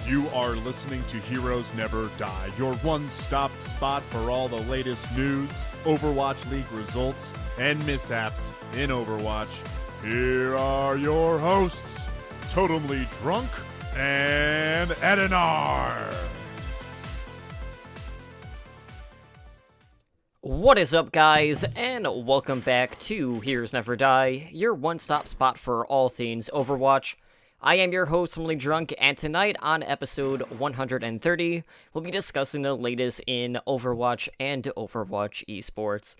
You are listening to Heroes Never Die, your one-stop spot for all the latest news, Overwatch League results, and mishaps in Overwatch. Here are your hosts, Totemly Drunk and Edinar. What is up, guys, and welcome back to Heroes Never Die, your one-stop spot for all things Overwatch. I am your host, Totemly Drunk, and tonight on episode 130, we'll be discussing the latest in Overwatch and Overwatch esports.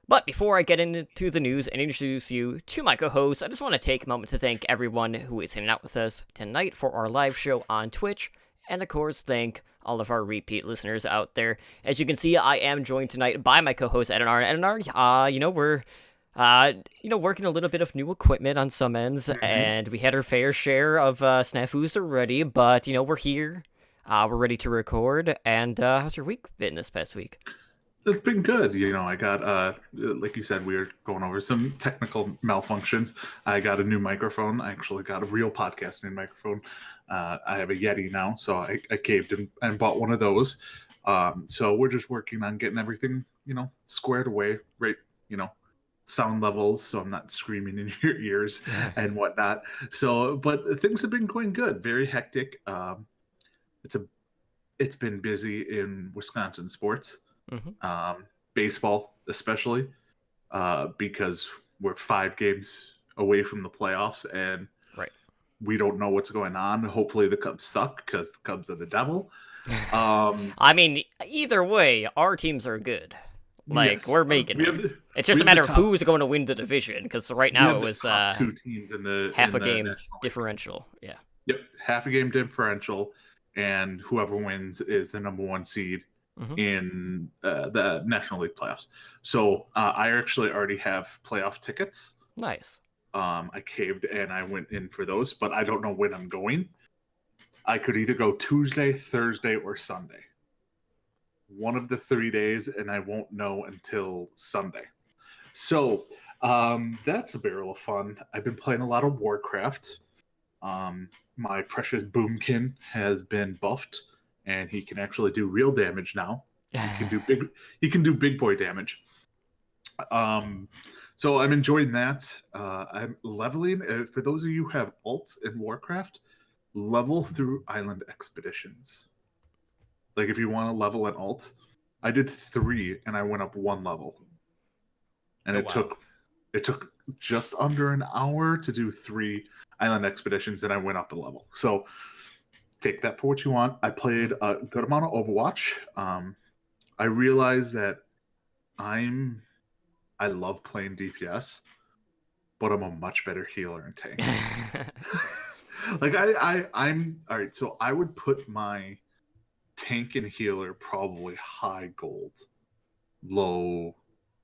But before I get into the news and introduce you to my co-hosts, I just want to take a moment to thank everyone who is hanging out with us tonight for our live show on Twitch, and of course, thank all of our repeat listeners out there. As you can see, I am joined tonight by my co-host, Edinar. Edinar, we're working a little bit of new equipment on some ends, and we had our fair share of snafus already, but, we're here. We're ready to record, and how's your week been this past week? It's been good. I got, like you said, we were going over some technical malfunctions. I got a new microphone. I actually got a real podcasting microphone. I have a Yeti now, so I caved and bought one of those. So we're just working on getting everything, squared away, right, sound levels, so I'm not screaming in your ears and whatnot. So, but things have been going good. Very hectic. It's been busy in Wisconsin sports. Baseball especially, because we're 5 games away from the playoffs and we don't know what's going on. Hopefully the Cubs suck because the Cubs are the devil. I mean, either way, our teams are good. Yes. We're making it. It's just a matter of who's going to win the division, because right now it was 2 teams in the half a the game National League. differential. Yeah. Yep, half a game differential, and whoever wins is the number 1 seed in the National League playoffs. So I actually already have playoff tickets. Nice. I caved and I went in for those, but I don't know when I'm going. I could either go Tuesday, Thursday, or Sunday. One of the 3 days, and I won't know until Sunday. So that's a barrel of fun. I've been playing a lot of Warcraft. My precious Boomkin has been buffed, and he can actually do real damage now. He can do big boy damage. So I'm enjoying that. I'm leveling. For those of you who have alts in Warcraft, level through Island Expeditions. Like if you want to level an alt, I did 3 and I went up 1 level. And it took just under an hour to do 3 Island Expeditions, and I went up a level. So take that for what you want. I played a good amount of Overwatch. I realized that I love playing DPS, but I'm a much better healer and tank. I'm all right. So I would put my tank and healer probably high gold, low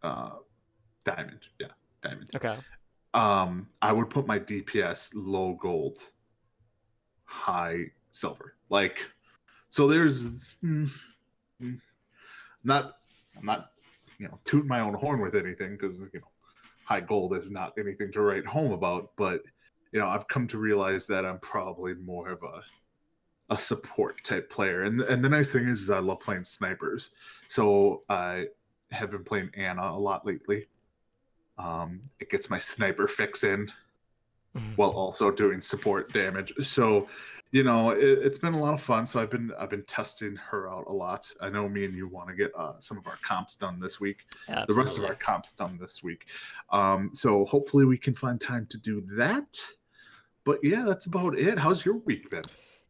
diamond. Yeah, diamond. Okay. I would put my DPS low gold, high silver. So there's I'm not tooting my own horn with anything, because high gold is not anything to write home about, but I've come to realize that I'm probably more of a support type player, and the nice thing is I love playing snipers, so I have been playing Ana a lot lately. It gets my sniper fix in while also doing support damage, so it's been a lot of fun. So I've been testing her out a lot. I know me and you want to get some of our comps done this week. Absolutely. The rest of our comps done this week, so hopefully we can find time to do that. But yeah, that's about it. How's your week been?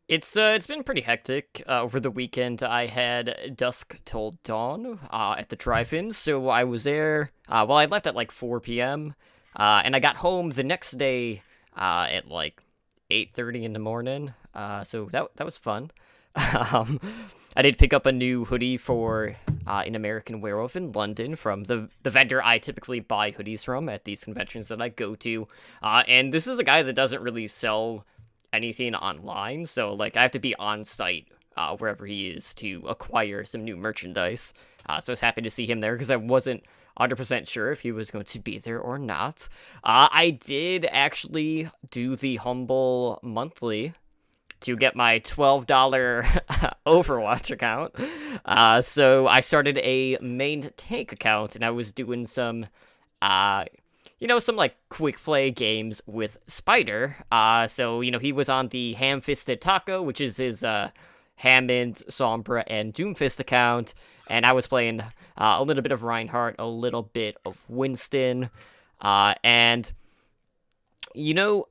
It's been pretty hectic. Over the weekend, I had Dusk Till Dawn at the drive-in, so I was there. I left at 4 p.m. And I got home the next day at 8:30 in the morning. So that was fun. I did pick up a new hoodie for an American Werewolf in London from the vendor I typically buy hoodies from at these conventions that I go to. And this is a guy that doesn't really sell anything online, so I have to be on site wherever he is to acquire some new merchandise. So I was happy to see him there, because I wasn't 100% sure if he was going to be there or not. I did actually do the Humble Monthly to get my $12 Overwatch account. So I started a main tank account, and I was doing some, some like quick play games with Spider. So he was on the Ham-Fisted Taco, which is his Hammond, Sombra, and Doomfist account, and I was playing a little bit of Reinhardt, a little bit of Winston, and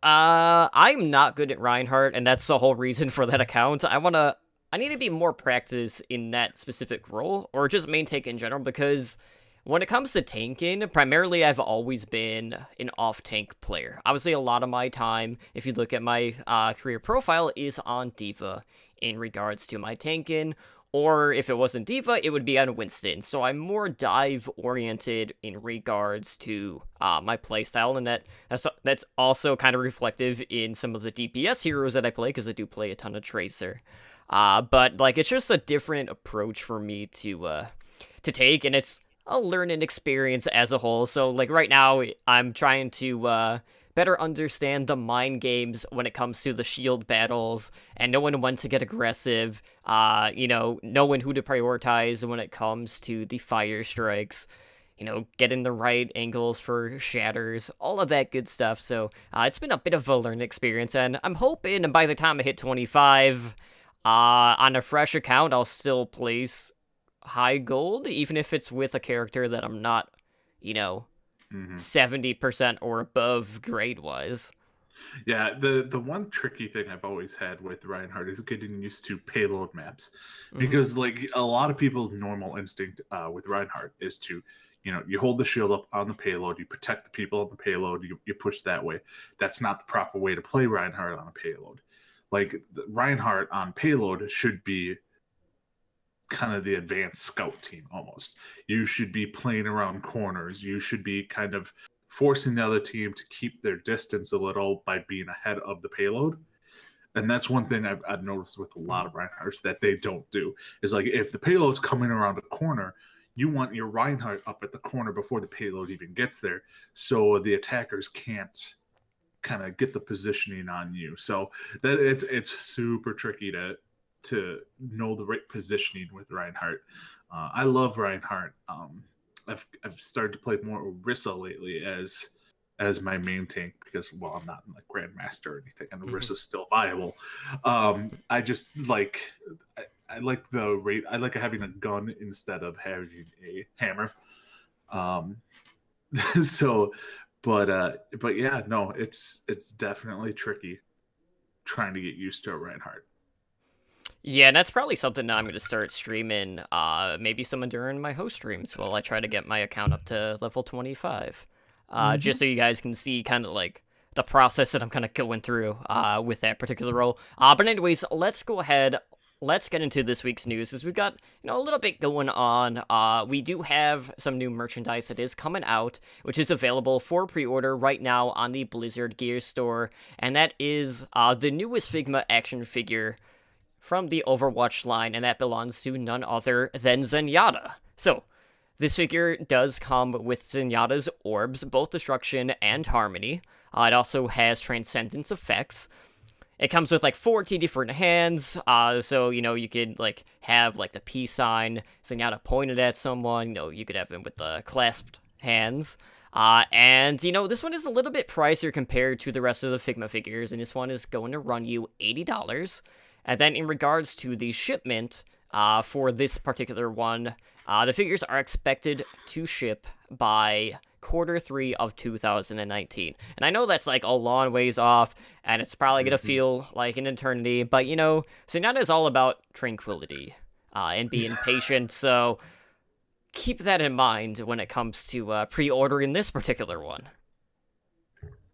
I'm not good at Reinhardt, and that's the whole reason for that account. I need to be more practice in that specific role, or just main tank in general, because when it comes to tanking, primarily I've always been an off-tank player. Obviously, a lot of my time, if you look at my career profile, is on D.Va in regards to my tanking, or if it wasn't D.Va, it would be on Winston. So I'm more dive-oriented in regards to my playstyle, and that's also kind of reflective in some of the DPS heroes that I play, because I do play a ton of Tracer. But like, it's just a different approach for me to take, and it's a learning experience as a whole. So like right now, I'm trying to better understand the mind games when it comes to the shield battles, and knowing when to get aggressive, knowing who to prioritize when it comes to the fire strikes, getting the right angles for shatters, all of that good stuff. So it's been a bit of a learning experience, and I'm hoping by the time I hit 25, on a fresh account, I'll still place high gold, even if it's with a character that I'm not, 70% or above grade-wise. Yeah, the one tricky thing I've always had with Reinhardt is getting used to payload maps, because like a lot of people's normal instinct with Reinhardt is to, you hold the shield up on the payload, you protect the people on the payload, you push that way. That's not the proper way to play Reinhardt on a payload. Like Reinhardt on payload should be kind of the advanced scout team almost. You should be playing around corners. You should be kind of forcing the other team to keep their distance a little by being ahead of the payload. And that's one thing I've noticed with a lot of Reinhardts that they don't do. Is like, if the payload's coming around a corner, you want your Reinhardt up at the corner before the payload even gets there, so the attackers can't kind of get the positioning on you. So that it's super tricky to know the right positioning with Reinhardt. I love Reinhardt. I've started to play more Orisa lately as my main tank, because, well, I'm not like Grandmaster or anything, and Orisa's still viable. I just like I like the rate. I like having a gun instead of having a hammer. But yeah, no, it's definitely tricky trying to get used to a Reinhardt. Yeah, and that's probably something that I'm going to start streaming, maybe some during my host streams while I try to get my account up to level 25. Just so you guys can see kind of like the process that I'm kind of going through with that particular role. But anyways, let's go ahead. Let's get into this week's news, as we've got, a little bit going on. We do have some new merchandise that is coming out, which is available for pre-order right now on the Blizzard Gear store, and that is the newest Figma action figure from the Overwatch line, and that belongs to none other than Zenyatta. So, this figure does come with Zenyatta's orbs, both Destruction and Harmony. It also has Transcendence effects. It comes with, 40 different hands, so, you could, have, the peace sign, Zenyatta pointed at someone, you could have him with the clasped hands. And, this one is a little bit pricier compared to the rest of the Figma figures, and this one is going to run you $80. And then in regards to the shipment, for this particular one, the figures are expected to ship by Q3 of 2019. And I know that's a long ways off, and it's probably going to feel like an eternity, but Zenyatta is all about tranquility and being patient, so keep that in mind when it comes to pre-ordering this particular one.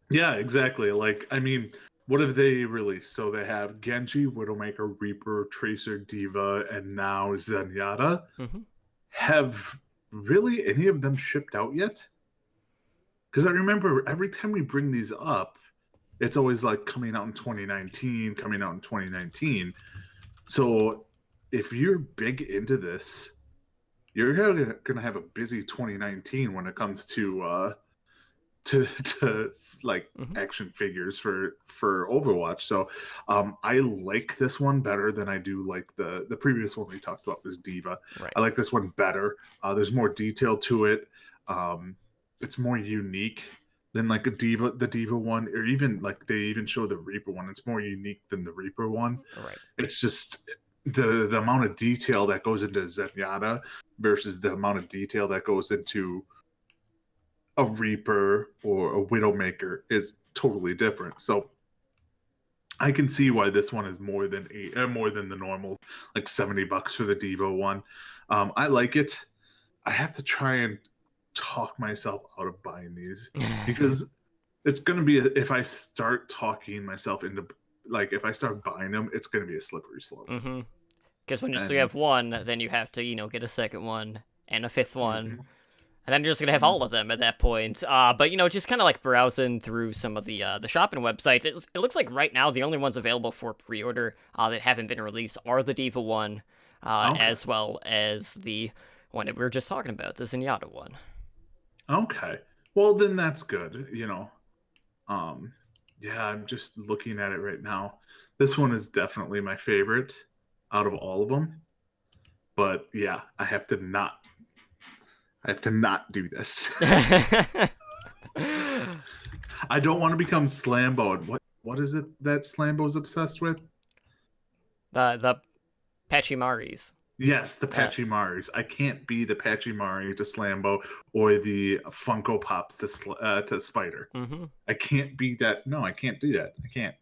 Yeah, exactly. What have they released? So they have Genji, Widowmaker, Reaper, Tracer, D.Va, and now Zenyatta. Have really any of them shipped out yet? Because I remember every time we bring these up, it's always coming out in 2019, coming out in 2019. So if you're big into this, you're going to have a busy 2019 when it comes to to like action figures for Overwatch. So I like this one better than I do like the previous one we talked about, was Diva. Right. I like this one better. There's more detail to it. It's more unique than like the Diva one, or even like they even show the Reaper one. It's more unique than the Reaper one. Right. It's just the amount of detail that goes into Zenyatta versus the amount of detail that goes into a Reaper or a Widowmaker is totally different. So I can see why this one is more than the normal, like $70 for the Diva one. I like it. I have to try and talk myself out of buying these because it's going to be if I start talking myself into, like, if I start buying them, it's going to be a slippery slope. Because when you still have one, then you have to, get a second one and a fifth one. And then you're just going to have all of them at that point. But, just kind of like browsing through some of the shopping websites, it looks like right now the only ones available for pre-order that haven't been released are the Diva one, as well as the one that we were just talking about, the Zenyatta one. Okay. Well, then that's good, Yeah, I'm just looking at it right now. This one is definitely my favorite out of all of them. But, yeah, I have to not do this. I don't want to become Slambo. And what is it that Slambo's obsessed with? The Pachimaris. Yes, the Pachimaris. I can't be the Pachimari to Slambo or the Funko Pops to Spider. I can't be that. No, I can't do that. I can't.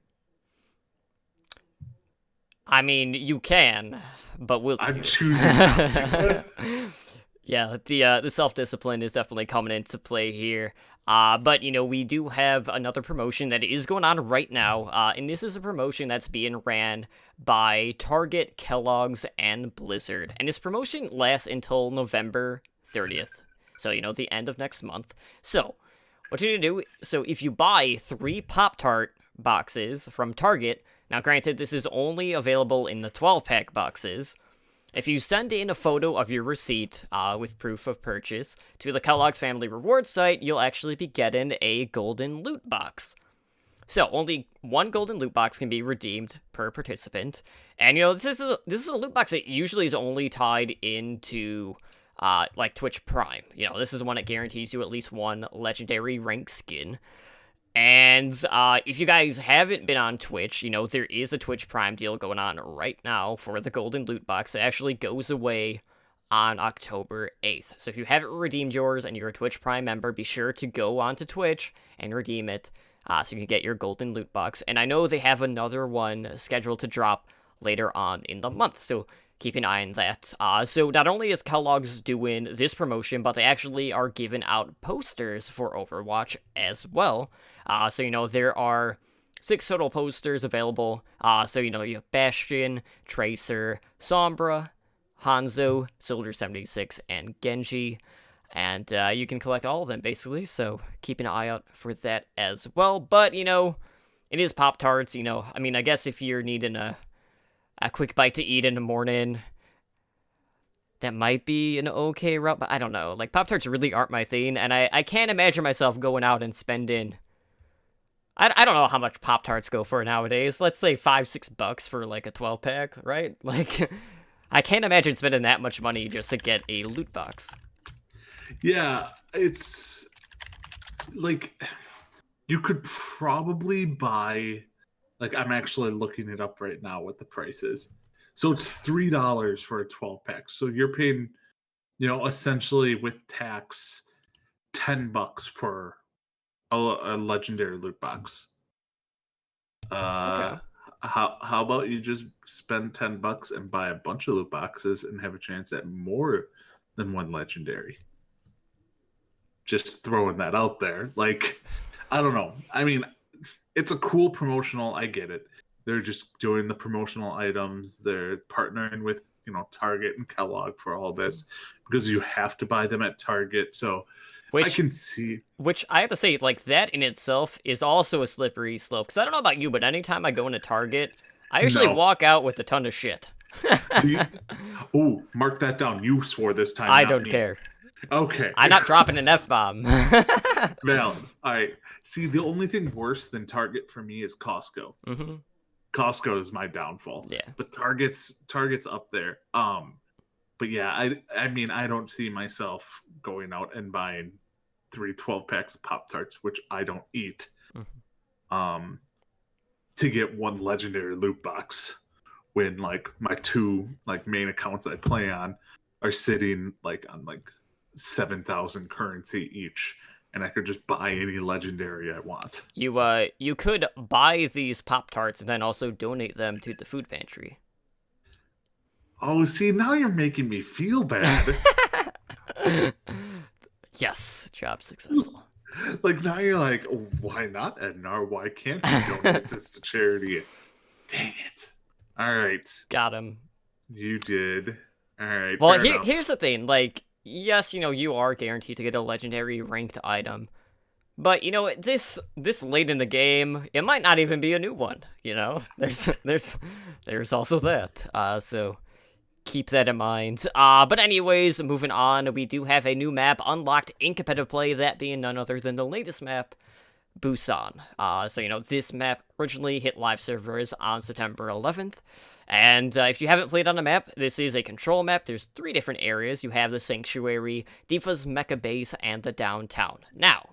I mean, you can, but I'm choosing not to. Yeah, the self-discipline is definitely coming into play here. But, we do have another promotion that is going on right now, and this is a promotion that's being ran by Target, Kellogg's, and Blizzard. And this promotion lasts until November 30th, so, the end of next month. So, what you need to do, so if you buy 3 Pop-Tart boxes from Target, now granted, this is only available in the 12-pack boxes. If you send in a photo of your receipt with proof of purchase to the Kellogg's Family Rewards site, you'll actually be getting a golden loot box. So, only 1 golden loot box can be redeemed per participant. And, this is a loot box that usually is only tied into, like, Twitch Prime. This is the one that guarantees you at least 1 legendary rank skin. And if you guys haven't been on Twitch, there is a Twitch Prime deal going on right now for the golden loot box that actually goes away on October 8th. So if you haven't redeemed yours and you're a Twitch Prime member, be sure to go onto Twitch and redeem it so you can get your golden loot box. And I know they have another one scheduled to drop later on in the month, so keep an eye on that. So not only is Kellogg's doing this promotion, but they actually are giving out posters for Overwatch as well. So, there are 6 total posters available. So, you have Bastion, Tracer, Sombra, Hanzo, Soldier 76, and Genji. And you can collect all of them, basically. So keep an eye out for that as well. But, it is Pop-Tarts, I mean, I guess if you're needing a quick bite to eat in the morning, that might be an okay route, but I don't know. Like, Pop-Tarts really aren't my thing, and I can't imagine myself going out and spending... I don't know how much Pop-Tarts go for nowadays. Let's say $5-6 for, like, a 12-pack, right? Like, I can't imagine spending that much money just to get a loot box. Yeah, it's... like, you could probably buy... Like, I'm actually looking it up right now what the price is. So it's $3 for a 12-pack. So you're paying, essentially with tax, $10 for a legendary loot box. Okay. How about you just spend $10 and buy a bunch of loot boxes and have a chance at more than 1 legendary? Just throwing that out there. Like, I don't know. I mean, it's a cool promotional. I get it. They're just doing the promotional items. They're partnering with, Target and Kellogg for all this because you have to buy them at Target. So I can see. Which I have to say, like, that in itself is also a slippery slope. Because I don't know about you, but anytime I go into Target, I usually walk out with a ton of shit. Oh, mark that down. You swore this time. I don't care. Okay. I'm not dropping an F-bomb. Valid. All right. See, the only thing worse than Target for me is Costco. Mm-hmm. Costco is my downfall. Yeah. But Target's up there. But yeah, I mean, I don't see myself going out and buying 12 packs of Pop Tarts, which I don't eat, to get one legendary loot box when like my two like main accounts I play on are sitting like on like 7,000 currency each, and I could just buy any legendary I want. You could buy these Pop Tarts and then also donate them to the food pantry. Oh, see, now you're making me feel bad. Yes, job successful. Like now you're like, why not, Ednar? Why can't you donate this to charity? Dang it! All right, Got him. you did. All right. Well, fair enough. here's the thing. Like, yes, you are guaranteed to get a legendary ranked item, but this late in the game, it might not even be a new one. There's also that. So keep that in mind. But anyways, moving on, we do have a new map unlocked in competitive play, that being none other than the latest map, Busan. So this map originally hit live servers on September 11th. And if you haven't played on the map, this is a control map. There's 3 different areas. You have the Sanctuary, Diva's Mecha Base, and the downtown. Now,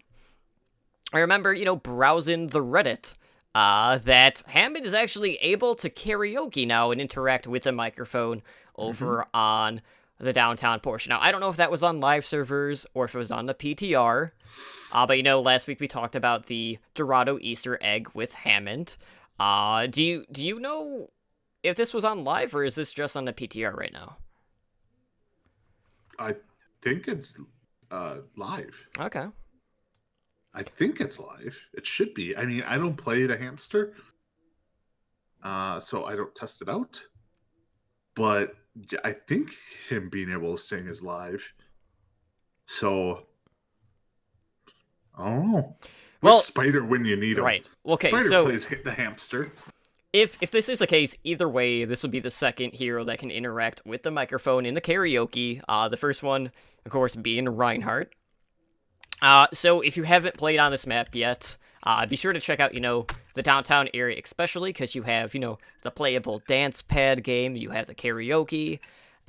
I remember, browsing the Reddit, that Hammond is actually able to karaoke now and interact with the microphone over on the downtown portion. Now, I don't know if that was on live servers or if it was on the PTR, but last week we talked about the Dorado Easter egg with Hammond. Do you know if this was on live or is this just on the PTR right now? I think it's live. Okay. I think it's live. It should be. I mean, I don't play the hamster, so I don't test it out. But yeah, I think him being able to sing is live. So, oh, well, Spider when you need him. Right. Okay. Spider so plays the hamster. If this is the case, either way, this would be the second hero that can interact with the microphone in the karaoke. The first one, of course, being Reinhardt. So if you haven't played on this map yet, be sure to check out, the downtown area, especially because you have, the playable dance pad game, you have the karaoke,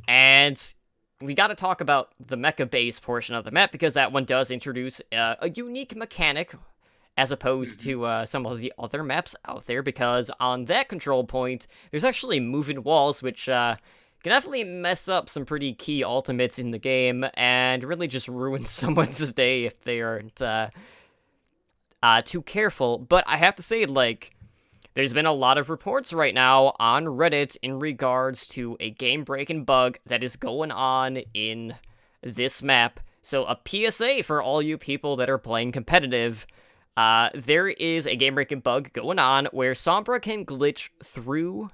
and we got to talk about the mecha base portion of the map because that one does introduce a unique mechanic as opposed to some of the other maps out there, because on that control point, there's actually moving walls, which can definitely mess up some pretty key ultimates in the game, and really just ruin someone's day if they aren't too careful. But I have to say, there's been a lot of reports right now on Reddit in regards to a game-breaking bug that is going on in this map. So a PSA for all you people that are playing competitive. There is a game-breaking bug going on where Sombra can glitch through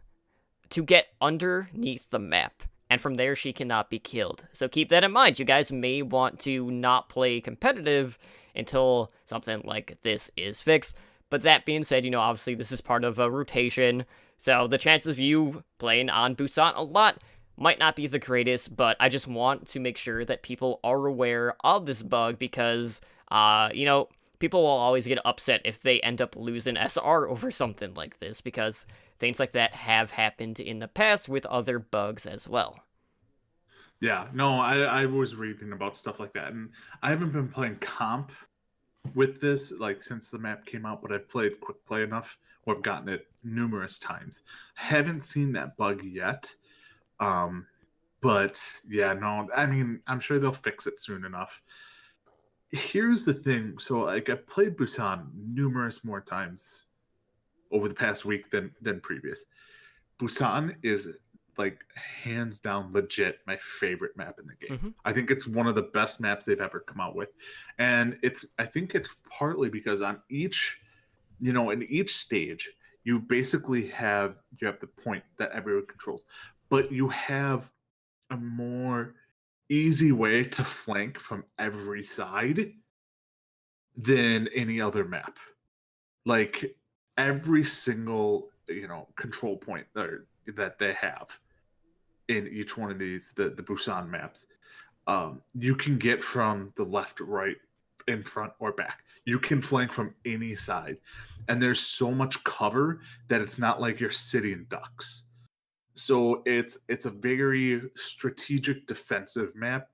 to get underneath the map, and from there she cannot be killed. So keep that in mind. You guys may want to not play competitive until something like this is fixed. But that being said, obviously this is part of a rotation, so the chances of you playing on Busan a lot might not be the greatest, but I just want to make sure that people are aware of this bug because, people will always get upset if they end up losing SR over something like this, because things like that have happened in the past with other bugs as well. Yeah, no, I was reading about stuff like that, and I haven't been playing comp with this since the map came out, but I've played quick play enough where I've gotten it numerous times. Haven't seen that bug yet, but yeah, no, I mean, I'm sure they'll fix it soon enough. Here's the thing. So I played Busan numerous more times over the past week than previous. Busan is hands down legit my favorite map in the game. I think it's one of the best maps they've ever come out with. And I think it's partly because on each, in each stage, you basically have the point that everyone controls, but you have a more easy way to flank from every side than any other map. Every single control point that they have in each one of these the Busan maps You can get from the left, right, in front, or back. You can flank from any side, and there's so much cover that it's not like you're sitting ducks. So it's a very strategic defensive map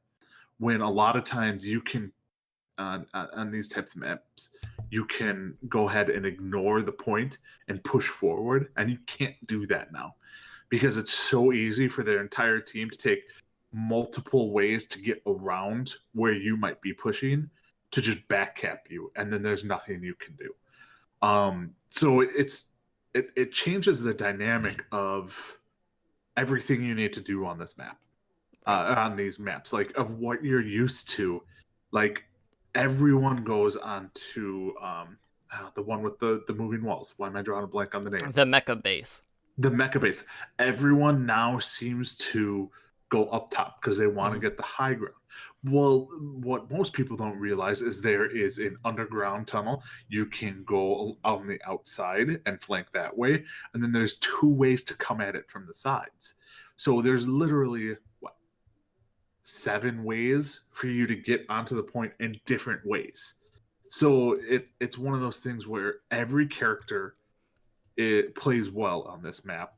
when a lot of times you can on these types of maps you can go ahead and ignore the point and push forward, and you can't do that now because it's so easy for their entire team to take multiple ways to get around where you might be pushing to just backcap you, and then there's nothing you can do. So it changes the dynamic of everything you need to do on this map, on these maps, like of what you're used to. Like everyone goes on to the one with the moving walls. Why am I drawing a blank on the name? The mecha base. The mecha base. Everyone now seems to go up top because they want to get the high ground. Well, what most people don't realize is there is an underground tunnel. You can go on the outside and flank that way, and then there's 2 ways to come at it from the sides. So there's literally 7 ways for you to get onto the point in different ways. So it's one of those things where every character it plays well on this map.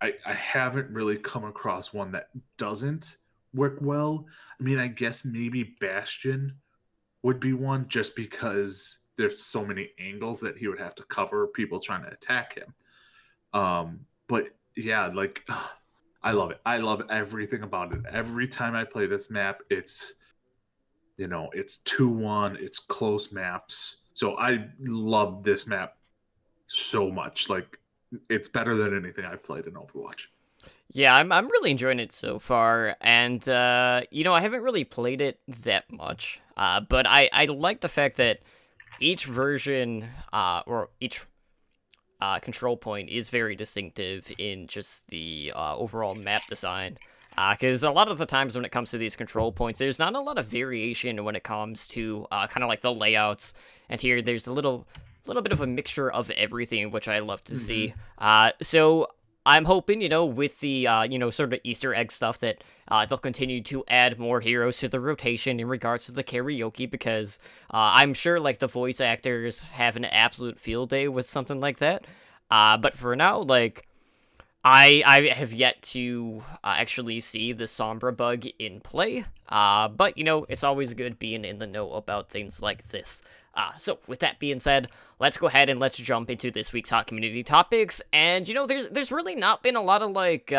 I haven't really come across one that doesn't work well. I mean, I guess maybe Bastion would be one just because there's so many angles that he would have to cover people trying to attack him. But yeah, like I love it. I love everything about it. Every time I play this map, it's 2-1, it's close maps. So I love this map so much. Like it's better than anything I've played in Overwatch. Yeah, I'm really enjoying it so far, and I haven't really played it that much, but I like the fact that each version or each control point is very distinctive in just the overall map design. Because a lot of the times when it comes to these control points, there's not a lot of variation when it comes to kind of like the layouts, and here there's a little bit of a mixture of everything, which I love to see. So I'm hoping, with the, sort of Easter egg stuff that they'll continue to add more heroes to the rotation in regards to the karaoke, because I'm sure, like, the voice actors have an absolute field day with something like that. But for now, like, I have yet to actually see the Sombra bug in play. But, it's always good being in the know about things like this. So with that being said, let's go ahead and let's jump into this week's hot community topics. And there's really not been a lot of like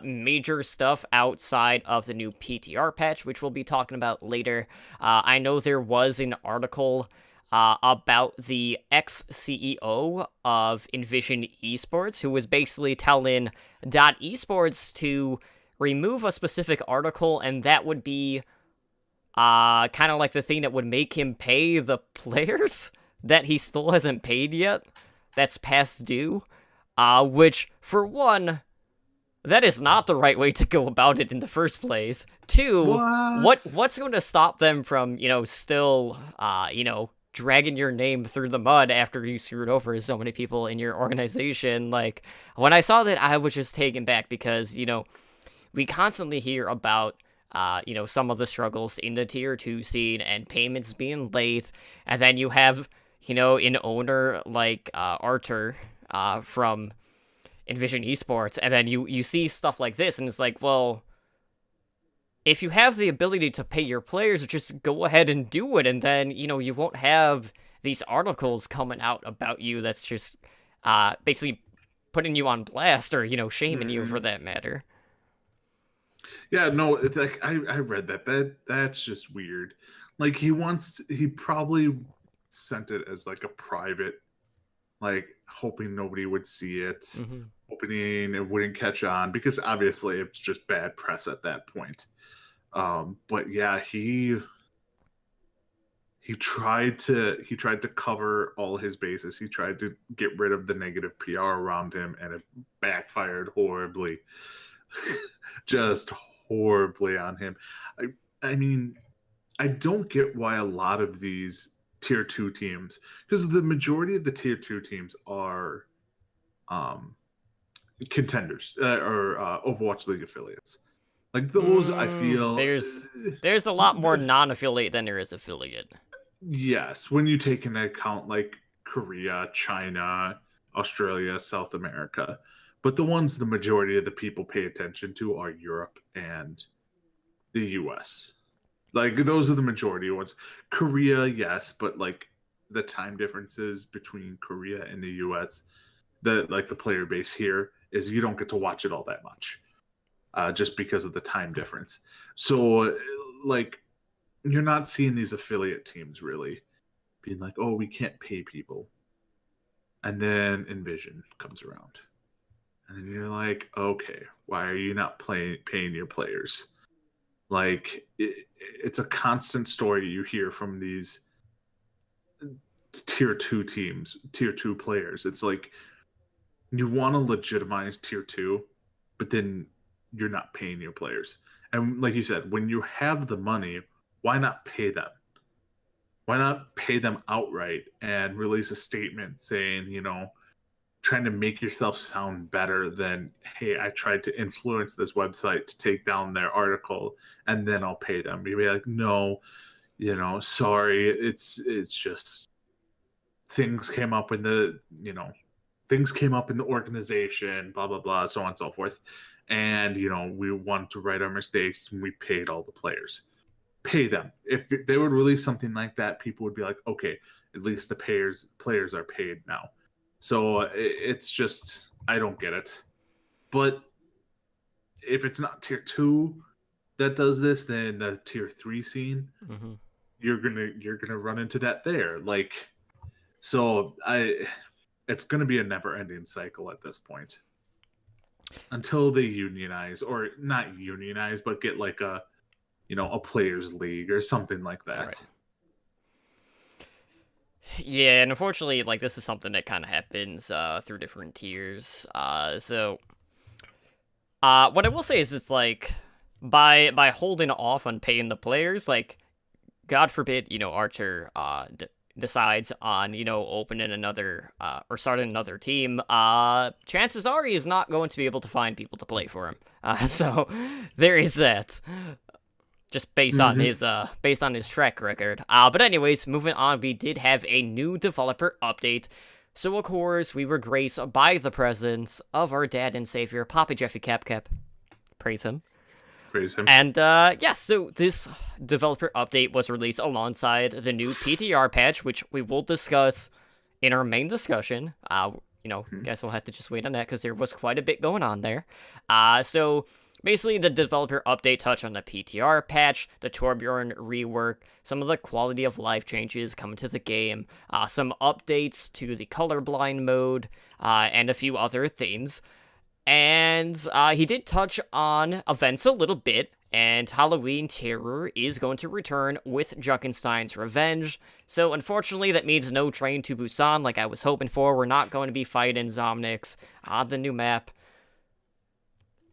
major stuff outside of the new PTR patch, which we'll be talking about later. I know there was an article about the ex-CEO of Envision Esports, who was basically telling .esports to remove a specific article, and that would be kind of like the thing that would make him pay the players that he still hasn't paid yet, that's past due, which, for one, that is not the right way to go about it in the first place. 2, what's going to stop them from, still, dragging your name through the mud after you screwed over so many people in your organization? Like, when I saw that, I was just taken back because, we constantly hear about some of the struggles in the tier 2 scene and payments being late, and then you have, an owner like Arthur from Envision Esports, and then you see stuff like this, and it's like, well, if you have the ability to pay your players, just go ahead and do it, and then, you won't have these articles coming out about you that's just basically putting you on blast or, shaming you for that matter. Yeah, no, it's like I read that's just weird. Like he probably sent it as like a private, like hoping nobody would see it, hoping it wouldn't catch on, because obviously it's just bad press at that point. But yeah, he tried to cover all his bases. He tried to get rid of the negative PR around him, and it backfired horribly. Just horribly on him. I mean, I don't get why a lot of these tier 2 teams, because the majority of the tier 2 teams are contenders or Overwatch League affiliates. Like those, I feel There's a lot more non-affiliate than there is affiliate. yes, when you take into account like Korea, China, Australia, South America. But the ones the majority of the people pay attention to are Europe and the US. Like those are the majority ones. Korea, yes, but like the time differences between Korea and the US, the player base here is you don't get to watch it all that much, just because of the time difference. So like you're not seeing these affiliate teams really being like, oh, we can't pay people. And then Envision comes around. And then you're like, okay, why are you not paying your players? Like, it's a constant story you hear from these tier 2 teams, tier 2 players. It's like, you want to legitimize tier 2, but then you're not paying your players. And like you said, when you have the money, why not pay them? Why not pay them outright and release a statement saying, trying to make yourself sound better than, hey, I tried to influence this website to take down their article and then I'll pay them. You'd be like, no, sorry, it's just things came up in the organization, blah blah blah, so on and so forth. And we wanted to right our mistakes and we paid all the players. Pay them. If they would release something like that, people would be like, okay, at least the players are paid now. So it's just, I don't get it. But if it's not tier 2 that does this, then the tier 3 scene, you're gonna run into that there. Like, so it's gonna be a never-ending cycle at this point until they unionize, or not unionize, but get like a players league or something like that. Right. Yeah, and unfortunately, like, this is something that kind of happens through different tiers. So what I will say is, it's like, by holding off on paying the players, like, God forbid, Archer decides on, opening another, or starting another team, chances are he is not going to be able to find people to play for him. So there is that. Just based on his track record. But anyways, moving on, we did have a new developer update. So of course, we were graced by the presence of our dad and savior, Papa Jeffy Cap. Praise him. Praise him. And so this developer update was released alongside the new PTR patch, which we will discuss in our main discussion. Guess we'll have to just wait on that because there was quite a bit going on there. So basically, the developer update touched on the PTR patch, the Torbjorn rework, some of the quality of life changes coming to the game, some updates to the colorblind mode, and a few other things. And he did touch on events a little bit, and Halloween Terror is going to return with Junkenstein's Revenge. So unfortunately, that means no Train to Busan like I was hoping for. We're not going to be fighting Zomnics on the new map.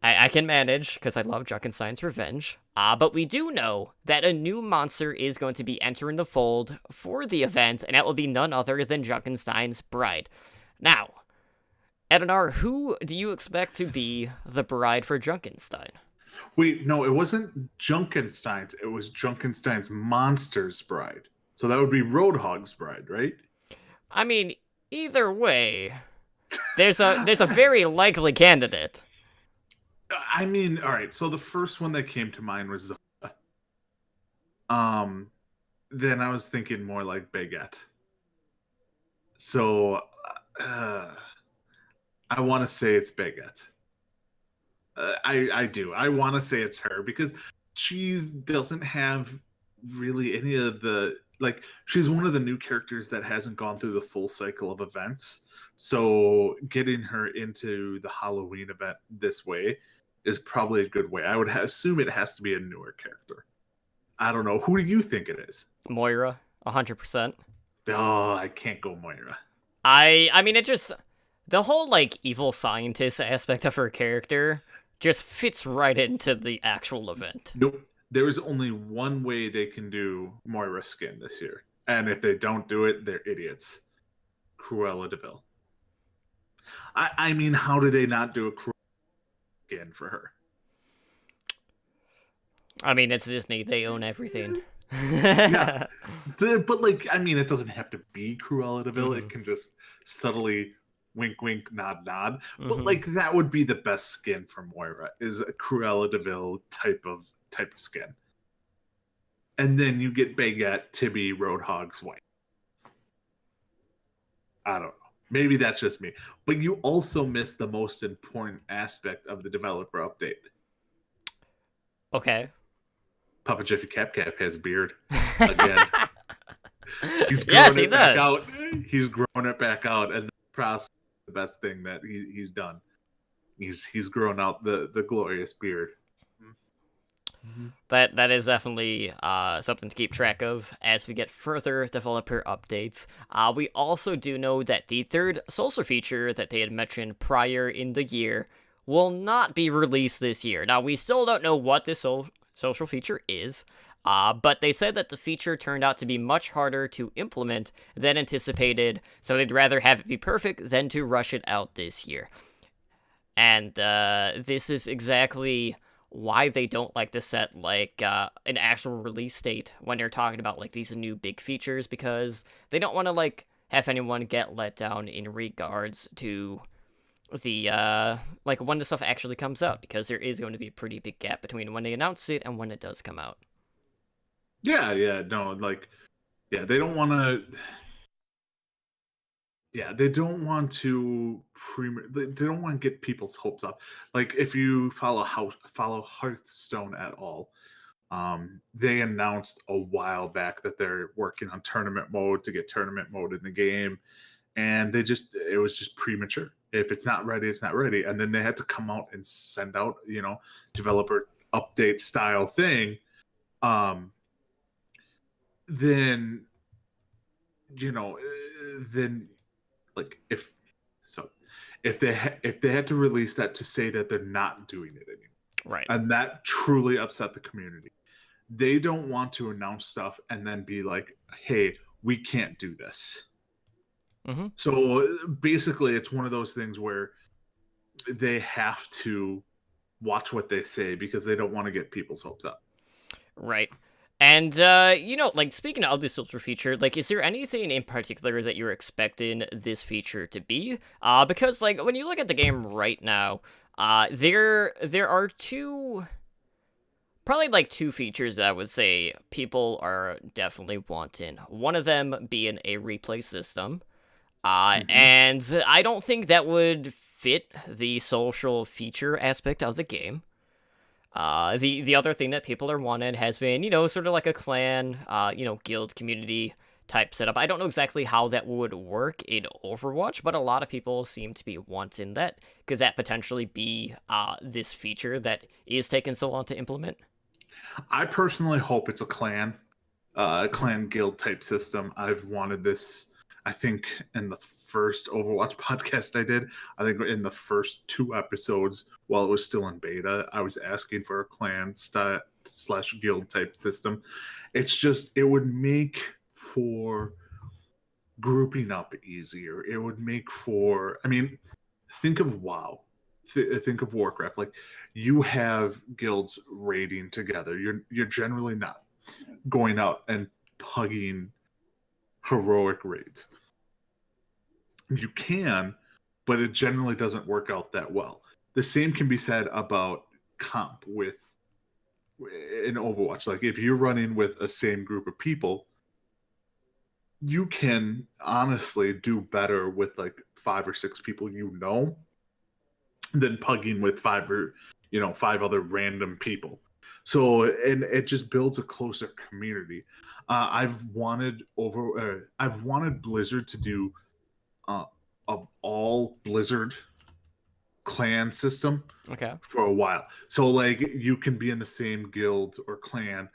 I can manage, because I love Junkenstein's Revenge. But we do know that a new monster is going to be entering the fold for the event, and that will be none other than Junkenstein's Bride. Now, Edinar, who do you expect to be the bride for Junkenstein? Wait, no, it wasn't Junkenstein's. It was Junkenstein's Monster's Bride. So that would be Roadhog's bride, right? I mean, either way, there's a very likely candidate. I mean, all right. So the first one that came to mind was Zelda. Then I was thinking more like Baguette. So I want to say it's Baguette. I do. I want to say it's her because she doesn't have really any of the, like, she's one of the new characters that hasn't gone through the full cycle of events. So getting her into the Halloween event this way is probably a good way. I would assume it has to be a newer character. I don't know. Who do you think it is? Moira, 100%. Oh, I can't go Moira. I mean, it just, the whole, like, evil scientist aspect of her character just fits right into the actual event. Nope. There is only one way they can do Moira skin this year. And if they don't do it, they're idiots. Cruella de Vil. I mean, how did they not do a Cruella skin for her? I mean, it's Disney. They own everything. Yeah. But like, I mean, it doesn't have to be Cruella de Vil. It Mhm. can just subtly wink, wink, nod, nod. But Mhm. like, that would be the best skin for Moira, is a Cruella de Vil type of skin. And then you get Baguette, Tibby, Roadhog's wife. I don't know. Maybe that's just me. But you also missed the most important aspect of the developer update. Okay. Papa Jiffy Cap Cap has a beard again. He's grown Yes, he it back does. out. He's grown it back out, and that's the best thing that he's done. He's grown out the glorious beard. That is definitely something to keep track of as we get further developer updates. We also do know that the third social feature that they had mentioned prior in the year will not be released this year. Now, we still don't know what this social feature is, but they said that the feature turned out to be much harder to implement than anticipated, so they'd rather have it be perfect than to rush it out this year. And this is exactly why they don't like to set like an actual release date when they're talking about like these new big features, because they don't want to like have anyone get let down in regards to the like when the stuff actually comes out, because there is going to be a pretty big gap between when they announce it and when it does come out. Yeah, no, like, yeah, they don't want to. Yeah, they don't want to they don't want to get people's hopes up. Like, if you follow Hearthstone at all, they announced a while back that they're working on tournament mode to get tournament mode in the game, and it was just premature. If it's not ready, it's not ready. And then they had to come out and send out, developer update style thing. Then, then, like, if they had to release that to say that they're not doing it anymore, Right. and that truly upset the community. They don't want to announce stuff and then be like, hey, we can't do this. Mm-hmm. So basically, it's one of those things where they have to watch what they say because they don't want to get people's hopes up. Right. And, like, speaking of this social feature, like, is there anything in particular that you're expecting this feature to be? Because, like, when you look at the game right now, there are probably, like, two features that I would say people are definitely wanting. One of them being a replay system. And I don't think that would fit the social feature aspect of the game. The other thing that people are wanting has been, sort of like a clan, guild community type setup. I don't know exactly how that would work in Overwatch, but a lot of people seem to be wanting that. Could that potentially be this feature that is taking so long to implement? I personally hope it's a clan guild type system. I've wanted this. I think in the first Overwatch podcast I did, I think in the first 2 episodes while it was still in beta, I was asking for a clan / guild type system. It's just, it would make for grouping up easier. It would make for, I mean, think of WoW. Think of Warcraft. Like, you have guilds raiding together. You're generally not going out and pugging heroic raids. You can, but it generally doesn't work out that well. The same can be said about comp in Overwatch. Like, if you're running with a same group of people, you can honestly do better with like 5 or 6 people than pugging with 5 other random people. So, and it just builds a closer community. I've wanted Blizzard to do of all Blizzard clan system for a while. So, like, you can be in the same guild or clan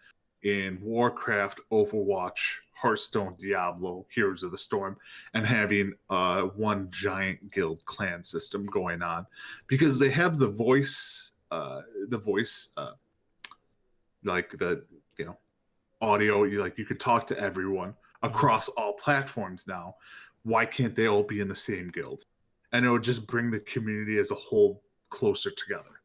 in Warcraft, Overwatch, Hearthstone, Diablo, Heroes of the Storm, and having one giant guild clan system going on, because they have the voice like the audio. You can talk to everyone across all platforms now. Why can't they all be in the same guild? And it would just bring the community as a whole closer together.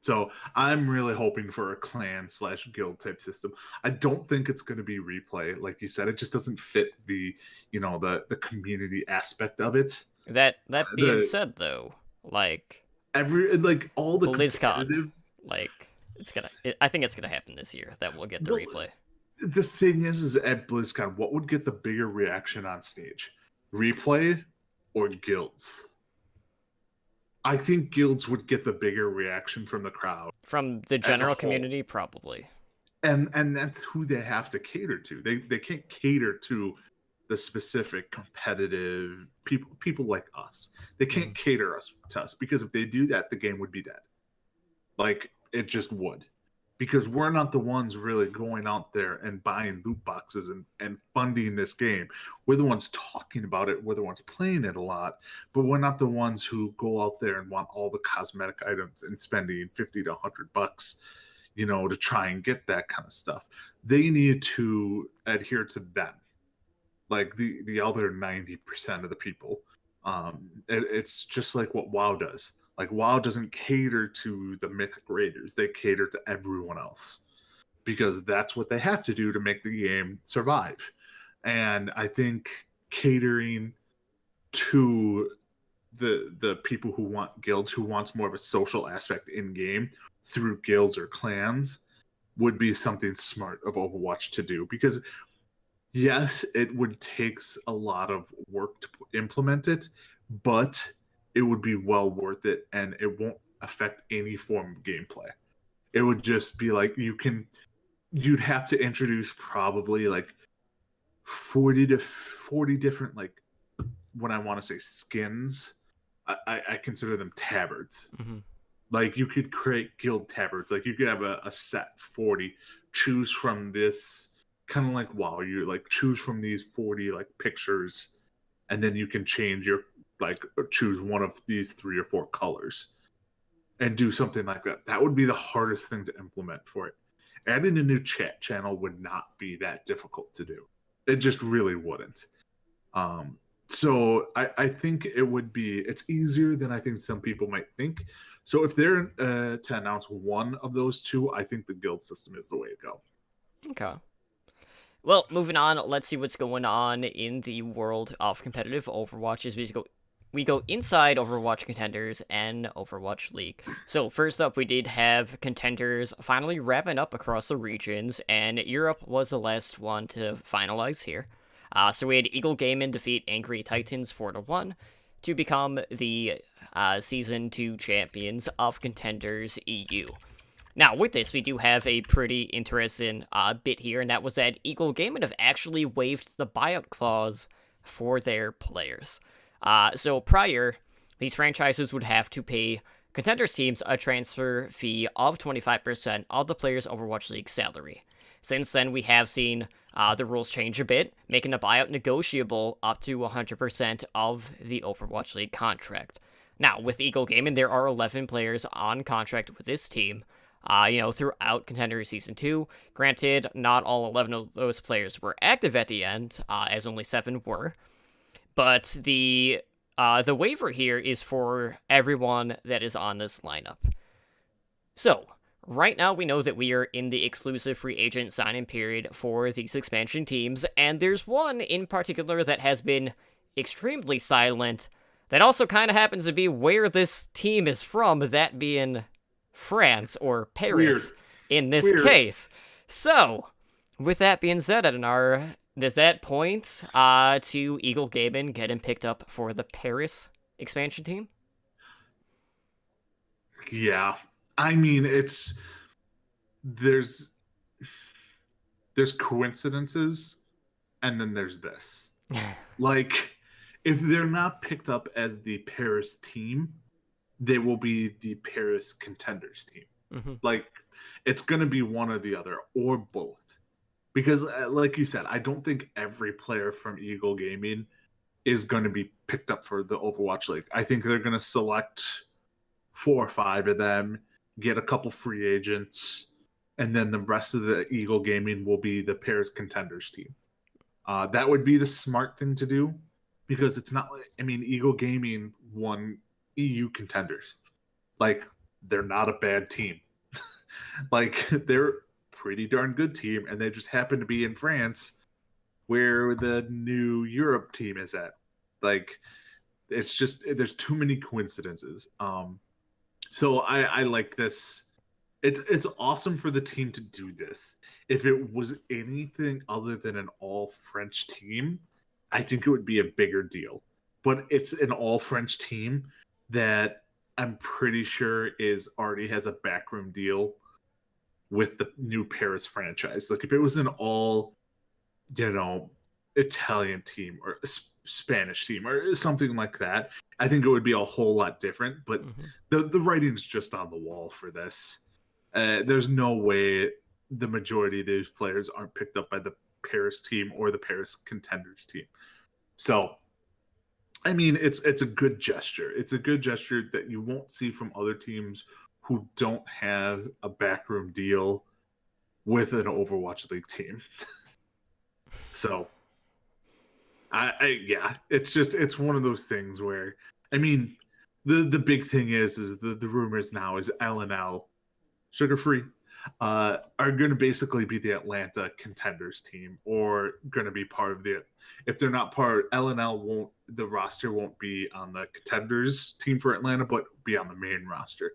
So I'm really hoping for a clan/guild type system. I don't think it's going to be replay, like you said. It just doesn't fit the the community aspect of it. That being The said, though, like all the BlizzCon, competitive. like I think it's gonna happen this year that we'll get the Well, replay. the thing is at BlizzCon, what would get the bigger reaction on stage? Replay or guilds? I think guilds would get the bigger reaction from the crowd. From the general community, probably. And that's who they have to cater to. They can't cater to the specific competitive people like us. They can't cater to us because if they do that, the game would be dead. Like it just would. Because we're not the ones really going out there and buying loot boxes and funding this game. We're the ones talking about it. We're the ones playing it a lot. But we're not the ones who go out there and want all the cosmetic items and spending $50 to $100, to try and get that kind of stuff. They need to adhere to them. Like the other 90% of the people. It's just like what WoW does. Like WoW doesn't cater to the Mythic Raiders; they cater to everyone else because that's what they have to do to make the game survive. And I think catering to the people who want guilds, who wants more of a social aspect in game through guilds or clans, would be something smart of Overwatch to do. Because yes, it would take a lot of work to implement it, but it would be well worth it, and it won't affect any form of gameplay. It would just be like you'd have to introduce probably like 40 different, like, what I want to say, skins. I consider them tabards. Mm-hmm. Like you could create guild tabards. Like you could have a set 40, choose from this, kind of like WoW. You like choose from these 40 like pictures, and then you can change your choose one of these 3 or 4 colors and do something like that. That would be the hardest thing to implement for it. Adding a new chat channel would not be that difficult to do. It just really wouldn't. So I think it's easier than I think some people might think. So if they're to announce one of those two, I think the guild system is the way to go. Okay. Well, moving on, let's see what's going on in the world of competitive Overwatch as we go inside Overwatch Contenders and Overwatch League. So first up, we did have Contenders finally wrapping up across the regions, and Europe was the last one to finalize here. So we had Eagle Gaming defeat Angry Titans 4-1 to become the Season 2 champions of Contenders EU. Now, with this, we do have a pretty interesting bit here, and that was that Eagle Gaming have actually waived the buyout clause for their players. So prior, these franchises would have to pay Contenders teams a transfer fee of 25% of the player's Overwatch League salary. Since then, we have seen the rules change a bit, making the buyout negotiable up to 100% of the Overwatch League contract. Now, with Eagle Gaming, there are 11 players on contract with this team, throughout Contenders Season 2. Granted, not all 11 of those players were active at the end, as only 7 were. But the waiver here is for everyone that is on this lineup. So, right now we know that we are in the exclusive free agent signing period for these expansion teams, and there's one in particular that has been extremely silent, that also kind of happens to be where this team is from, that being France, or Paris. Weird. In this case. So, with that being said, Adenar, does that point to Eagle Gaming getting picked up for the Paris expansion team? Yeah. I mean, there's coincidences, and then there's this. Like, if they're not picked up as the Paris team, they will be the Paris Contenders team. Mm-hmm. Like, it's going to be one or the other, or both. Because, like you said, I don't think every player from Eagle Gaming is going to be picked up for the Overwatch League. I think they're going to select 4 or 5 of them, get a couple free agents, and then the rest of the Eagle Gaming will be the Paris Contenders team. That would be the smart thing to do, because it's not like, Eagle Gaming won EU Contenders. Like, they're not a bad team. Like, they're a pretty darn good team, and they just happen to be in France where the new Europe team is at. Like, it's just there's too many coincidences. So I like this. It's awesome for the team to do this. If it was anything other than an all French team, I think it would be a bigger deal. But it's an all French team that I'm pretty sure already has a backroom deal with the new Paris franchise. Like, if it was an all, Italian team or Spanish team or something like that, I think it would be a whole lot different. But the writing's just on the wall for this. There's no way the majority of these players aren't picked up by the Paris team or the Paris Contenders team. So, I mean, it's a good gesture. It's a good gesture that you won't see from other teams who don't have a backroom deal with an Overwatch League team. So, it's one of those things where, I mean, the big thing is the rumors now is LNL, Sugar Free, are going to basically be the Atlanta Contenders team, or going to be part of if they're not part, the roster won't be on the Contenders team for Atlanta, but be on the main roster.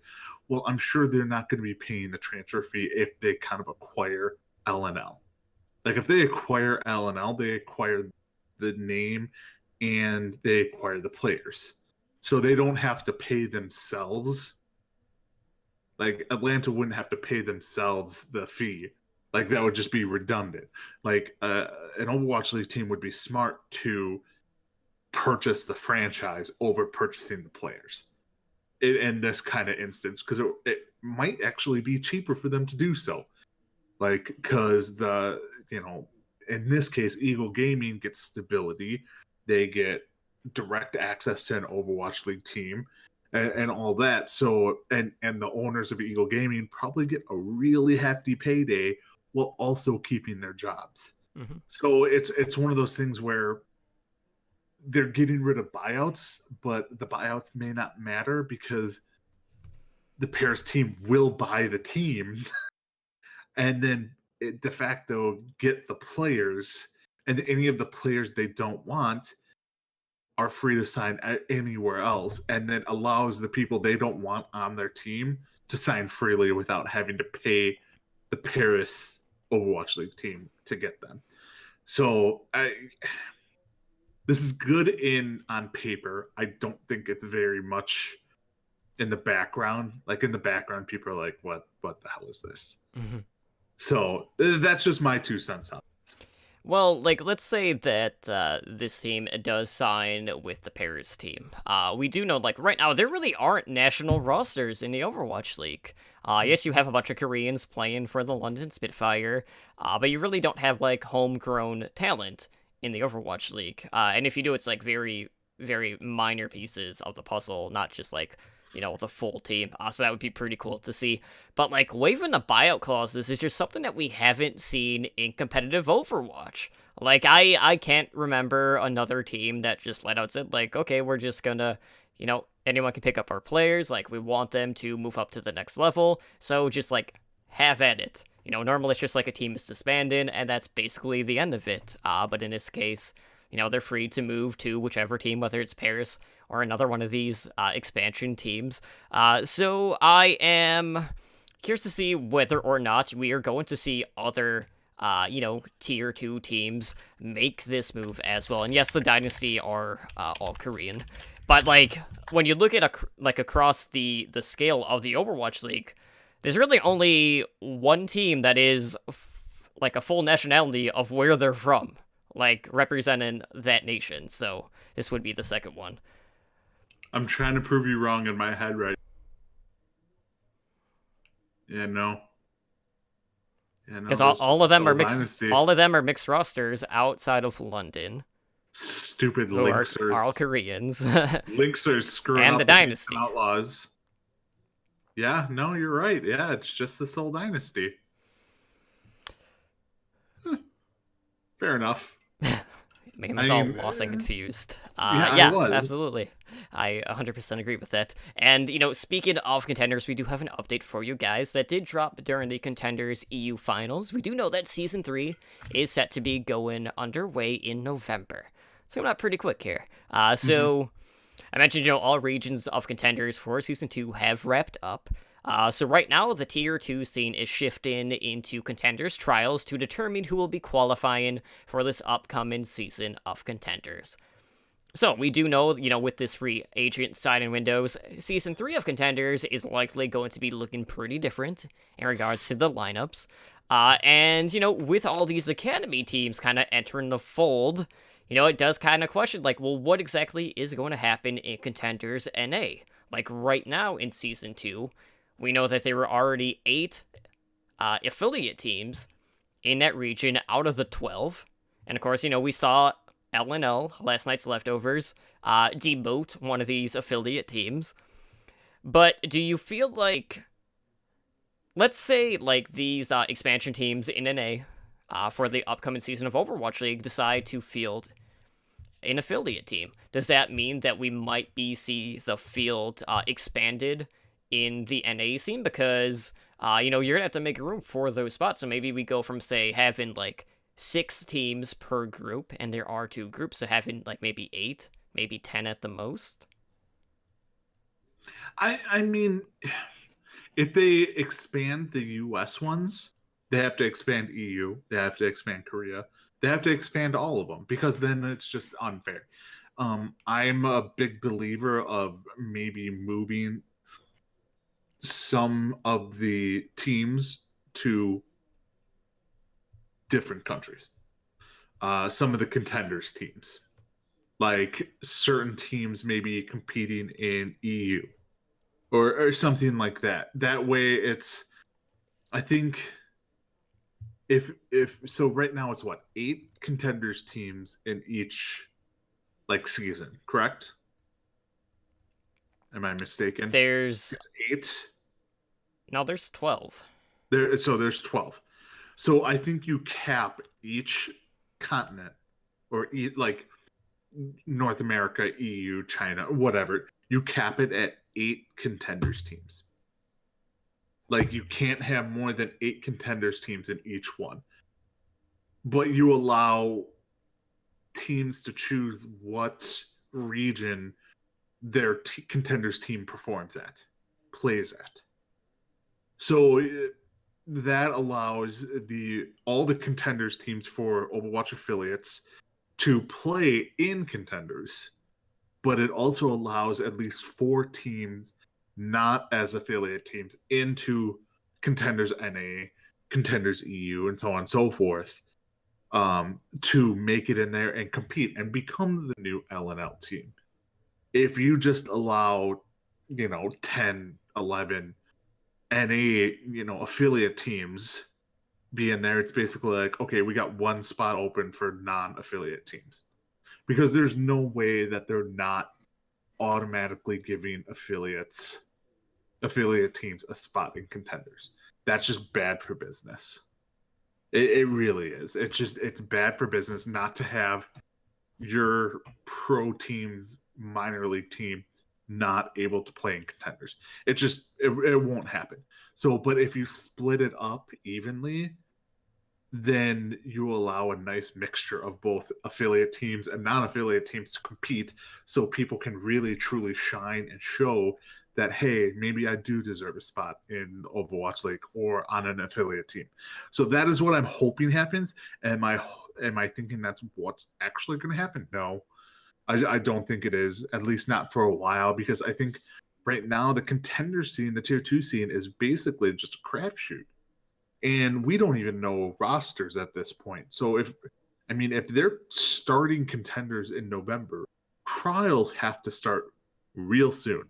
Well, I'm sure they're not going to be paying the transfer fee if they kind of acquire LNL. Like, if they acquire LNL, they acquire the name and they acquire the players. So they don't have to pay themselves. Like, Atlanta wouldn't have to pay themselves the fee. Like, that would just be redundant. Like, an Overwatch League team would be smart to purchase the franchise over purchasing the players in this kind of instance, because it might actually be cheaper for them to do so. Like, because in this case, Eagle Gaming gets stability. They get direct access to an Overwatch League team and all that. So, and the owners of Eagle Gaming probably get a really hefty payday while also keeping their jobs. Mm-hmm. So it's one of those things where they're getting rid of buyouts, but the buyouts may not matter because the Paris team will buy the team and then de facto get the players, and any of the players they don't want are free to sign anywhere else, and then allows the people they don't want on their team to sign freely without having to pay the Paris Overwatch League team to get them. So this is good on paper. I don't think it's very much in the background. Like, in the background, people are like, what the hell is this? Mm-hmm. So that's just my 2 cents on it. Well, like, let's say that this team does sign with the Paris team. We do know, like, right now, there really aren't national rosters in the Overwatch League. Yes, you have a bunch of Koreans playing for the London Spitfire, but you really don't have, like, homegrown talent in the Overwatch League. And if you do, it's, like, very, very minor pieces of the puzzle, not just, like, the full team. So that would be pretty cool to see. But, like, waiving the buyout clauses is just something that we haven't seen in competitive Overwatch. Like, I can't remember another team that just flat out said, like, okay, we're just gonna, anyone can pick up our players. Like, we want them to move up to the next level. So just, like, have at it. Normally it's just, like, a team is disbanded, and that's basically the end of it. But in this case, they're free to move to whichever team, whether it's Paris or another one of these expansion teams. So I am curious to see whether or not we are going to see other, tier 2 teams make this move as well. And yes, the Dynasty are all Korean. But, like, when you look at, across the scale of the Overwatch League, there's really only one team that is, like, a full nationality of where they're from, like, representing that nation. So this would be the second one. I'm trying to prove you wrong in my head right now. Yeah, no. Because all of them are mixed. Dynasty. All of them are mixed rosters outside of London. Stupid Lynxers. Are all Koreans. Lynxers screwing and up the Dynasty Outlaws. Yeah, no, you're right. Yeah, it's just the Seoul Dynasty. Fair enough. Making I us all mean, lost and confused. yeah, I Yeah, was. absolutely. I 100% agree with that. And, speaking of contenders, we do have an update for you guys that did drop during the Contenders EU Finals. We do know that Season 3 is set to be going underway in November. So coming up pretty quick here. So I mentioned, all regions of Contenders for Season 2 have wrapped up. So right now, the Tier 2 scene is shifting into Contenders trials to determine who will be qualifying for this upcoming season of Contenders. So we do know, with this free agent signing windows, Season 3 of Contenders is likely going to be looking pretty different in regards to the lineups. And, with all these Academy teams kind of entering the fold, it does kind of question, what exactly is going to happen in Contenders NA? Right now in Season 2, we know that there were already 8 affiliate teams in that region out of the 12. And of course, we saw LNL, Last Night's Leftovers, demote one of these affiliate teams. But do you feel like, let's say, these expansion teams in NA for the upcoming season of Overwatch League decide to field an affiliate team. Does that mean that we might see the field expanded in the NA scene? Because, you're going to have to make room for those spots. So maybe we go from, say, having, 6 teams per group, and there are 2 groups, so having, maybe 8, maybe 10 at the most. I mean, if they expand the US ones, they have to expand EU, they have to expand Korea, they have to expand all of them, because then it's just unfair. I'm a big believer of maybe moving some of the teams to different countries. Some of the Contenders teams, like certain teams maybe competing in EU or something like that. That way it's, I think if so right now it's what, 8 Contenders teams in each season, correct? Am I mistaken? There's It's 8. No, there's 12. So there's 12. So I think you cap each continent, or North America, EU, China, whatever. You cap it at 8 Contenders teams. You can't have more than 8 Contenders teams in each one. But you allow teams to choose what region their Contenders team performs at, plays at. So that allows all the Contenders teams for Overwatch affiliates to play in Contenders, but it also allows at least 4 teams not as affiliate teams into Contenders NA, Contenders EU, and so on and so forth, to make it in there and compete and become the new LNL team. If you just allow, 10, 11 NA, affiliate teams be in there, it's basically okay, we got 1 spot open for non-affiliate teams, because there's no way that they're not automatically giving affiliate teams a spot in Contenders. That's just bad for business. It really is. It's bad for business not to have your pro team's minor league team not able to play in Contenders. It won't happen. So, but if you split it up evenly, then you allow a nice mixture of both affiliate teams and non-affiliate teams to compete, so people can really truly shine and show that, hey, maybe I do deserve a spot in Overwatch League or on an affiliate team. So that is what I'm hoping happens. Am I thinking that's what's actually going to happen? No, I don't think it is, at least not for a while, because I think right now the Contender scene, the Tier 2 scene, is basically just a crapshoot. And we don't even know rosters at this point. So if they're starting Contenders in November, trials have to start real soon.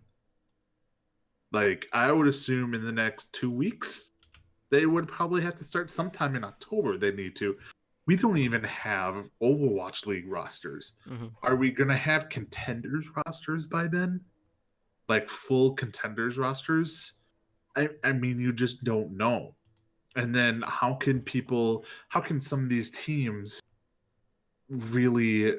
I would assume in the next 2 weeks, they would probably have to start sometime in October. They need to. We don't even have Overwatch League rosters. Mm-hmm. Are we going to have Contenders rosters by then? Full Contenders rosters? I mean, you just don't know. And then how can some of these teams really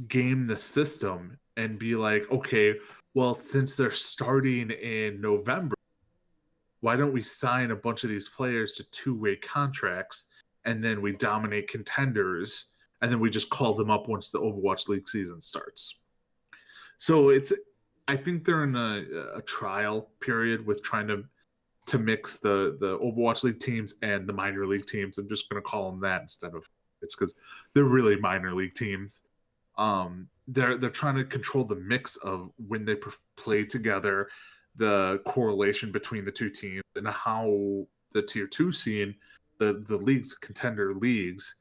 game the system and be like, okay, well, since they're starting in November, why don't we sign a bunch of these players to two-way contracts and then we dominate contenders and then we just call them up once the Overwatch League season starts. So I think they're in a trial period with trying to mix the Overwatch League teams and the minor league teams. I'm just going to call them that instead of it's because they're really minor league teams. They're trying to control the mix of when they play together, the correlation between the two teams, and how the tier 2 scene, the leagues, contender leagues,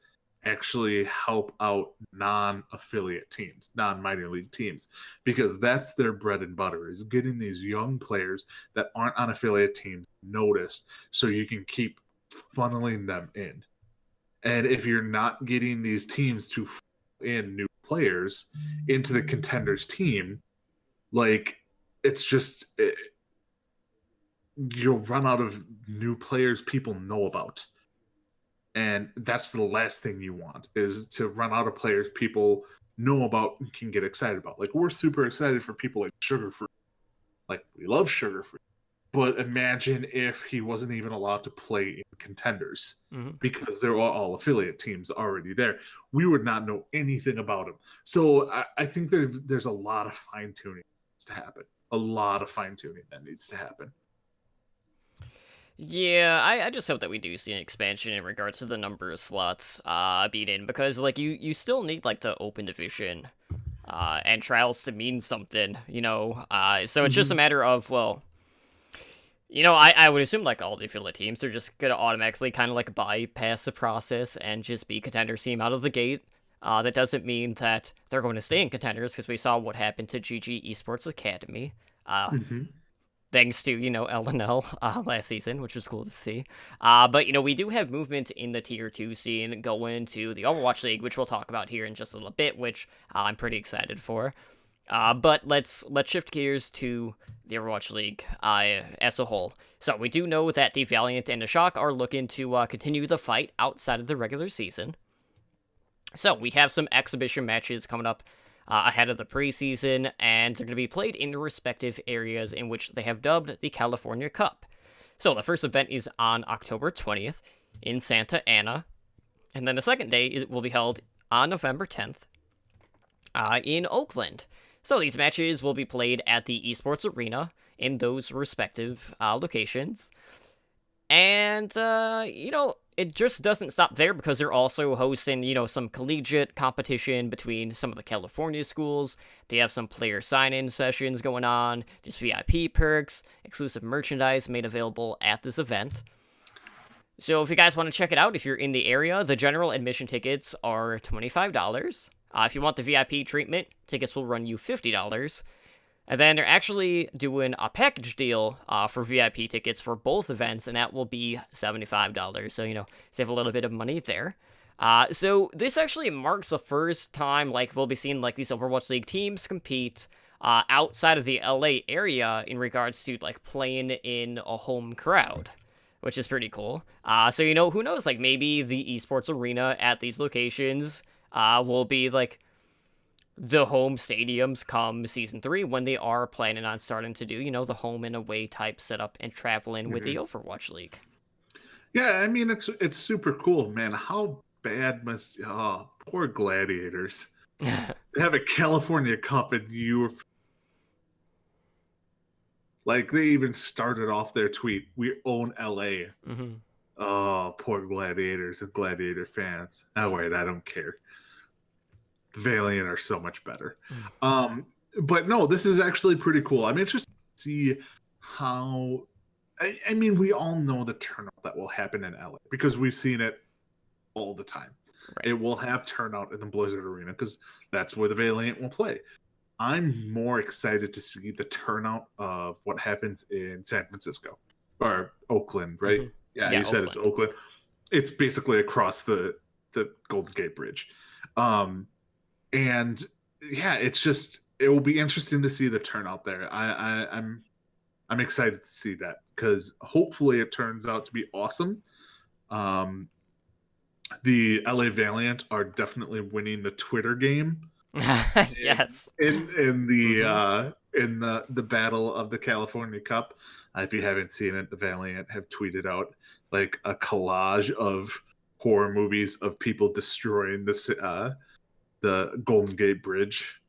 actually help out non-affiliate teams, non-minor league teams, because that's their bread and butter, is getting these young players that aren't on affiliate teams noticed so you can keep funneling them in. And if you're not getting these teams to in new players into the contenders team, like, it's just you'll run out of new players people know about. And that's the last thing you want, is to run out of players people know about and can get excited about. Like, we're super excited for people like Sugar Free. Like, we love Sugar Free. But imagine if he wasn't even allowed to play in contenders because there are all affiliate teams already there. We would not know anything about him. So I think there's a lot of fine-tuning that needs to happen. A lot of fine-tuning that needs to happen. Yeah, I just hope that we do see an expansion in regards to the number of slots being in, because like you still need like the open division and trials to mean something, you know. So it's just a matter of, well, you know, I would assume like all the affiliate teams are just gonna automatically kind of like bypass the process and just be contenders team out of the gate. That doesn't mean that they're going to stay in contenders, because we saw what happened to GG Esports Academy. Thanks to, you know, LNL last season, which was cool to see. But, you know, we do have movement in the Tier 2 scene going to the Overwatch League, which we'll talk about here in just a little bit, which I'm pretty excited for. But let's shift gears to the Overwatch League as a whole. So we do know that the Valiant and the Shock are looking to continue the fight outside of the regular season. So we have some exhibition matches coming up ahead of the preseason, and they're going to be played in the respective areas in which they have dubbed the California Cup. So the first event is on October 20th in Santa Ana, and then the second day will be held on November 10th in Oakland. So these matches will be played at the Esports Arena in those respective locations. And, you know, it just doesn't stop there, because they're also hosting, you know, some collegiate competition between some of the California schools. They have some player sign-in sessions going on, just VIP perks, exclusive merchandise made available at this event. So if you guys want to check it out, if you're in the area, the general admission tickets are $25. If you want the VIP treatment, tickets will run you $50. And then they're actually doing a package deal for VIP tickets for both events, and that will be $75. So, you know, save a little bit of money there. So this actually marks the first time, like, we'll be seeing, like, these Overwatch League teams compete outside of the LA area in regards to, like, playing in a home crowd, which is pretty cool. So, you know, who knows, like, maybe the esports arena at these locations will be, like, the home stadiums come Season 3, when they are planning on starting to do, you know, the home and away type setup and traveling with the Overwatch League. Yeah, I mean, it's super cool, man. How bad must... Oh, poor Gladiators. They have a California Cup and like, they even started off their tweet, "We own LA." Oh, poor Gladiators and Gladiator fans. Oh, wait, I don't care. The Valiant are so much better. But no, this is actually pretty cool. I'm interested to see how... I mean, we all know the turnout that will happen in LA, because we've seen it all the time. Right. It will have turnout in the Blizzard Arena, because that's where the Valiant will play. I'm more excited to see the turnout of what happens in San Francisco. Or Oakland, right? Yeah, you said it's Oakland. It's basically across the Golden Gate Bridge. And yeah, it will be interesting to see the turnout there. I'm excited to see that, because hopefully it turns out to be awesome. the LA Valiant are definitely winning the Twitter game. Yes. In the battle of the California Cup. If you haven't seen it, the Valiant have tweeted out like a collage of horror movies of people destroying the Golden Gate Bridge.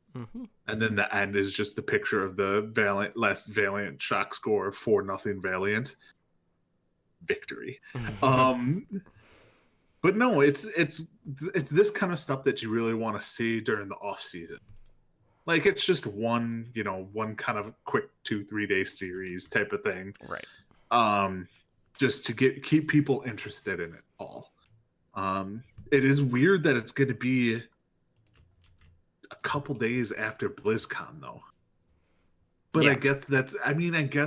And then the end is just a picture of the last Valiant shock score of 4-0 Valiant victory. But no, it's this kind of stuff that you really want to see during the off season. Like it's just one kind of quick 2-3 day series type of thing. Right. Just to keep people interested in it all. It is weird that it's going to be a couple days after BlizzCon though. But yeah. I guess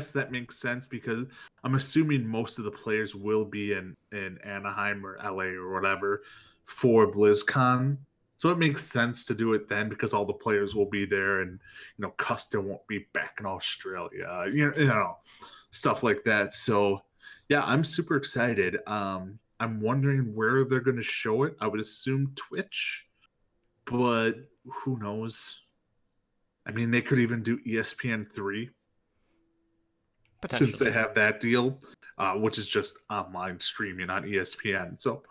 that makes sense because I'm assuming most of the players will be in Anaheim or LA or whatever for BlizzCon. So it makes sense to do it then because all the players will be there and, Custer won't be back in Australia, stuff like that. So yeah, I'm super excited. I'm wondering where they're going to show it. I would assume Twitch, but who knows? I mean, they could even do ESPN3 since they have that deal, which is just online streaming on ESPN. So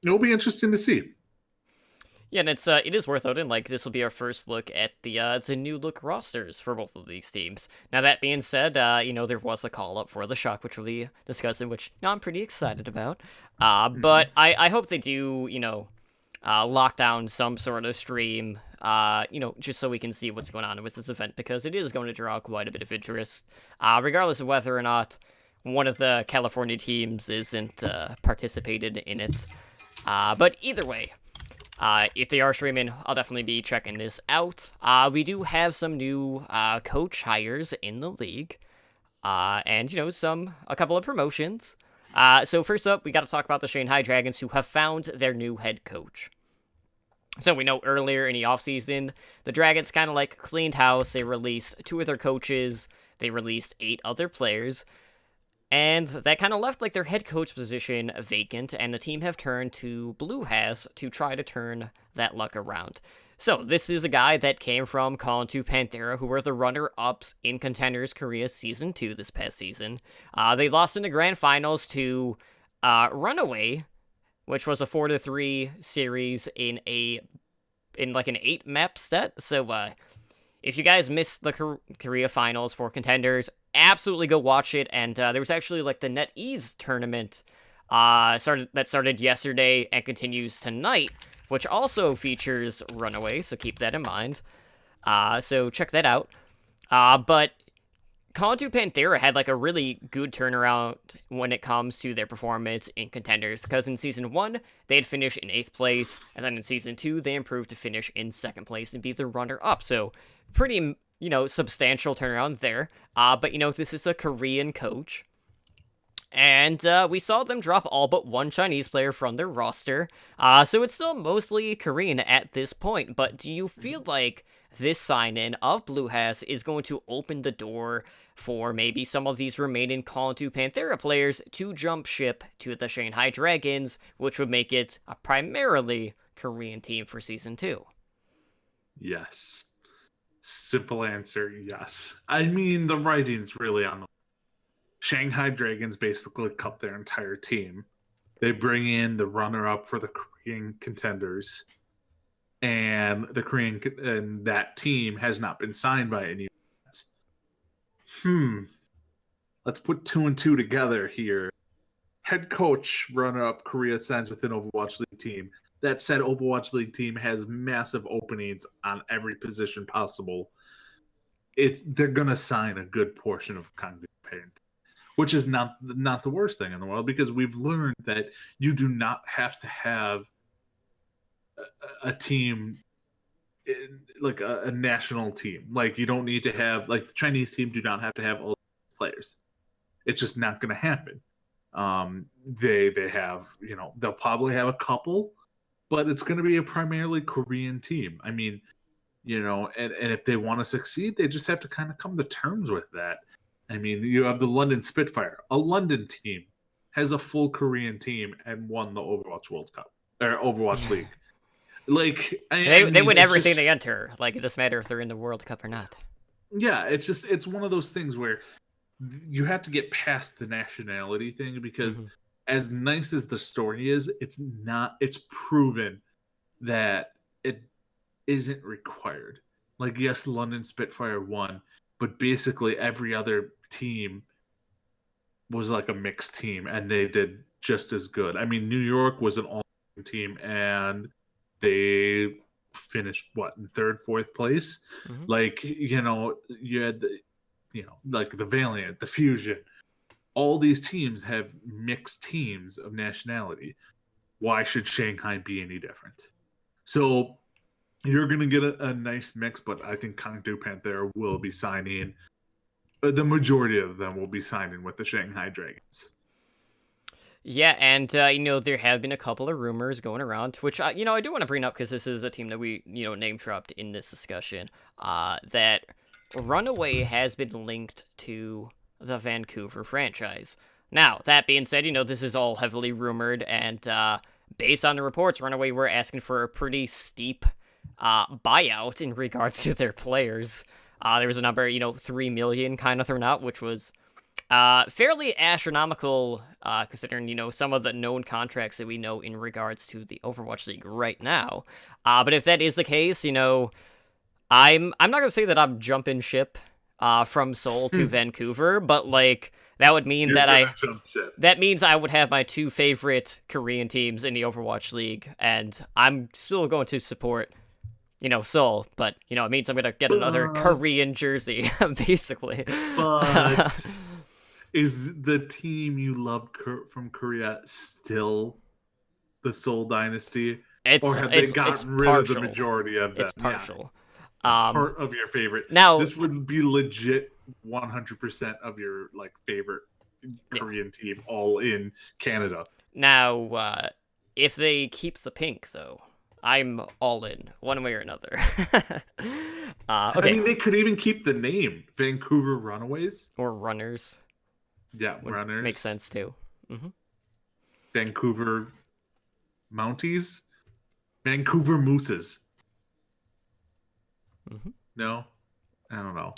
it'll be interesting to see. Yeah, and it is worth noting, like, this will be our first look at the new look rosters for both of these teams. Now, that being said, there was a call-up for the Shock, which we'll be discussing, which I'm pretty excited about. But I hope they do, lock down some sort of stream, just so we can see what's going on with this event, because it is going to draw quite a bit of interest, regardless of whether or not one of the California teams isn't participated in it. But either way, if they are streaming, I'll definitely be checking this out. We do have some new coach hires in the league, and a couple of promotions. So first up, we got to talk about the Shanghai Dragons, who have found their new head coach. So we know earlier in the offseason, the Dragons kind of cleaned house. They released 2 of their coaches. They released 8 other players. And that kind of left their head coach position vacant, and the team have turned to Blue Has to try to turn that luck around. So this is a guy that came from K2 Panthera, who were the runner-ups in Contenders Korea Season 2 this past season. They lost in the grand finals to Runaway, which was a 4-3 series in an 8-map set. So if you guys missed the Korea finals for Contenders, absolutely go watch it. And there was actually the NetEase tournament started yesterday and continues tonight, which also features Runaway, so keep that in mind. So check that out. But K2 Panthera had a really good turnaround when it comes to their performance in Contenders, because in Season 1, they had finished in 8th place, and then in Season 2, they improved to finish in 2nd place and be the runner-up. So pretty, substantial turnaround there. But, this is a Korean coach. And we saw them drop all but one Chinese player from their roster. So it's still mostly Korean at this point. But do you feel like this sign-in of Blue Has is going to open the door for maybe some of these remaining K2 Panthera players to jump ship to the Shanghai Dragons, which would make it a primarily Korean team for Season 2? Yes. Simple answer, yes. I mean, the writing's really on the Shanghai Dragons basically cut their entire team. They bring in the runner-up for the Korean Contenders, and that team has not been signed by any. Let's put 2 and 2 together here. Head coach, runner-up, Korea signs with an Overwatch League team. That said, Overwatch League team has massive openings on every position possible. They're gonna sign a good portion of K2 Panthera, which is not the worst thing in the world, because we've learned that you do not have to have a team a national team. You don't need to have the Chinese team do not have to have all players. It's just not going to happen. They have, they'll probably have a couple, but it's going to be a primarily Korean team. I mean, and if they want to succeed, they just have to kind of come to terms with that. I mean, you have the London Spitfire. A London team has a full Korean team and won the Overwatch World Cup. or Overwatch League. Like They win everything they enter. Like, it doesn't matter if they're in the World Cup or not. Yeah, it's one of those things where you have to get past the nationality thing because as nice as the story is, it's proven that it isn't required. Like, yes, London Spitfire won, but basically every other team was like a mixed team and they did just as good. I mean, New York was an all team and they finished in third, fourth place. Like, you had like the Valiant, the Fusion. All these teams have mixed teams of nationality. Why should Shanghai be any different? So you're going to get a nice mix, but I think Kangdu Panther will be signing. The majority of them will be signing with the Shanghai Dragons. Yeah, and, there have been a couple of rumors going around, which, I do want to bring up because this is a team that we, name-dropped in this discussion, that Runaway has been linked to the Vancouver franchise. Now, that being said, this is all heavily rumored, and based on the reports, Runaway were asking for a pretty steep buyout in regards to their players. There was a number, 3 million kind of thrown out, which was fairly astronomical, considering, some of the known contracts that we know in regards to the Overwatch League right now. But if that is the case, I'm not going to say that I'm jumping ship from Seoul to Vancouver, but, like, that would mean that means I would have my two favorite Korean teams in the Overwatch League, and I'm still going to support, Seoul, but, it means I'm going to get another Korean jersey, basically. But is the team you love from Korea still the Seoul Dynasty? Or have they gotten rid of the majority of them? It's partial. Part of your favorite. Now, this would be legit 100% of your favorite Korean team, all in Canada. Now, if they keep the pink, though, I'm all in, one way or another. Okay. I mean, they could even keep the name Vancouver Runaways or Runners. Yeah, Runners makes sense too. Vancouver Mounties, Vancouver Mooses. No, I don't know.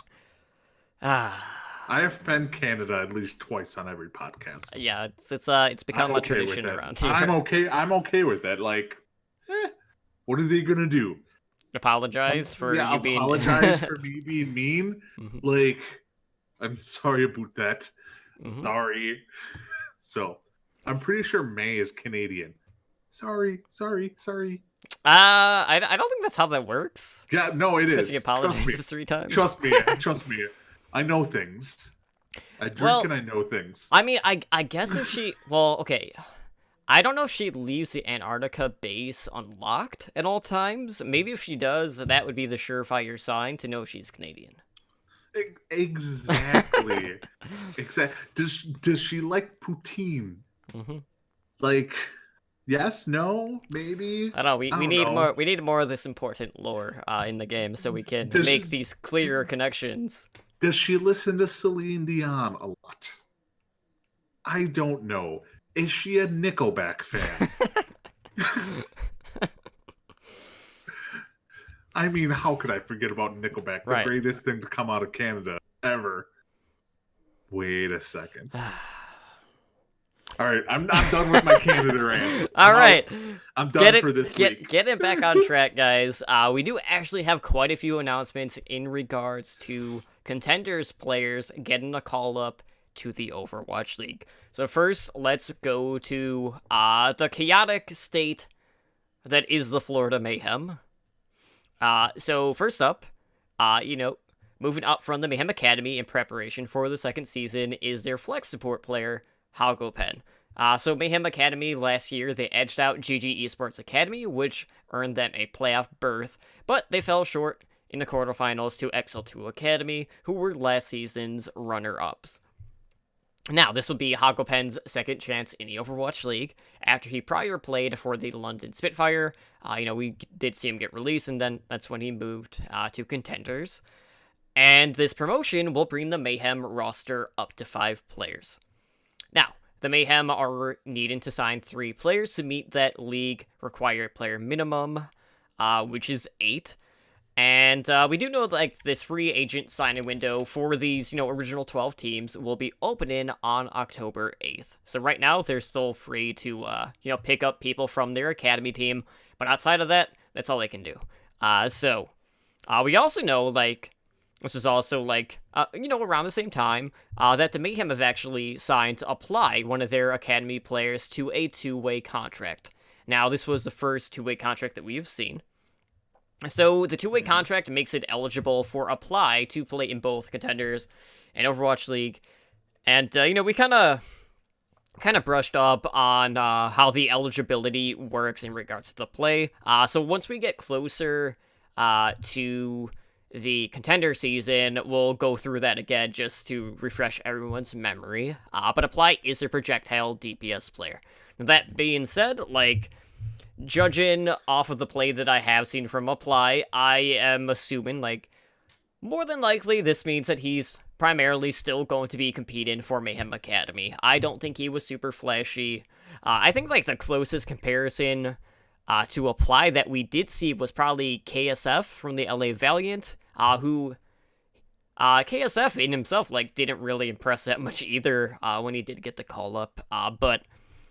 I offend Canada at least twice on every podcast. Yeah, it's become a tradition around here. I'm okay with that. Like, what are they gonna do? Apologize for you being for me being mean? Like, I'm sorry about that. Sorry. So, I'm pretty sure May is Canadian. Sorry. I don't think that's how that works. Yeah, no, it is. He apologizes 3 times. Trust me. I know things. I drink and I know things. I mean, I guess if she... Well, okay. I don't know if she leaves the Antarctica base unlocked at all times. Maybe if she does, that would be the surefire sign to know she's Canadian. Exactly. Does she like poutine? Like... Yes, no, maybe. I don't know. We need more. We need more of this important lore in the game, so we can make these clearer connections. Does she listen to Celine Dion a lot? I don't know. Is she a Nickelback fan? I mean, how could I forget about Nickelback? The greatest thing to come out of Canada ever. Wait a second. All right, I'm done with my Canada rant. All right. I'm done for this week. Get it back on track, guys. We do actually have quite a few announcements in regards to Contenders players getting a call-up to the Overwatch League. So first, let's go to the chaotic state that is the Florida Mayhem. So first up, moving up from the Mayhem Academy in preparation for the second season is their flex support player, Hagopen. So Mayhem Academy last year, they edged out GG Esports Academy, which earned them a playoff berth, but they fell short in the quarterfinals to XL2 Academy, who were last season's runner-ups. Now, this would be Hagopen's second chance in the Overwatch League, after he prior played for the London Spitfire. We did see him get released, and then that's when he moved to Contenders. And this promotion will bring the Mayhem roster up to 5 players. Now, the Mayhem are needing to sign 3 players to meet that league required player minimum, which is 8. And we do know like this free agent signing window for these, original 12 teams will be opening on October 8th. So right now they're still free to, pick up people from their academy team. But outside of that, that's all they can do. So we also know, like, this is also, like, around the same time, that the Mayhem have actually signed Apply, one of their academy players, to a 2-way contract. Now, this was the first 2-way contract that we've seen. So, the 2-way contract makes it eligible for Apply to play in both Contenders and Overwatch League. And, we kind of brushed up on how the eligibility works in regards to the play. So, once we get closer to the Contender season, we'll go through that again just to refresh everyone's memory. But Apply is a projectile DPS player. That being said, like, judging off of the play that I have seen from Apply, I am assuming, like, more than likely this means that he's primarily still going to be competing for Mayhem Academy. I don't think he was super flashy. I think, like, the closest comparison to Apply that we did see was probably KSF from the LA Valiant, who KSF in himself, like, didn't really impress that much either when he did get the call up. But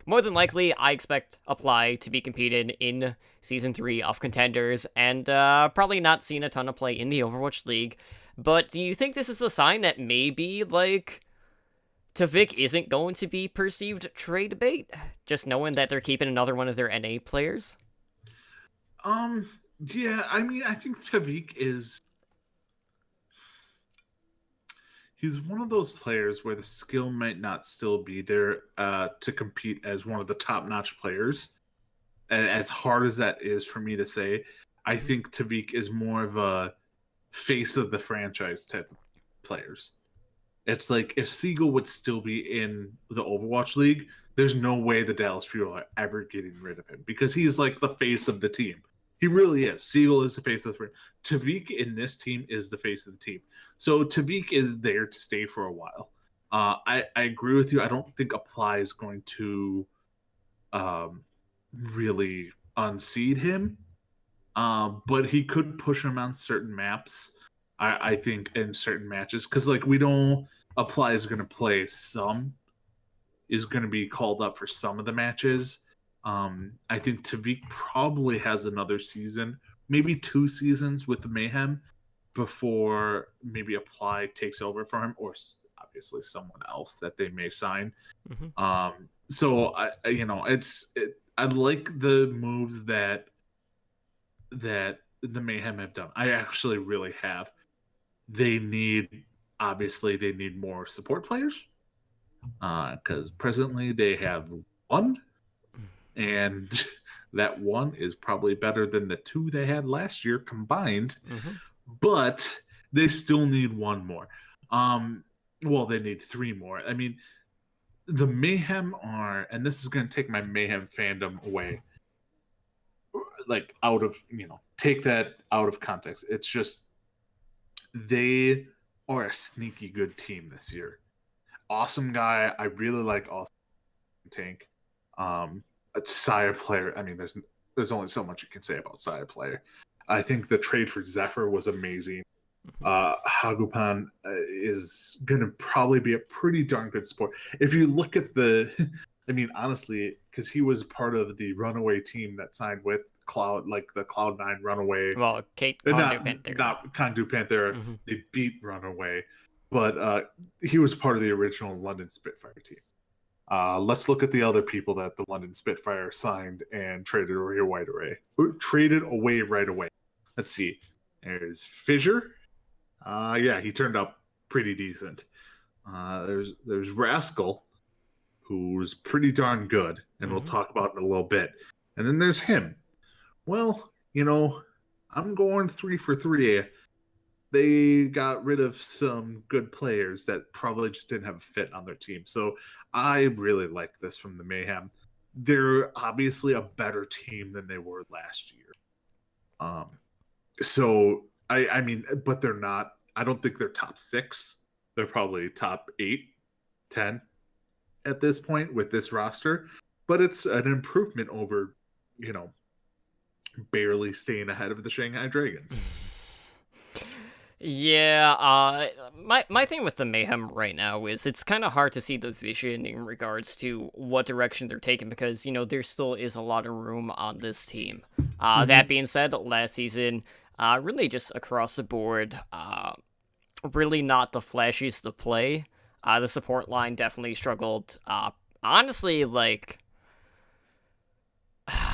more than likely, I expect Apply to be competing in Season 3 of Contenders, and probably not seeing a ton of play in the Overwatch League. But do you think this is a sign that maybe, like, Tavik isn't going to be perceived trade bait? Just knowing that they're keeping another one of their NA players? Yeah, I mean, I think Tavik he's one of those players where the skill might not still be there to compete as one of the top-notch players. As hard as that is for me to say, I think Tavik is more of a face of the franchise type of players. It's like if Siegel would still be in the Overwatch League, there's no way the Dallas Fuel are ever getting rid of him because he's like the face of the team. He really is. Siegel is the face of the team. Tavik in this team is the face of the team. So Tavik is there to stay for a while. I agree with you. I don't think Apply is going to really unseed him. But he could push him on certain maps, I think, in certain matches. Because, like, we don't... Apply is going to play some. Is going to be called up for some of the matches. I think Tavik probably has another season, maybe 2 seasons with the Mayhem before maybe Apply takes over for him, or obviously someone else that they may sign. Mm-hmm. So I like the moves that the Mayhem have done. I actually really have. They need more support players because presently they have 1. And that 1 is probably better than the 2 they had last year combined. Mm-hmm. But they still need 1 more. Well, they need 3 more. I mean, the Mayhem are, and this is going to take my Mayhem fandom away, like out of, take that out of context. It's just, they are a sneaky good team this year. Awesome guy. I really like Awesome Tank. A Sire player. I mean, there's only so much you can say about Sire player. I think the trade for Zephyr was amazing. Hagupan is going to probably be a pretty darn good support. If you look at I mean, honestly, because he was part of the Runaway team that signed with Cloud, like the Cloud9 Runaway. Well, Condu not Condu Panther. Mm-hmm. They beat Runaway, but he was part of the original London Spitfire team. Let's look at the other people that the London Spitfire signed and traded away right away. Let's see. There's Fissure. Yeah, he turned up pretty decent. There's Rascal, who's pretty darn good, and we'll talk about it in a little bit. And then there's him. Well, I'm going 3 for 3. They got rid of some good players that probably just didn't have a fit on their team. So I really like this from the Mayhem. They're obviously a better team than they were last year. So I mean, but they're not. I don't think they're top 6. They're probably top 8, 10. at this point with this roster, but it's an improvement over, you know, barely staying ahead of the Shanghai Dragons. Yeah, my thing with the Mayhem right now is it's kind of hard to see the vision in regards to what direction they're taking because, you know, there still is a lot of room on this team. That being said, last season, really just across the board, really not the flashiest to play. The support line definitely struggled. Honestly, like,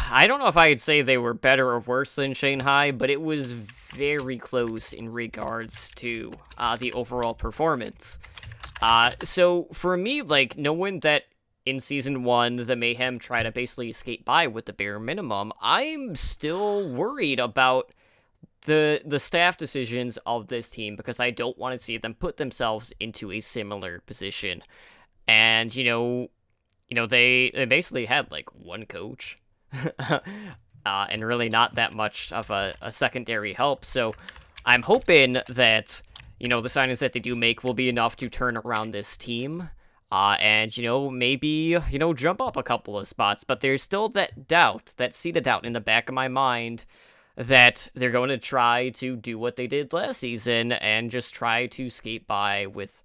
I don't know if I'd say they were better or worse than Shanghai, but it was very close in regards to the overall performance. So for me, like, knowing that in Season 1, the Mayhem try to basically skate by with the bare minimum, I'm still worried about the staff decisions of this team because I don't want to see them put themselves into a similar position. And, they basically had, like, one coach. And really not that much of a secondary help. So I'm hoping that, the signings that they do make will be enough to turn around this team. And, maybe, jump up a couple of spots. But there's still that doubt, that seed of doubt in the back of my mind that they're going to try to do what they did last season and just try to skate by with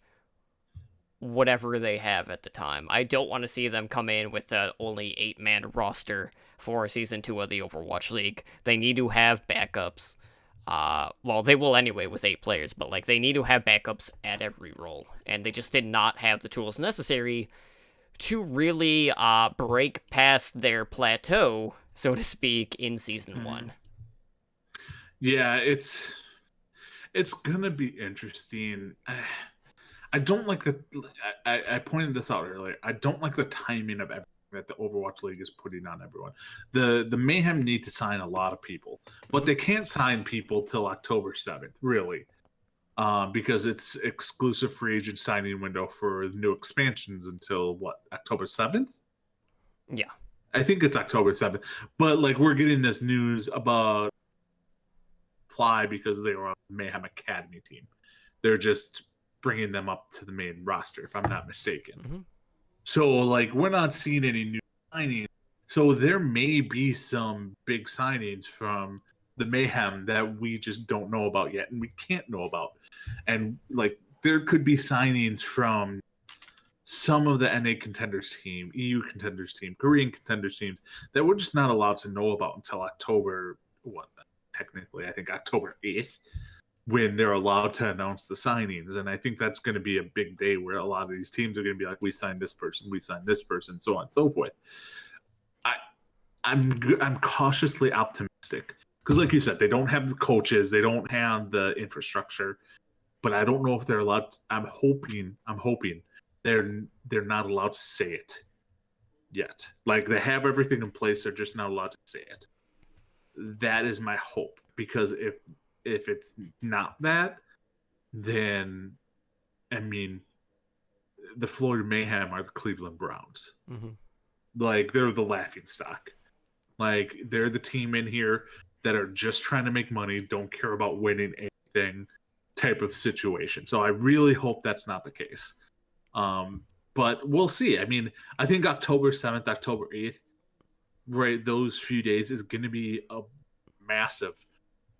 whatever they have at the time. I don't want to see them come in with an only 8-man roster for Season 2 of the Overwatch League. They need to have backups. Well, they will anyway with 8 players, but like they need to have backups at every role. And they just did not have the tools necessary to really break past their plateau, so to speak, in Season 1. Yeah, it's gonna be interesting. I don't like I pointed this out earlier. I don't like the timing of everything that the Overwatch League is putting on everyone. The Mayhem need to sign a lot of people, but they can't sign people till October 7th, really, because it's exclusive free agent signing window for new expansions until October 7th? Yeah, I think it's October 7th. But like we're getting this news about apply because they were on the Mayhem Academy team. They're just bringing them up to the main roster, if I'm not mistaken. Mm-hmm. So, like, we're not seeing any new signings. So there may be some big signings from the Mayhem that we just don't know about yet, and we can't know about. And, like, there could be signings from some of the NA contenders team, EU contenders team, Korean contenders teams that we're just not allowed to know about until October, technically, I think October 8th. When they're allowed to announce the signings. And I think that's going to be a big day where a lot of these teams are going to be like, we signed this person, so on and so forth. I'm cautiously optimistic because, like you said, they don't have the coaches, they don't have the infrastructure, but I don't know if they're allowed. I'm hoping they're not allowed to say it yet. Like they have everything in place, they're just not allowed to say it. That is my hope, because if it's not that, then, I mean, the Florida Mayhem are the Cleveland Browns. Mm-hmm. Like, they're the laughingstock. Like, they're the team in here that are just trying to make money, don't care about winning anything type of situation. So I really hope that's not the case. But we'll see. I mean, I think October 7th, October 8th, right, those few days is going to be a massive.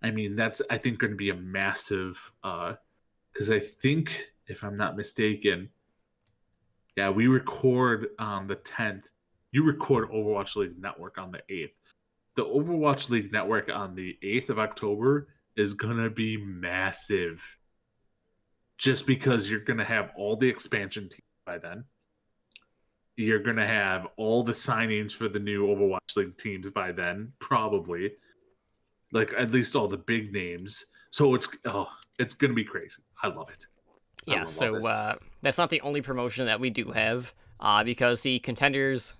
I mean, that's, I think, going to be a massive, because I think, if I'm not mistaken, yeah, we record on the 10th. You record Overwatch League Network on the 8th. The Overwatch League Network on the 8th of October is going to be massive. Just because you're going to have all the expansion teams by then. You're going to have all the signings for the new Overwatch League teams by then, probably. Like, at least all the big names. So it's going to be crazy. I love it. Yeah, so that's not the only promotion that we do have, because the Contenders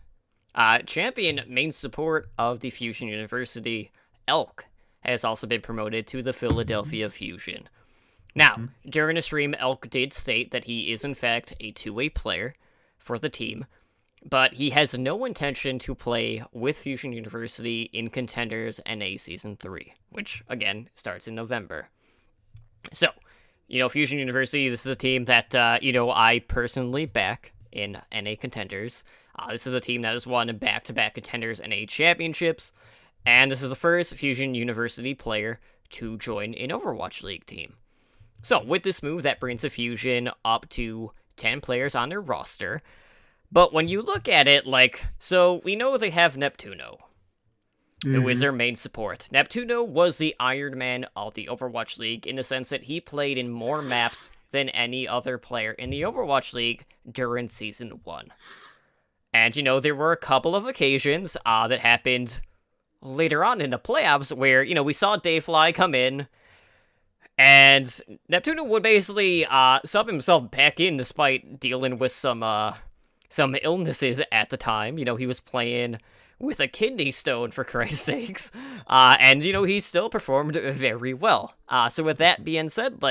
champion main support of the Fusion University, Elk, has also been promoted to the Philadelphia Fusion. Now, during a stream, Elk did state that he is in fact a two-way player for the team, but he has no intention to play with Fusion University in Contenders NA Season 3, which, again, starts in November. So, Fusion University, this is a team that, I personally back in NA Contenders. This is a team that has won back-to-back Contenders NA championships, and this is the first Fusion University player to join an Overwatch League team. So, with this move, that brings the Fusion up to 10 players on their roster. But when you look at it, so we know they have Neptuno, who is their main support. Neptuno was the Iron Man of the Overwatch League in the sense that he played in more maps than any other player in the Overwatch League during Season 1. And, there were a couple of occasions that happened later on in the playoffs where, we saw Dayfly come in, and Neptuno would basically sub himself back in despite dealing with some illnesses at the time. He was playing with a kidney stone, for Christ's sakes. And, he still performed very well. So with that being said,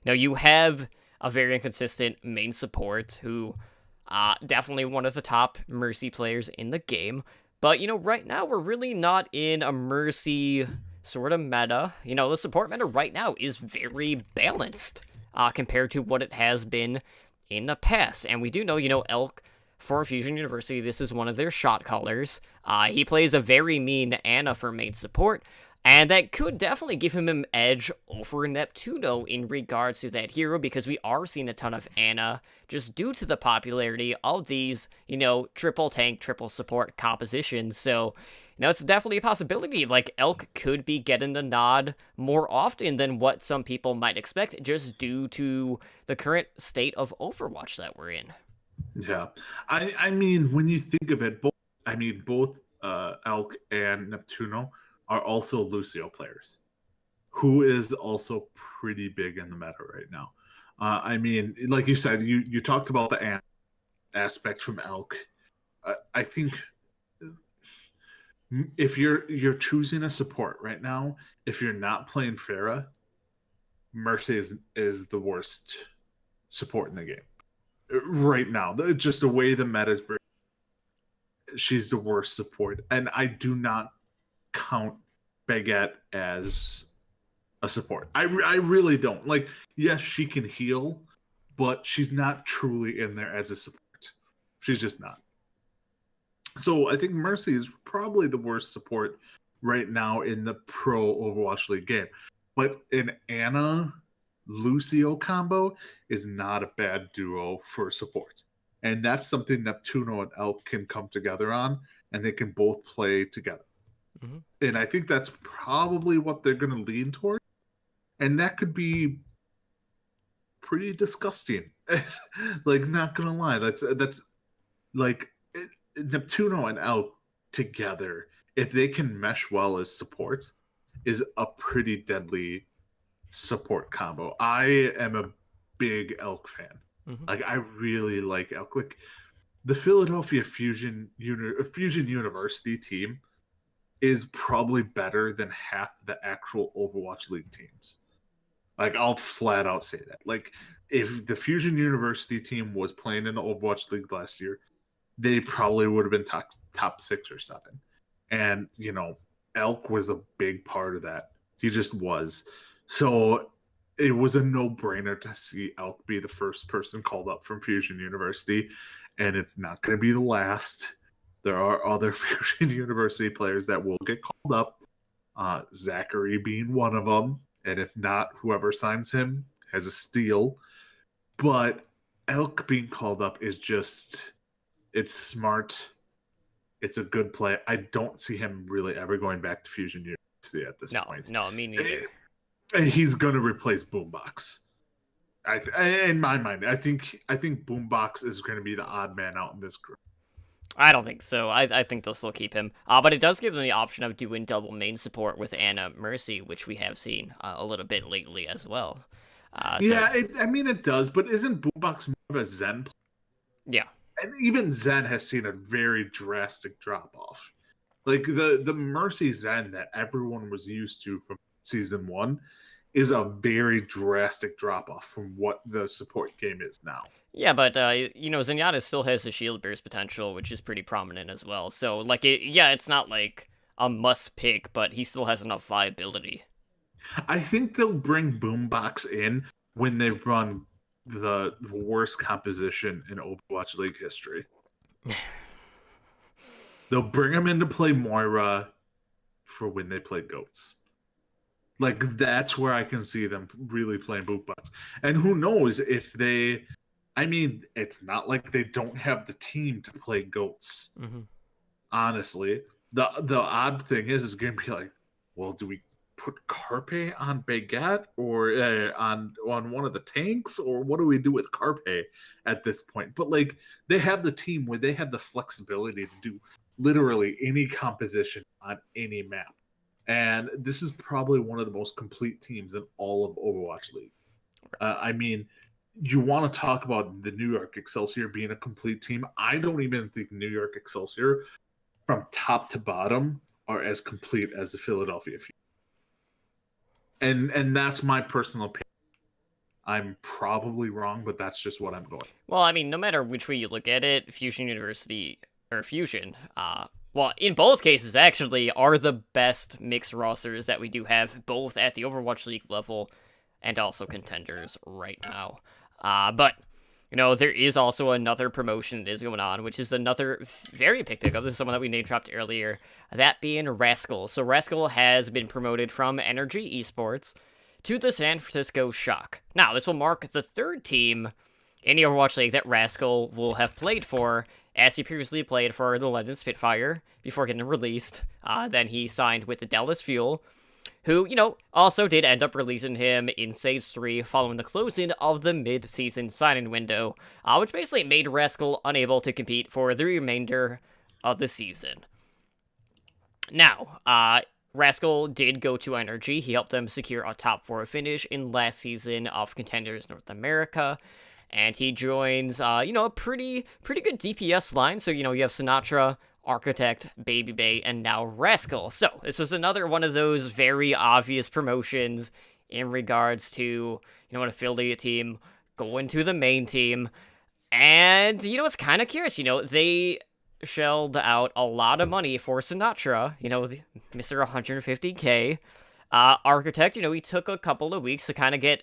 you have a very inconsistent main support who definitely one of the top Mercy players in the game. But, right now we're really not in a Mercy sort of meta. The support meta right now is very balanced compared to what it has been in the past. And we do know, Elk, for Fusion University, this is one of their shot callers. He plays a very mean Ana for main support, and that could definitely give him an edge over Neptuno in regards to that hero, because we are seeing a ton of Ana just due to the popularity of these, triple tank, triple support compositions. So, it's definitely a possibility. Elk could be getting the nod more often than what some people might expect, just due to the current state of Overwatch that we're in. Yeah, I mean, when you think of it, both Elk and Neptuno are also Lucio players, who is also pretty big in the meta right now. I mean, like you said, you talked about the aspect from Elk. I think if you're choosing a support right now, if you're not playing Pharah, Mercy is the worst support in the game right now. Just the way the meta's, she's the worst support, and I do not count Baguette as a support. I really don't. Yes, she can heal, but she's not truly in there as a support. She's just not. So I think Mercy is probably the worst support right now in the pro Overwatch League game. But an Ana Lucio combo is not a bad duo for support. And that's something Neptuno and Elk can come together on, and they can both play together. Mm-hmm. And I think that's probably what they're going to lean toward. And that could be pretty disgusting. Not going to lie. That's Neptuno and Elk together, if they can mesh well as supports, is a pretty deadly support combo. I am a big Elk fan. Mm-hmm. I really like Elk. The Philadelphia Fusion University team is probably better than half the actual Overwatch League teams. I'll flat out say that. If the Fusion University team was playing in the Overwatch League last year, they probably would have been top 6 or 7. And, Elk was a big part of that. He just was. So it was a no-brainer to see Elk be the first person called up from Fusion University, and it's not going to be the last. There are other Fusion University players that will get called up, Zachary being one of them, and if not, whoever signs him has a steal. But Elk being called up is just, it's smart. It's a good play. I don't see him really ever going back to Fusion University at this point. No, me neither. He's going to replace Boombox. In my mind, I think Boombox is going to be the odd man out in this group. I don't think so. I think they'll still keep him. But it does give them the option of doing double main support with Ana Mercy, which we have seen a little bit lately as well. It does. But isn't Boombox more of a Zen player? Yeah. And even Zen has seen a very drastic drop-off. The Mercy Zen that everyone was used to from Season 1 is a very drastic drop-off from what the support game is now. Yeah, but, Zenyatta still has the shield burst potential, which is pretty prominent as well. So, it's not a must-pick, but he still has enough viability. I think they'll bring Boombox in when they run the worst composition in Overwatch League history. They'll bring him in to play Moira for when they play Goats. Like, that's where I can see them really playing boot butts. And who knows if they... I mean, it's not like they don't have the team to play Goats. Mm-hmm. Honestly. The odd thing is going to be like, well, do we put Carpe on Baguette or on one of the tanks? Or what do we do with Carpe at this point? But, like, they have the team where they have the flexibility to do literally any composition on any map. And this is probably one of the most complete teams in all of Overwatch League. I mean, you want to talk about the New York Excelsior being a complete team. I don't even think New York Excelsior, from top to bottom, are as complete as the Philadelphia Fusion. And that's my personal opinion. I'm probably wrong, but that's just what I'm going. Well, I mean, no matter which way you look at it, Fusion University, or Fusion, well, in both cases, actually, are the best mixed rosters that we do have, both at the Overwatch League level and also contenders right now. But, you know, there is also another promotion that is going on, which is another very big pickup. This is someone that we name-dropped earlier, that being Rascal. So Rascal has been promoted from Energy Esports to the San Francisco Shock. Now, this will mark the third team in the Overwatch League that Rascal will have played for, as he previously played for the London Spitfire before getting released. Then he signed with the Dallas Fuel, who, you know, also did end up releasing him in Stage 3 following the closing of the mid-season signing window, which basically made Rascal unable to compete for the remainder of the season. Now, Rascal did go to Energy. He helped them secure a top 4 finish in last season of Contenders North America. And he joins, you know, a pretty good DPS line. So, you know, you have Sinatraa, Architect, Baby Bay, and now Rascal. So, this was another one of those very obvious promotions in regards to, you know, an affiliate team going to the main team. And, you know, it's kind of curious, you know, they shelled out a lot of money for Sinatraa, you know, Mr. 150K. Architect, you know, he took a couple of weeks to kind of get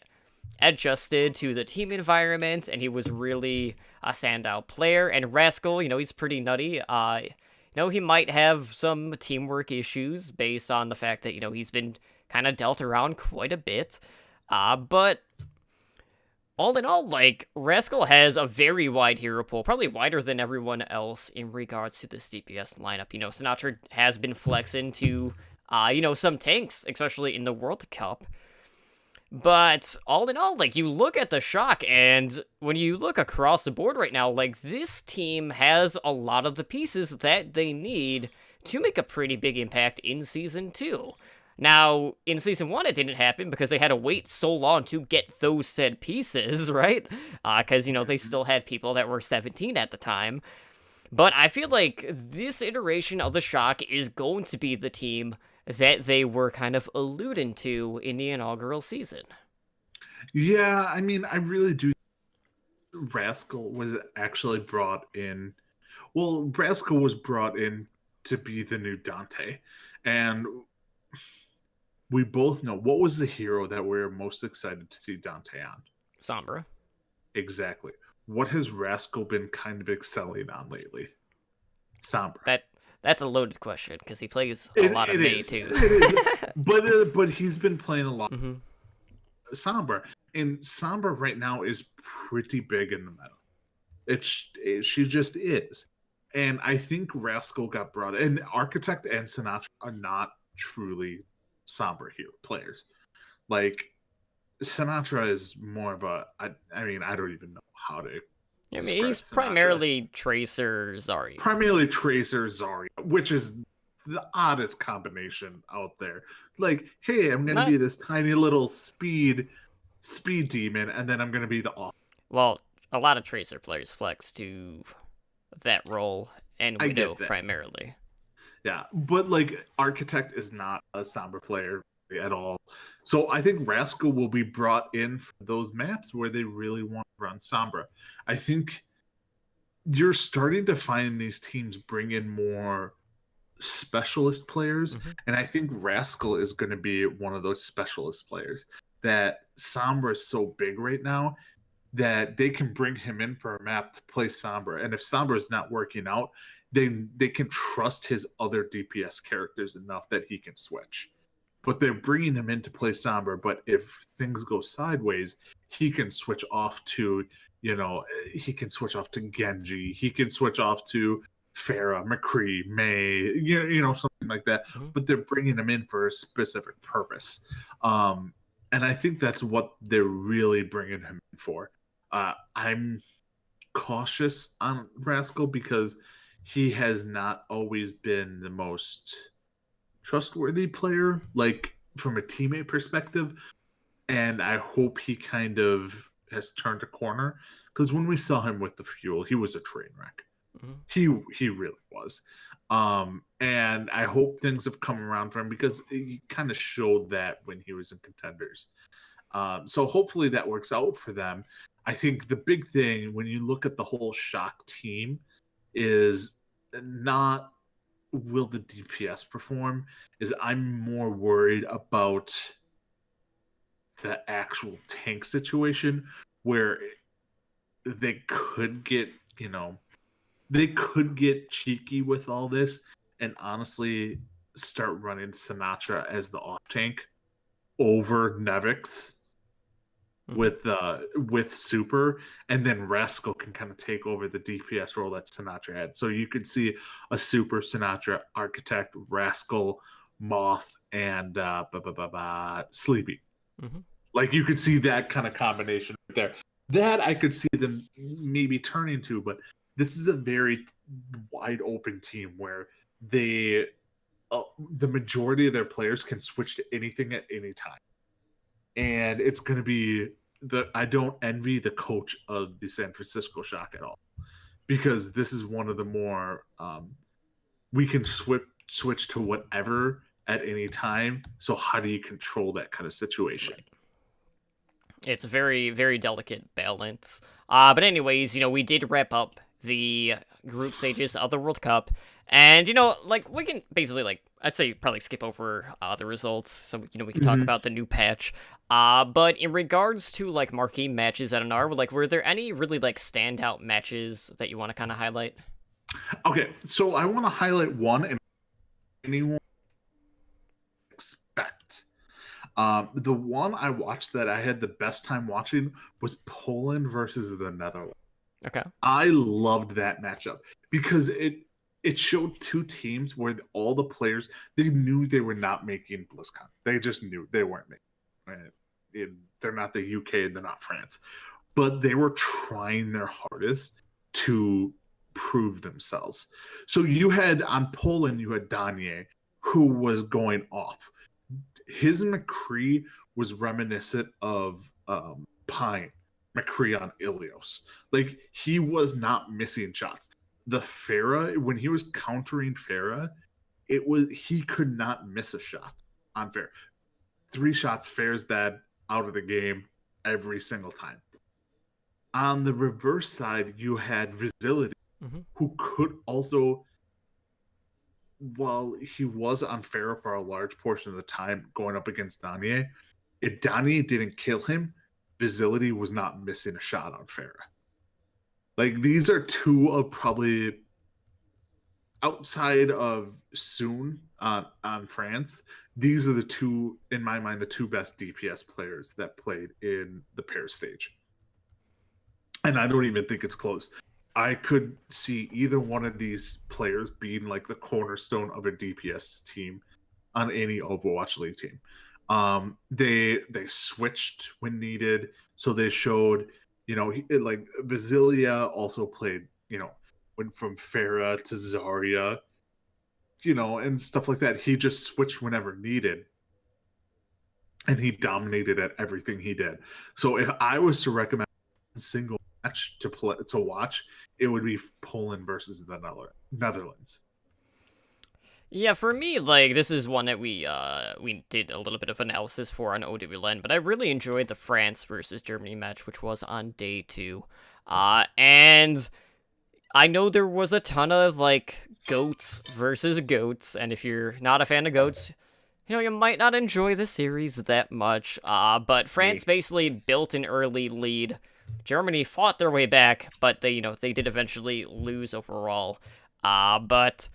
adjusted to the team environment, and he was really a standout player. And Rascal, you know, he's pretty nutty. You know, he might have some teamwork issues based on the fact that, you know, he's been kind of dealt around quite a bit. But all in all, like, Rascal has a very wide hero pool, probably wider than everyone else in regards to this DPS lineup. You know, Sinatraa has been flexing to, you know, some tanks, especially in the World Cup. But all in all, like, you look at the Shock, and when you look across the board right now, like, this team has a lot of the pieces that they need to make a pretty big impact in Season 2. Now, in Season 1, it didn't happen because they had to wait so long to get those said pieces, right? Because, you know, they still had people that were 17 at the time. But I feel like this iteration of the Shock is going to be the team that they were kind of alluding to in the inaugural season. Yeah, I mean, I really do. Rascal was actually brought in. Well, Rascal was brought in to be the new Dante. And we both know, what was the hero that we were most excited to see Dante on? Sombra. Exactly. What has Rascal been kind of excelling on lately? Sombra. That's a loaded question, because he plays a lot of Mei, too. It is. But he's been playing a lot of Sombra. And Sombra right now is pretty big in the meta. She just is. And I think Rascal got brought in. And Architect and Sinatraa are not truly Sombra hero players. Like, Sinatraa is more of a... I mean, I don't even know how to... I mean, he's primarily Tracer Zarya. Primarily Tracer Zarya, which is the oddest combination out there. Like, hey, I'm going to be this tiny little speed demon, and then I'm going to be the off. Well, a lot of Tracer players flex to that role, and Widow primarily. Yeah, but, like, Architect is not a Sombra player at all. So I think Rascal will be brought in for those maps where they really want to run Sombra. I think you're starting to find these teams bring in more specialist players, and I think Rascal is going to be one of those specialist players. That Sombra is so big right now, that they can bring him in for a map to play Sombra. And if Sombra is not working out, then they can trust his other DPS characters enough that he can switch. But they're bringing him in to play Sombra. But if things go sideways, he can switch off to, he can switch off to Genji. He can switch off to Pharah, McCree, Mei, something like that. Mm-hmm. But they're bringing him in for a specific purpose. And I think that's what they're really bringing him in for. I'm cautious on Rascal because he has not always been the most trustworthy player, like from a teammate perspective. And I hope he kind of has turned a corner, because when we saw him with the Fuel, he was a train wreck. Mm-hmm. He really was. And I hope things have come around for him, because he kind of showed that when he was in Contenders. So hopefully that works out for them. I think the big thing when you look at the whole Shock team is not will the DPS perform, is I'm more worried about the actual tank situation, where they could get, they could get cheeky with all this and honestly start running Sinatraa as the off tank over Nevix with Super, and then Rascal can kind of take over the DPS role that Sinatraa had. So you could see a Super, Sinatraa, Architect, Rascal, Moth, and Sleepy. Mm-hmm. Like, you could see that kind of combination right there. That I could see them maybe turning to, but this is a very wide open team where the majority of their players can switch to anything at any time. And it's going to be I don't envy the coach of the San Francisco Shock at all, because this is one of the more we can switch to whatever at any time. So how do you control that kind of situation? Right. It's a very, very delicate balance. But anyways, we did wrap up the group stages of the World Cup. And, we can basically, I'd say probably skip over the results. So, we can talk about the new patch. But in regards to, marquee matches at NR, were there any really, standout matches that you want to kind of highlight? Okay, so I want to highlight one, and anyone expect. The one I watched that I had the best time watching was Poland versus the Netherlands. Okay. I loved that matchup because it showed two teams where all the players, they knew they were not making BlizzCon. They just knew they weren't making it. They're not the UK, they're not France. But they were trying their hardest to prove themselves. So you had, on Poland, you had Danye, who was going off. His McCree was reminiscent of Pine, McCree on Ilios. He was not missing shots. The Pharah, when he was countering Pharah, he could not miss a shot on Pharah. 3 shots, Pharah's dead, out of the game every single time. On the reverse side, you had Visility, who could also, while he was on Pharah for a large portion of the time going up against Danye, if Danye didn't kill him, Visility was not missing a shot on Pharah. These are two of probably, outside of Soon on France, these are the two, in my mind, the two best DPS players that played in the pair stage. And I don't even think it's close. I could see either one of these players being the cornerstone of a DPS team on any Overwatch League team. They switched when needed, so they showed, Basilia also played, went from Pharah to Zarya, and stuff like that. He just switched whenever needed, and he dominated at everything he did. So if I was to recommend a single match to watch, it would be Poland versus the Netherlands. Yeah, for me, this is one that we did a little bit of analysis for on OWLN, but I really enjoyed the France versus Germany match, which was on day 2. And I know there was a ton of, goats versus goats, and if you're not a fan of goats, you might not enjoy the series that much. But France basically built an early lead Germany fought their way back, but they did eventually lose overall. But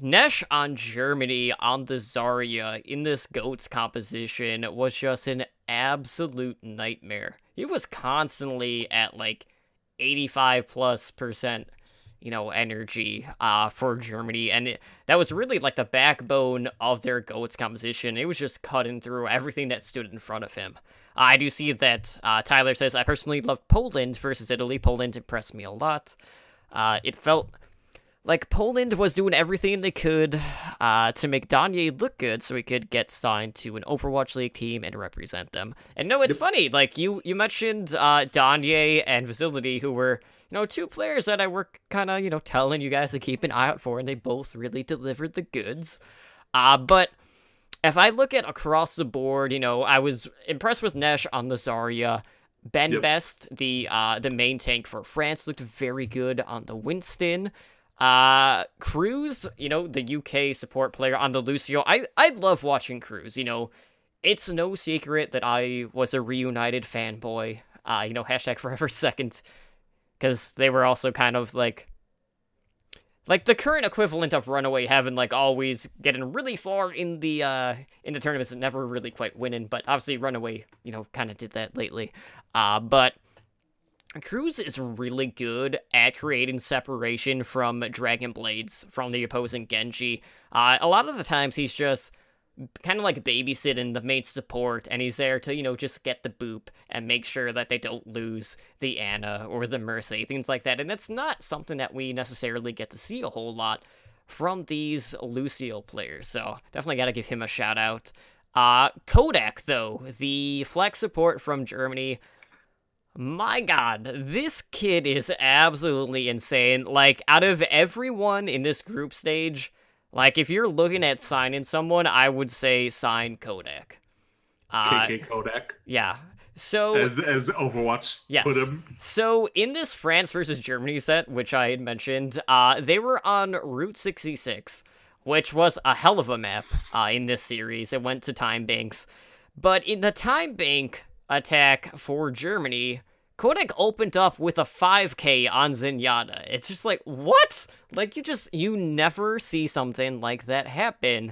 Nesh on Germany on the Zarya in this GOATS composition was just an absolute nightmare. He was constantly at like 85+%, energy for Germany, and that was really like the backbone of their GOATS composition. It was just cutting through everything that stood in front of him. I do see that Tyler says, I personally loved Poland versus Italy. Poland impressed me a lot. It felt like Poland was doing everything they could to make Danye look good so he could get signed to an Overwatch League team and represent them. And no, it's funny, like you mentioned Danye and Facility, who were, two players that I were kind of, telling you guys to keep an eye out for, and they both really delivered the goods. But if I look at across the board, I was impressed with Nesh on the Zarya. Ben Best, the main tank for France, looked very good on the Winston. Cruz, the UK support player on the Lucio. I love watching Cruz. It's no secret that I was a Reunited fanboy. Hashtag forever second, because they were also kind of like the current equivalent of Runaway, having like always getting really far in the tournaments and never really quite winning. But obviously Runaway, kind of did that lately. But Cruz is really good at creating separation from Dragon Blades from the opposing Genji. A lot of the times he's just kind of like babysitting the main support, and he's there to, just get the boop and make sure that they don't lose the Ana or the Mercy, things like that. And it's not something that we necessarily get to see a whole lot from these Lucio players, so definitely got to give him a shout out. Kodak, though, the flex support from Germany, my god, this kid is absolutely insane. Like, out of everyone in this group stage, like, if you're looking at signing someone, I would say sign Kodak. KK Kodak. Yeah. So as Overwatch put him. So in this France versus Germany set, which I had mentioned, they were on Route 66, which was a hell of a map in this series. It went to time banks. But in the time bank attack for Germany, Kodak opened up with a 5k on Zenyatta. It's just like, what? Like, you never see something like that happen.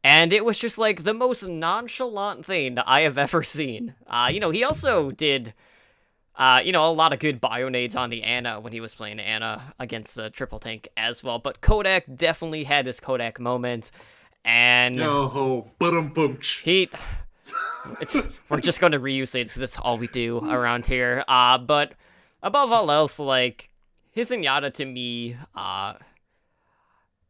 And it was just like the most nonchalant thing I have ever seen. He also did, a lot of good bio-nades on the Ana when he was playing Ana against the triple tank as well. But Kodak definitely had this Kodak moment. And we're just going to reuse it because that's all we do around here. But above all else, like, his Zenyatta to me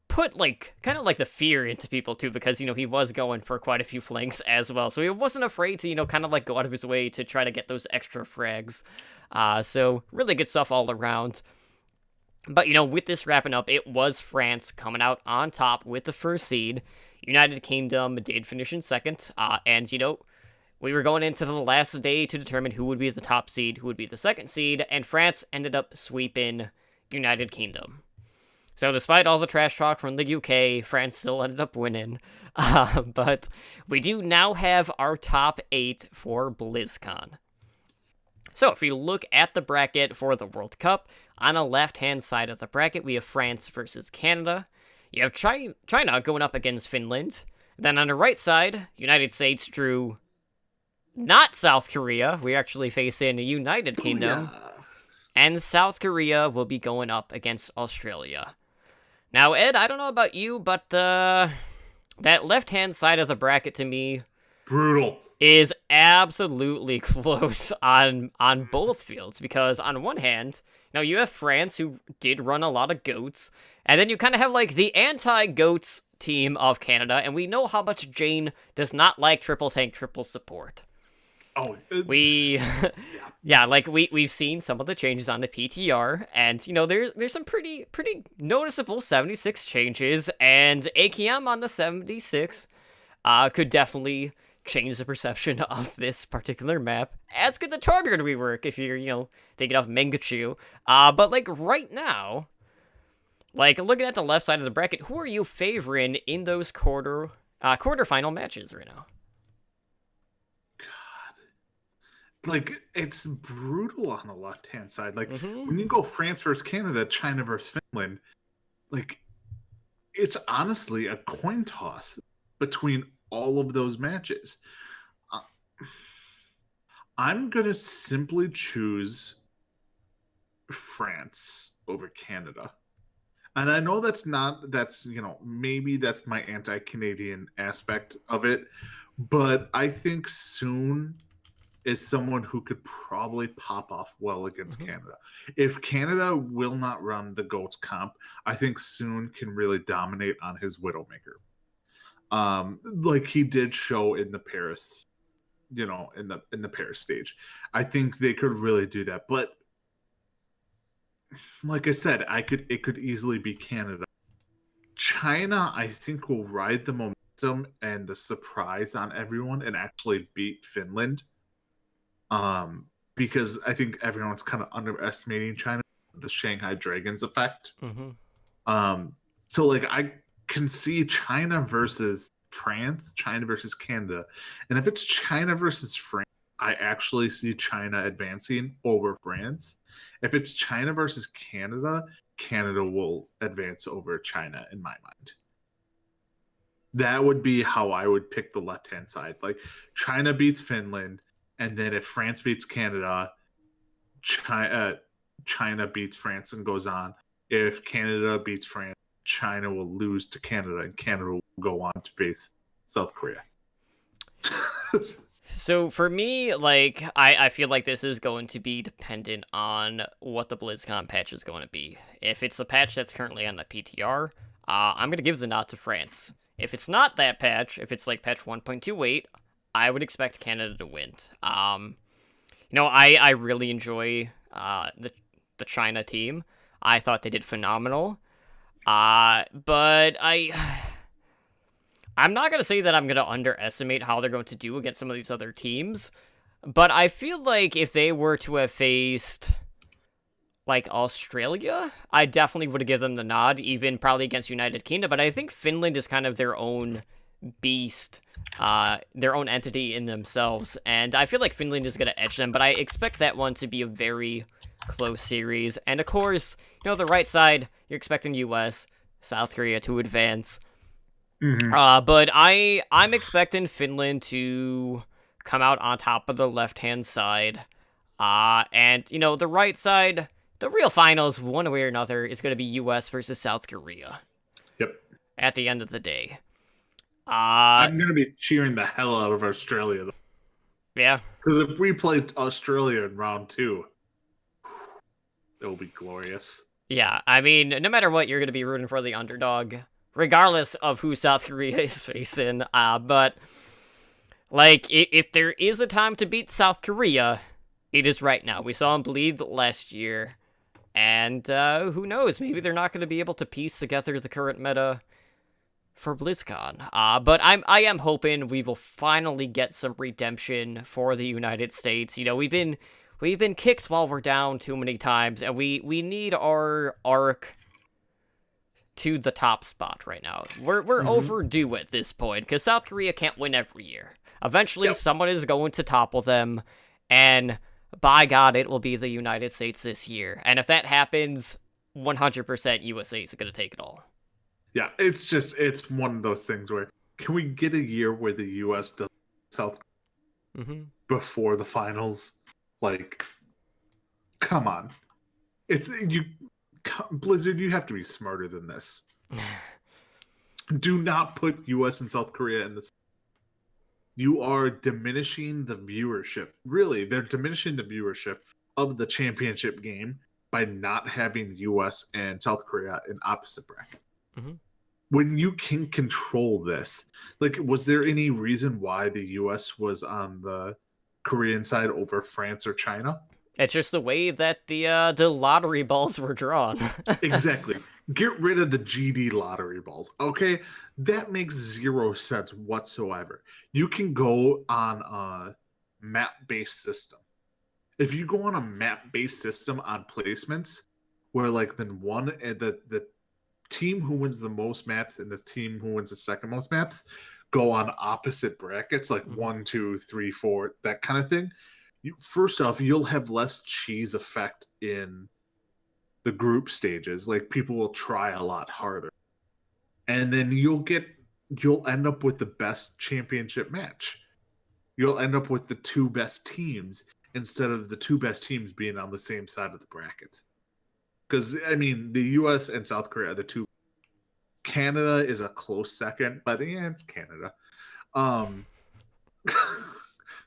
put like kind of like the fear into people too, because he was going for quite a few flanks as well, so he wasn't afraid to kind of like go out of his way to try to get those extra frags. So really good stuff all around. But with this wrapping up, it was France coming out on top with the first seed. United Kingdom did finish in second, and we were going into the last day to determine who would be the top seed, who would be the second seed, and France ended up sweeping United Kingdom. So despite all the trash talk from the UK, France still ended up winning. But we do now have our top 8 for BlizzCon. So if we look at the bracket for the World Cup, on the left-hand side of the bracket, we have France versus Canada. You have China going up against Finland. Then on the right side, United States drew not South Korea. We're actually facing the United Kingdom. And South Korea will be going up against Australia. Now, Ed, I don't know about you, but that left-hand side of the bracket to me... brutal. ...is absolutely close on both fields. Because on one hand, you have France, who did run a lot of GOATs. And then you kind of have, like, the anti-GOATs team of Canada. And we know how much Jane does not like triple tank, triple support. Oh, we've seen some of the changes on the PTR, and there's some pretty noticeable 76 changes, and AKM on the 76 could definitely change the perception of this particular map. As could the Target rework if you're thinking of Mangachu. But like right now, like looking at the left side of the bracket, who are you favoring in those quarterfinal matches right now? like it's brutal on the left hand side. Like Mm-hmm. when you go France versus Canada, China versus Finland, like it's honestly a coin toss between all of those matches. Uh, I'm gonna simply choose France over Canada. And I know maybe that's my anti-Canadian aspect of it, but I think Soon is someone who could probably pop off well against Mm-hmm. Canada. If Canada will not run the GOATS comp, I think Soon can really dominate on his Widowmaker. Like he did show in the Paris, in the Paris stage. I think they could really do that. But like I said, it could easily be Canada. China, I think, will ride the momentum and the surprise on everyone and actually beat Finland. Because I think everyone's kind of underestimating China, the Shanghai Dragons effect. Mm-hmm. So like I can see China versus France, China versus Canada, and if it's China versus France, I actually see China advancing over France. If it's China versus Canada, Canada will advance over China in my mind. That would be how I would pick the left-hand side. Like China beats Finland, and then if France beats Canada, China beats France and goes on. If Canada beats France, China will lose to Canada, and Canada will go on to face South Korea. So for me, like, I feel like this is going to be dependent on what the BlizzCon patch is going to be. If it's a patch that's currently on the PTR, I'm going to give the nod to France. If it's not that patch, if it's like patch 1.28, I would expect Canada to win. I really enjoy the China team. I thought they did phenomenal. But I'm not going to say that I'm going to underestimate how they're going to do against some of these other teams, but I feel like if they were to have faced, like, Australia, I definitely would have given them the nod, even probably against United Kingdom, but I think Finland is kind of their own beast, their own entity in themselves, and I feel like Finland is going to edge them, but I expect that one to be a very close series, and of course, the right side, you're expecting US, South Korea to advance. Mm-hmm. But I'm expecting Finland to come out on top of the left-hand side. And the right side, the real finals, one way or another, is going to be US versus South Korea. Yep. At the end of the day. I'm gonna be cheering the hell out of Australia, though. Yeah. Because if we play Australia in round 2, it will be glorious. Yeah, I mean, no matter what, you're going to be rooting for the underdog, regardless of who South Korea is facing. But, like, if there is a time to beat South Korea, it is right now. We saw them bleed last year, and who knows? Maybe they're not going to be able to piece together the current meta for BlizzCon. But I am hoping we will finally get some redemption for the United States. We've been kicked while we're down too many times, and we need our arc to the top spot right now. We're overdue at this point, because South Korea can't win every year. Eventually, someone is going to topple them, and by God, it will be the United States this year. And if that happens, 100% USA is going to take it all. Yeah, it's one of those things where, can we get a year where the US does South Korea before the finals? Like, come on. Blizzard, you have to be smarter than this. Do not put US and South Korea in this. You are diminishing the viewership. Really, they're diminishing the viewership of the championship game by not having US and South Korea in opposite bracket. When you can control this, like, was there any reason why the US was on the Korean side over France or China? It's just the way that the lottery balls were drawn. Exactly. Get rid of the GD lottery balls. Okay, that makes zero sense whatsoever. You can go on a map-based system. If you go on a map-based system on placements, where like then the team who wins the most maps and the team who wins the second most maps go on opposite brackets, like 1, 2, 3, 4, that kind of thing. first off, you'll have less cheese effect in the group stages. Like, people will try a lot harder, and then you'll end up with the best championship match. You'll end up with the two best teams instead of the two best teams being on the same side of the bracket. Because, I mean, the US and South Korea are the two. Canada is a close second, but yeah, it's Canada.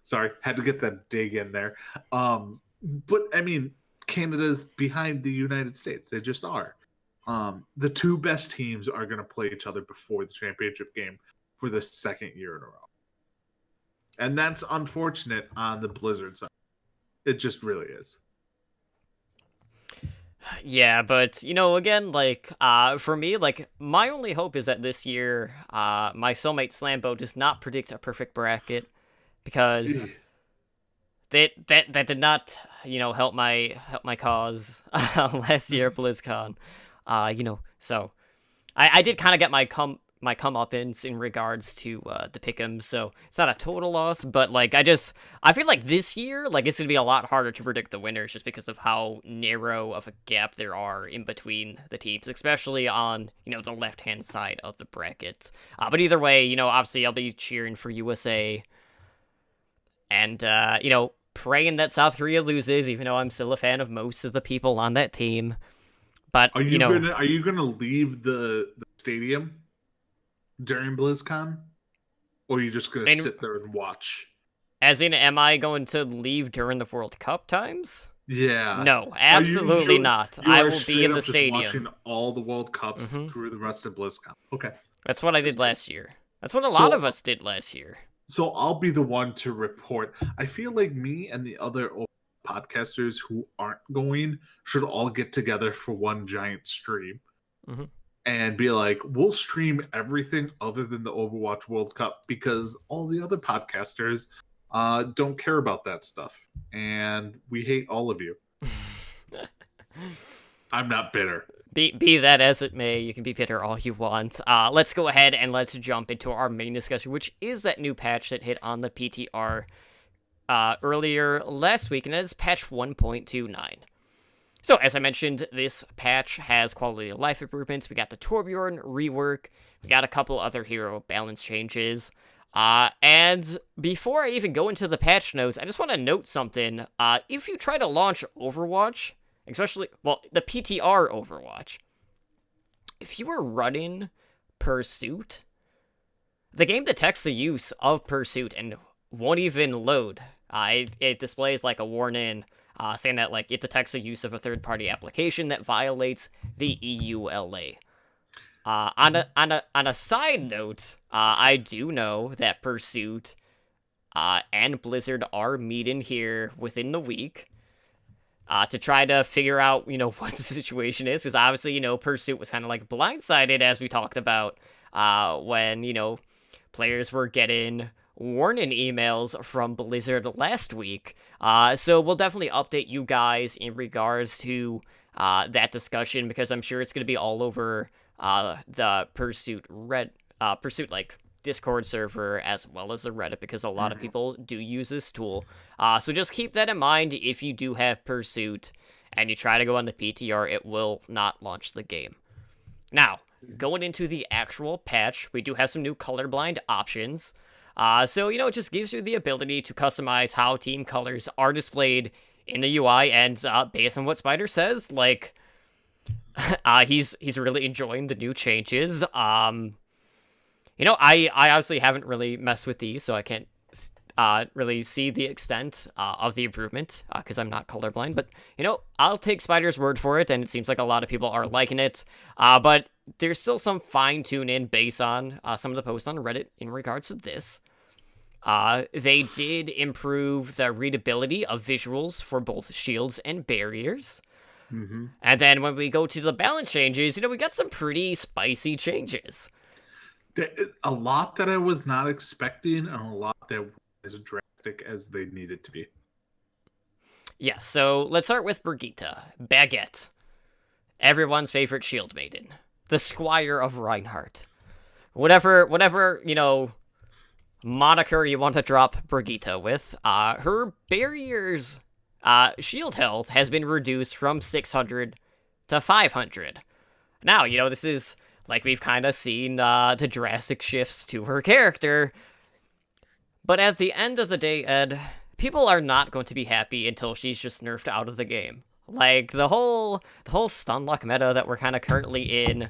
Sorry, had to get that dig in there. But, I mean, Canada's behind the United States. They just are. The two best teams are going to play each other before the championship game for the second year in a row. And that's unfortunate on the Blizzard side. It just really is. Yeah, but, again, like, for me, like, my only hope is that this year, my soulmate Slambo does not predict a perfect bracket, because that did not, help my cause last year at BlizzCon. So I did kind of get my comeuppance in regards to the pick'ems, so it's not a total loss, but like I feel like this year, like, it's gonna be a lot harder to predict the winners just because of how narrow of a gap there are in between the teams, especially on the left hand side of the brackets. But either way, obviously I'll be cheering for USA, and praying that South Korea loses, even though I'm still a fan of most of the people on that team. But are you gonna leave the stadium during BlizzCon, or are you just gonna sit there and watch? As in, am I going to leave during the World Cup times? Yeah. No, absolutely not. I will be in the stadium watching all the World Cups through the rest of BlizzCon. Okay. That's what I did last year. That's what a lot of us did last year. So I'll be the one to report. I feel like me and the other podcasters who aren't going should all get together for one giant stream and be like, we'll stream everything other than the Overwatch World Cup, because all the other podcasters don't care about that stuff, and we hate all of you. I'm not bitter. Be that as it may, you can be bitter all you want. Let's go ahead and let's jump into our main discussion, which is that new patch that hit on the PTR earlier last week, and that is patch 1.29. So, as I mentioned, this patch has quality of life improvements. We got the Torbjorn rework. We got a couple other hero balance changes. And before I even go into the patch notes, I just want to note something. If you try to launch Overwatch, especially, the PTR Overwatch, if you are running Pursuit, the game detects the use of Pursuit and won't even load. It displays like a warning saying that like it detects the use of a third-party application that violates the EULA. On a side note, I do know that Pursuit and Blizzard are meeting here within the week to try to figure out, what the situation is, because obviously, Pursuit was kind of like blindsided, as we talked about, when, players were getting warning emails from Blizzard last week. So we'll definitely update you guys in regards to that discussion, because I'm sure it's going to be all over the Pursuit like Discord server as well as the Reddit, because a lot of people do use this tool. So just keep that in mind. If you do have Pursuit and you try to go on the PTR, it will not launch the game. Now, going into the actual patch, we do have some new colorblind options. So, it just gives you the ability to customize how team colors are displayed in the UI, and based on what Spider says, like, he's really enjoying the new changes. I obviously haven't really messed with these, so I can't really see the extent of the improvement, because I'm not colorblind, but, I'll take Spider's word for it, and it seems like a lot of people are liking it, but there's still some fine-tuning based on some of the posts on Reddit in regards to this. They did improve the readability of visuals for both shields and barriers. And then when we go to the balance changes, we got some pretty spicy changes. A lot that I was not expecting, and a lot that was as drastic as they needed to be. Yeah, so let's start with Brigitte, Baguette, everyone's favorite shield maiden, the Squire of Reinhardt. Whatever, moniker you want to drop Brigitte with. Her barrier's shield health has been reduced from 600 to 500. Now, this is like we've kind of seen the drastic shifts to her character. But at the end of the day, Ed, people are not going to be happy until she's just nerfed out of the game. Like the whole stun lock meta that we're kind of currently in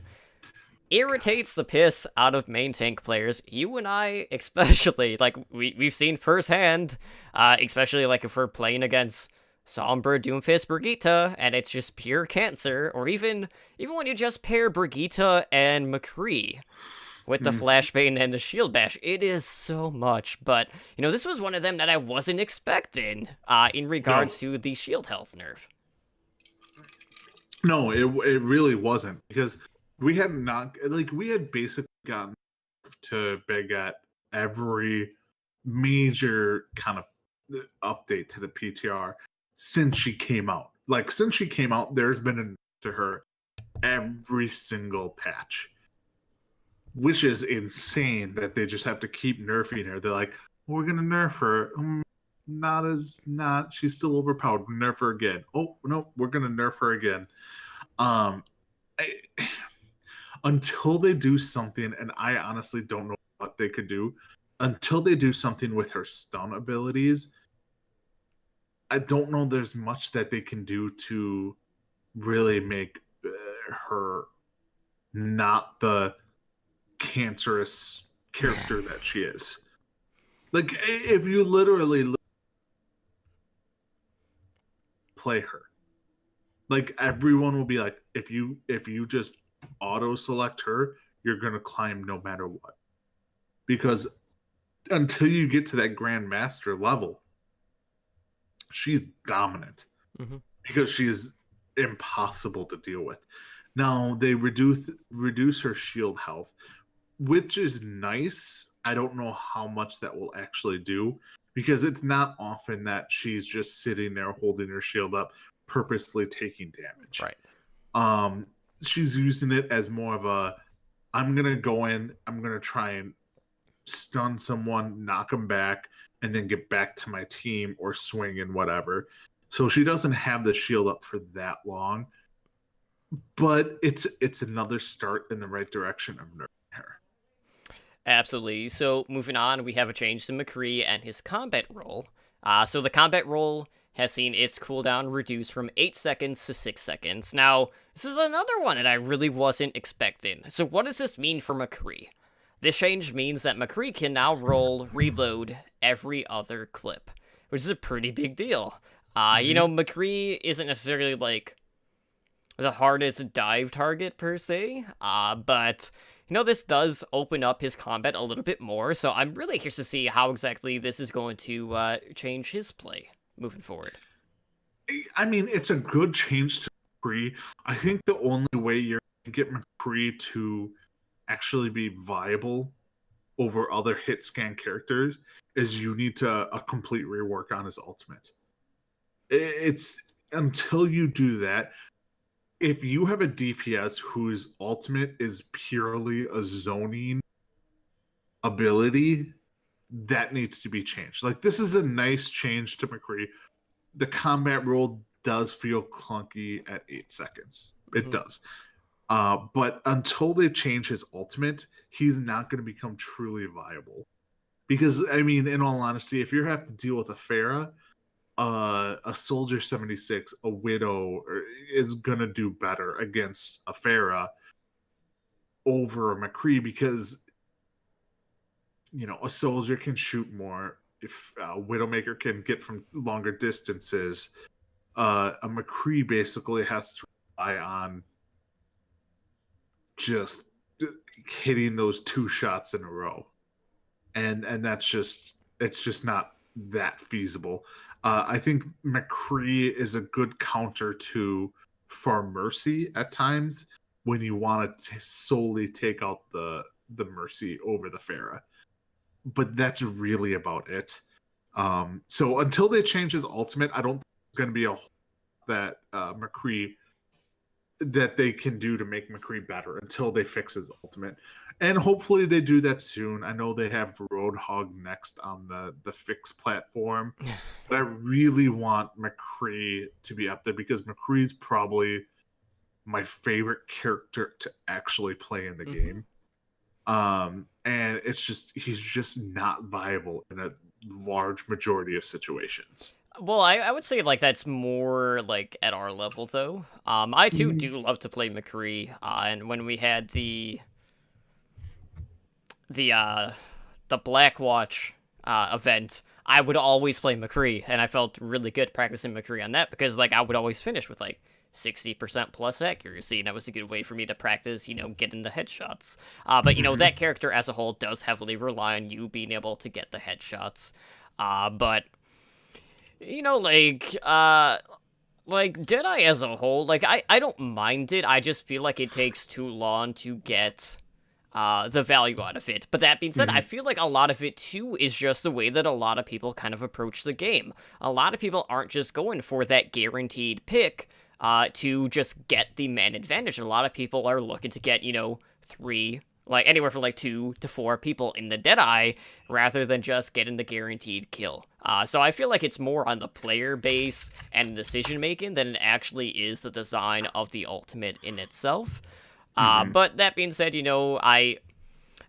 irritates the piss out of main tank players. You and I, especially, like we've seen firsthand, especially like if we're playing against Sombra, Doomfist, Brigitte, and it's just pure cancer, or even when you just pair Brigitte and McCree with the Flashbane and the Shield Bash, it is so much. But, this was one of them that I wasn't expecting in regards to the shield health nerf. No, it really wasn't, because we had basically gotten to Baguette every major kind of update to the PTR since she came out. Like, since she came out, there's been a nerf to her every single patch, which is insane that they just have to keep nerfing her. They're like, we're gonna nerf her. She's still overpowered. Nerf her again. Oh no, we're gonna nerf her again. Until they do something, and I honestly don't know what they could do. Until they do something with her stun abilities, I don't know there's much that they can do to really make her not the cancerous character that she is. Like, if you literally play her, like, everyone will be like, if you just auto select her, you're gonna climb no matter what, because until you get to that Grandmaster level, she's dominant because she's impossible to deal with. Now they reduce her shield health, which is nice. I don't know how much that will actually do, because it's not often that she's just sitting there holding her shield up, purposely taking damage. Right. She's using it as more of a, I'm gonna go in, I'm gonna try and stun someone, knock them back, and then get back to my team or swing and whatever. So she doesn't have the shield up for that long, but it's another start in the right direction of nerfing her. Absolutely. So moving on, we have a change to McCree and his combat role. So the combat role has seen its cooldown reduced from 8 seconds to 6 seconds. Now, this is another one that I really wasn't expecting. So what does this mean for McCree? This change means that McCree can now reload every other clip, which is a pretty big deal. McCree isn't necessarily like the hardest dive target per se, but this does open up his combat a little bit more, so I'm really curious to see how exactly this is going to change his play moving forward. I mean, it's a good change to McCree. I think the only way you're going to get McCree to actually be viable over other hit scan characters is you need a complete rework on his ultimate. It's until you do that, if you have a DPS whose ultimate is purely a zoning ability, that needs to be changed. Like, this is a nice change to McCree. The combat role does feel clunky at 8 seconds. It does. But until they change his ultimate, he's not going to become truly viable. Because, I mean, in all honesty, if you have to deal with a Pharah, a Soldier 76, a Widow is going to do better against a Pharah over a McCree, because, a Soldier can shoot more. If Widowmaker can get from longer distances, a McCree basically has to rely on just hitting those 2 shots in a row, and that's just, it's just not that feasible. I think McCree is a good counter to Farm Mercy at times when you want to solely take out the Mercy over the Pharah, but that's really about it. So until they change his ultimate, I don't think there's going to be a that McCree that they can do to make McCree better until they fix his ultimate. And hopefully they do that soon. I know they have Roadhog next on the Fix platform, but I really want McCree to be up there because McCree's probably my favorite character to actually play in the game. And he's just not viable in a large majority of situations. Well, I would say like that's more like at our level though. I too do love to play McCree. And when we had the Blackwatch event, I would always play McCree, and I felt really good practicing McCree on that because like I would always finish with like 60% plus accuracy, and that was a good way for me to practice, getting the headshots. But that character as a whole does heavily rely on you being able to get the headshots. But like Deadeye as a whole, like I don't mind it. I just feel like it takes too long to get the value out of it. But that being said, I feel like a lot of it too is just the way that a lot of people kind of approach the game. A lot of people aren't just going for that guaranteed pick to just get the man advantage. A lot of people are looking to get, three, like anywhere from like 2 to 4 people in the Deadeye rather than just getting the guaranteed kill. So I feel like it's more on the player base and decision making than it actually is the design of the ultimate in itself. But that being said, I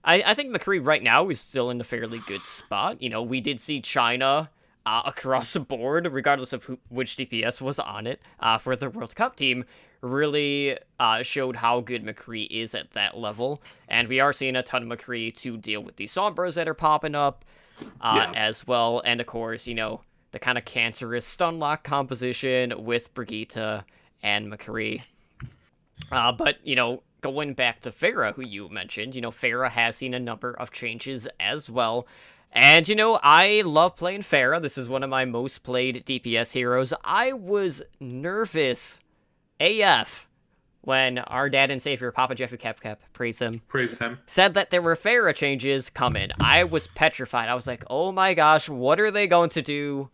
think McCree right now is still in a fairly good spot. We did see China across the board, regardless of which DPS was on it, for the World Cup team, really showed how good McCree is at that level. And we are seeing a ton of McCree to deal with these Sombras that are popping up as well. And of course, the kind of cancerous stun lock composition with Brigitte and McCree. But, going back to Pharah, who you mentioned, Pharah has seen a number of changes as well. And, I love playing Pharah. This is one of my most played DPS heroes. I was nervous AF when our dad and savior, Papa Jeffy Cap, praise him, said that there were Pharah changes coming. I was petrified. I was like, oh my gosh, what are they going to do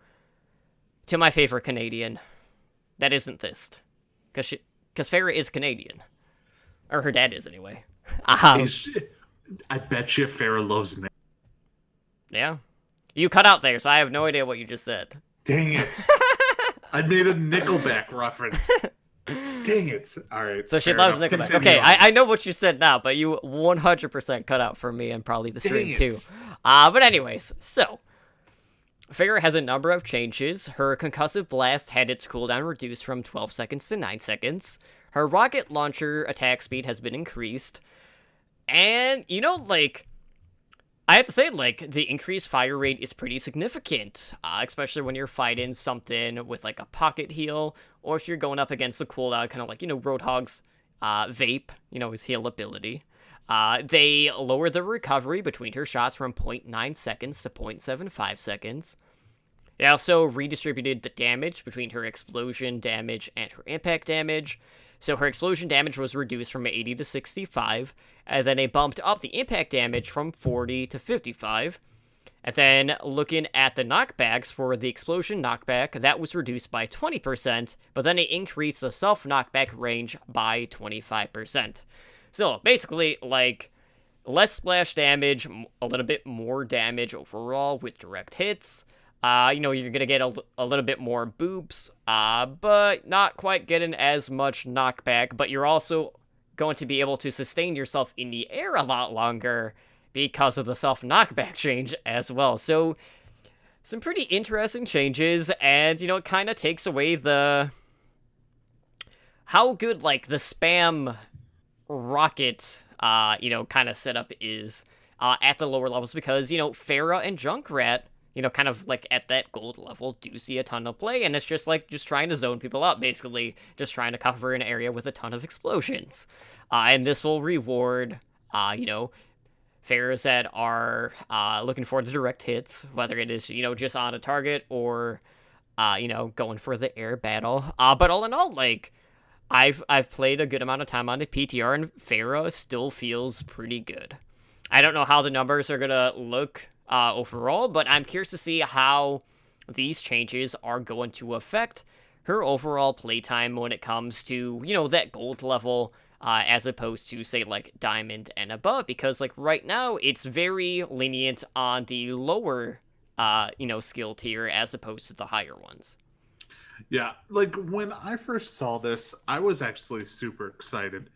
to my favorite Canadian that isn't this? Because Pharah is Canadian. Or her dad is, anyway. I bet you Pharah loves Nick. Yeah. You cut out there, so I have no idea what you just said. Dang it. I made a Nickelback reference. Dang it. All right. So she loves Nickelback. Okay, I know what you said now, but you 100% cut out for me and probably the stream, too. But anyways, so Pharah has a number of changes. Her concussive blast had its cooldown reduced from 12 seconds to 9 seconds. Her rocket launcher attack speed has been increased. And, I have to say, the increased fire rate is pretty significant, especially when you're fighting something with, a pocket heal, or if you're going up against the cooldown, kind of Roadhog's vape, his heal ability. They lower the recovery between her shots from 0.9 seconds to 0.75 seconds. They also redistributed the damage between her explosion damage and her impact damage. So her explosion damage was reduced from 80 to 65, and then they bumped up the impact damage from 40 to 55. And then looking at the knockbacks for the explosion knockback, that was reduced by 20%, but then they increased the self-knockback range by 25%. So basically, less splash damage, a little bit more damage overall with direct hits. You're gonna get a little bit more boops, but not quite getting as much knockback, but you're also going to be able to sustain yourself in the air a lot longer because of the self-knockback change as well. So, some pretty interesting changes, and, it kind of takes away how good, the spam rocket, kind of setup is, at the lower levels, because, Pharah and Junkrat, kind of at that gold level, do see a ton of play, and it's just trying to zone people up, basically, just trying to cover an area with a ton of explosions. And this will reward, Pharahs that are looking for the direct hits, whether it is, just on a target or, going for the air battle. But all in all, I've played a good amount of time on the PTR, and Pharah still feels pretty good. I don't know how the numbers are gonna look overall, but I'm curious to see how these changes are going to affect her overall playtime when it comes to, that gold level, as opposed to, say, like Diamond and above, because like right now it's very lenient on the lower, skill tier as opposed to the higher ones. Yeah, like when I first saw this, I was actually super excited.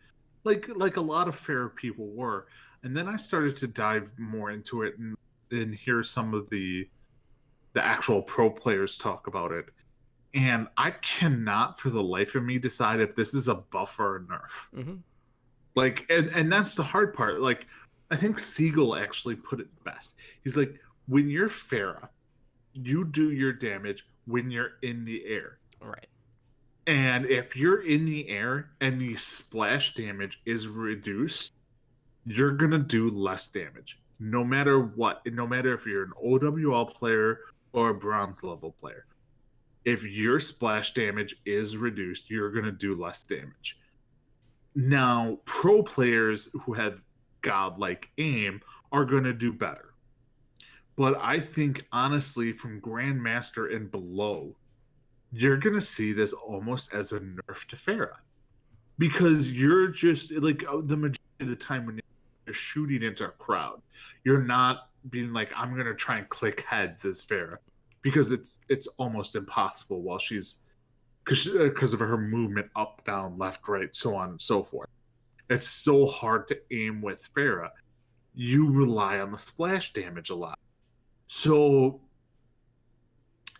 Like a lot of fair people were. And then I started to dive more into it and hear some of the actual pro players talk about it. And I cannot for the life of me decide if this is a buff or a nerf. Mm-hmm. Like and that's the hard part. Like I think Siegel actually put it best. He's like, when you're Farah, you do your damage when you're in the air. Right. And if you're in the air and the splash damage is reduced, you're going to do less damage. No matter what. No matter if you're an OWL player or a bronze level player. If your splash damage is reduced, you're going to do less damage. Now, pro players who have godlike aim are going to do better. But I think, honestly, from Grandmaster and below, you're going to see this almost as a nerf to Farah. Because you're just, like, the majority of the time when you're shooting into a crowd, you're not being like, I'm going to try and click heads as Farah. Because it's almost impossible while she's, because of her movement up, down, left, right, so on and so forth. It's so hard to aim with Farah. You rely on the splash damage a lot. So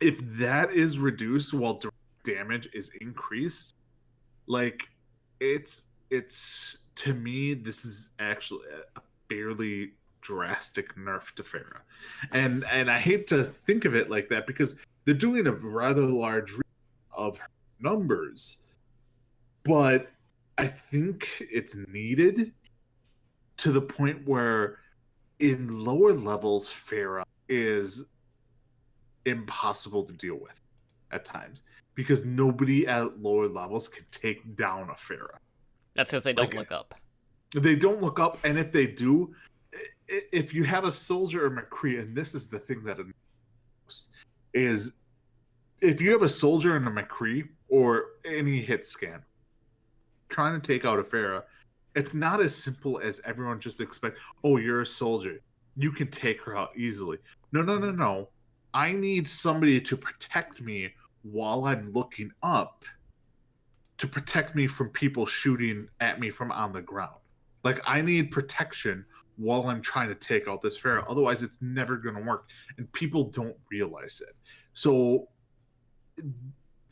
if that is reduced while direct damage is increased, like it's to me, this is actually a fairly drastic nerf to Farah. And I hate to think of it like that because they're doing a rather large of her numbers, but I think it's needed to the point where in lower levels Farah is impossible to deal with at times because nobody at lower levels can take down a Farah. That's because they don't look up. They don't look up, and if they do, if you have a soldier or McCree, and this is the thing that is, if you have a soldier and a McCree or any hit scan trying to take out a Farah, it's not as simple as everyone just expect. Oh, you're a soldier, you can take her out easily. No. I need somebody to protect me while I'm looking up, to protect me from people shooting at me from on the ground. Like, I need protection while I'm trying to take out this Farah. Otherwise, it's never going to work. And people don't realize it. So,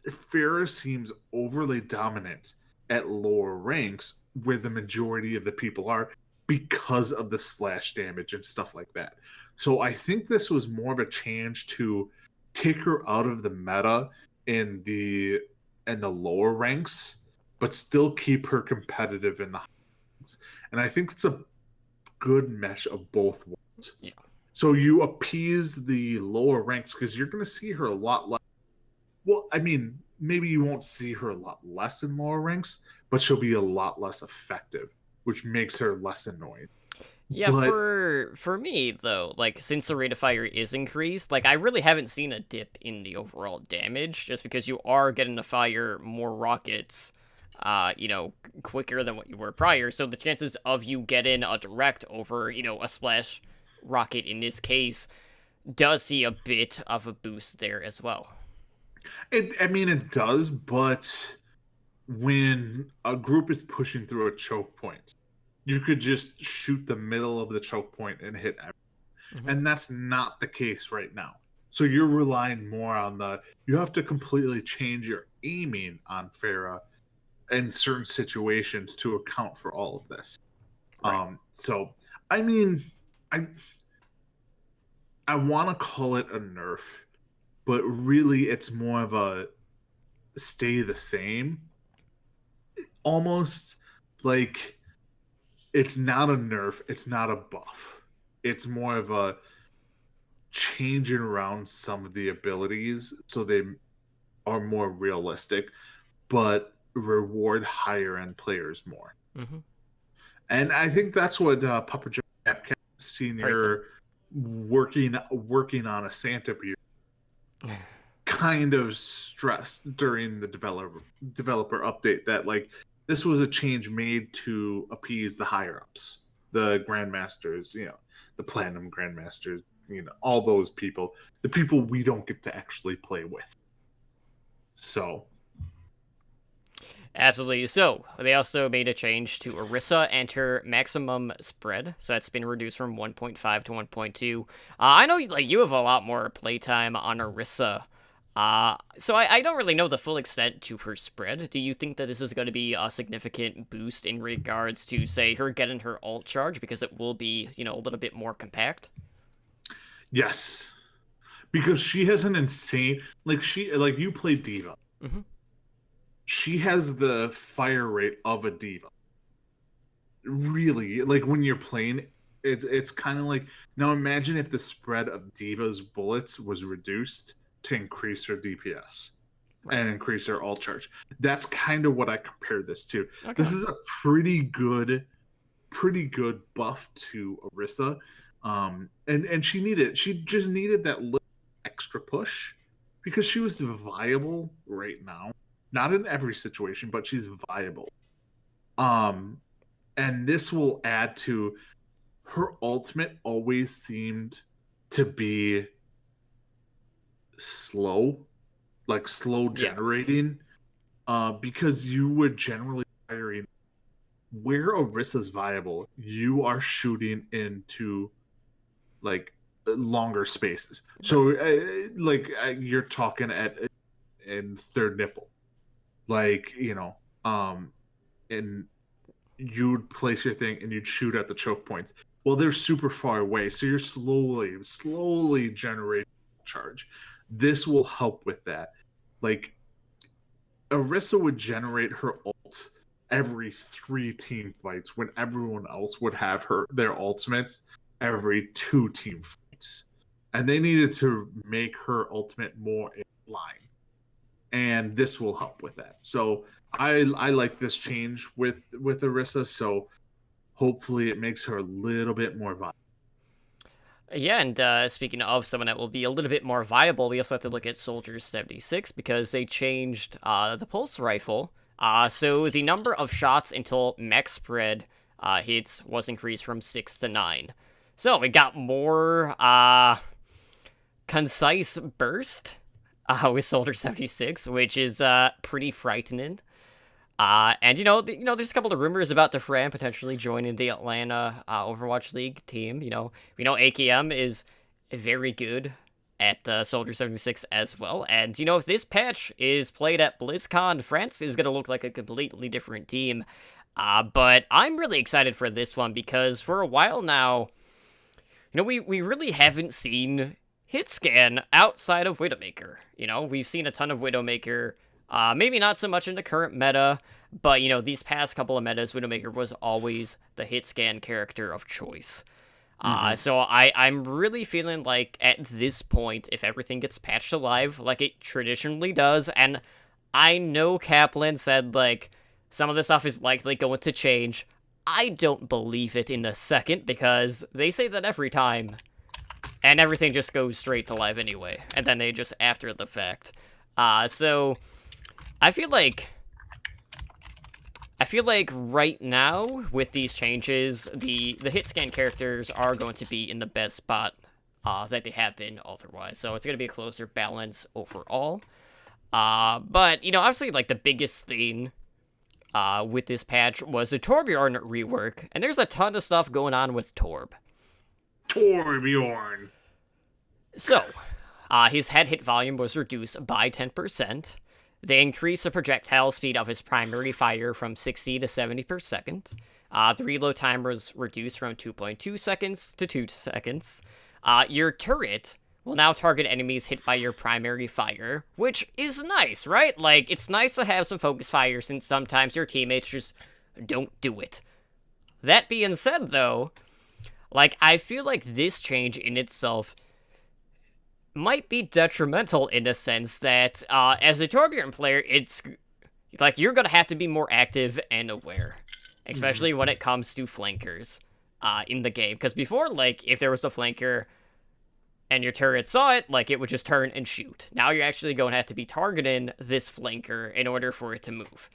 Farah seems overly dominant at lower ranks where the majority of the people are because of the splash damage and stuff like that. So I think this was more of a change to take her out of the meta in the lower ranks, but still keep her competitive in the high ranks. And I think it's a good mesh of both worlds. Yeah. So you appease the lower ranks because you're going to see her a lot less. Well, I mean, maybe you won't see her a lot less in lower ranks, but she'll be a lot less effective, which makes her less annoying. Yeah, but for me though, like since the rate of fire is increased, like I really haven't seen a dip in the overall damage, just because you are getting to fire more rockets, quicker than what you were prior. So the chances of you getting a direct over, a splash rocket in this case, does see a bit of a boost there as well. It does, but when a group is pushing through a choke point, you could just shoot the middle of the choke point and hit everything. Mm-hmm. And that's not the case right now. So you're relying more on you have to completely change your aiming on Farah in certain situations to account for all of this. Right. So, I mean, I want to call it a nerf, but really it's more of a stay the same. Almost like it's not a nerf, it's not a buff. It's more of a changing around some of the abilities so they are more realistic, but reward higher end players more. Mm-hmm. And I think that's what Papa Joe Senior working on a Santa Beer kind of stressed during the developer update, that like This was a change made to appease the higher ups, the grandmasters, the platinum grandmasters, all those people, the people we don't get to actually play with. So. Absolutely. So, they also made a change to Orisa and her maximum spread. So that's been reduced from 1.5 to 1.2. I know you have a lot more playtime on Orisa. So I don't really know the full extent to her spread. Do you think that this is going to be a significant boost in regards to, say, her getting her ult charge? Because it will be, a little bit more compact? Yes. Because she has an insane... you play D.Va. Mm-hmm. She has the fire rate of a D.Va. Really, when you're playing, it's kind of like... Now imagine if the spread of D.Va's bullets was reduced to increase her DPS and increase her ult charge. That's kind of what I compared this to. Okay. This is a pretty good buff to Orisa. And she just needed that little extra push because she was viable right now. Not in every situation, but she's viable. And this will add to her ultimate always seemed to be slow generating. Because you would generally firing where Orisa's viable, you are shooting into longer spaces. So you're talking in third nipple. And you'd place your thing and you'd shoot at the choke points. Well, they're super far away, so you're slowly generating charge. This will help with that. Orisa would generate her ults every 3 team fights when everyone else would have their ultimates every 2 team fights. And they needed to make her ultimate more in line. And this will help with that. So I like this change with Orisa. So hopefully it makes her a little bit more viable. Yeah, and speaking of someone that will be a little bit more viable, we also have to look at Soldier 76 because they changed the pulse rifle. So the number of shots until max spread hits was increased from 6 to 9. So we got more concise burst with Soldier 76, which is pretty frightening. And there's a couple of rumors about DeFran potentially joining the Atlanta Overwatch League team. We know AKM is very good at Soldier 76 as well. And if this patch is played at BlizzCon, France is going to look like a completely different team. But I'm really excited for this one because for a while now, we really haven't seen Hitscan outside of Widowmaker. We've seen a ton of Widowmaker. Maybe not so much in the current meta, but, these past couple of metas, Widowmaker was always the Hitscan character of choice. So I'm really feeling like at this point, if everything gets patched alive like it traditionally does, and I know Kaplan said, some of the stuff is likely going to change. I don't believe it in a second, because they say that every time, and everything just goes straight to live anyway, and then they just after the fact. So I feel like right now, with these changes, the Hitscan characters are going to be in the best spot that they have been otherwise. So it's going to be a closer balance overall. But, obviously, the biggest thing with this patch was the Torbjorn rework. And there's a ton of stuff going on with Torb. Torbjorn! So, his head hit volume was reduced by 10%. They increased the projectile speed of his primary fire from 60 to 70 per second. The reload time was reduced from 2.2 seconds to 2 seconds. Your turret will now target enemies hit by your primary fire, which is nice, right? It's nice to have some focus fire since sometimes your teammates just don't do it. That being said, though, I feel like this change in itself might be detrimental in the sense that, as a Torbjorn player, it's, you're gonna have to be more active and aware. Especially when it comes to flankers, in the game. Because before, if there was a flanker and your turret saw it, it would just turn and shoot. Now you're actually going to have to be targeting this flanker in order for it to move.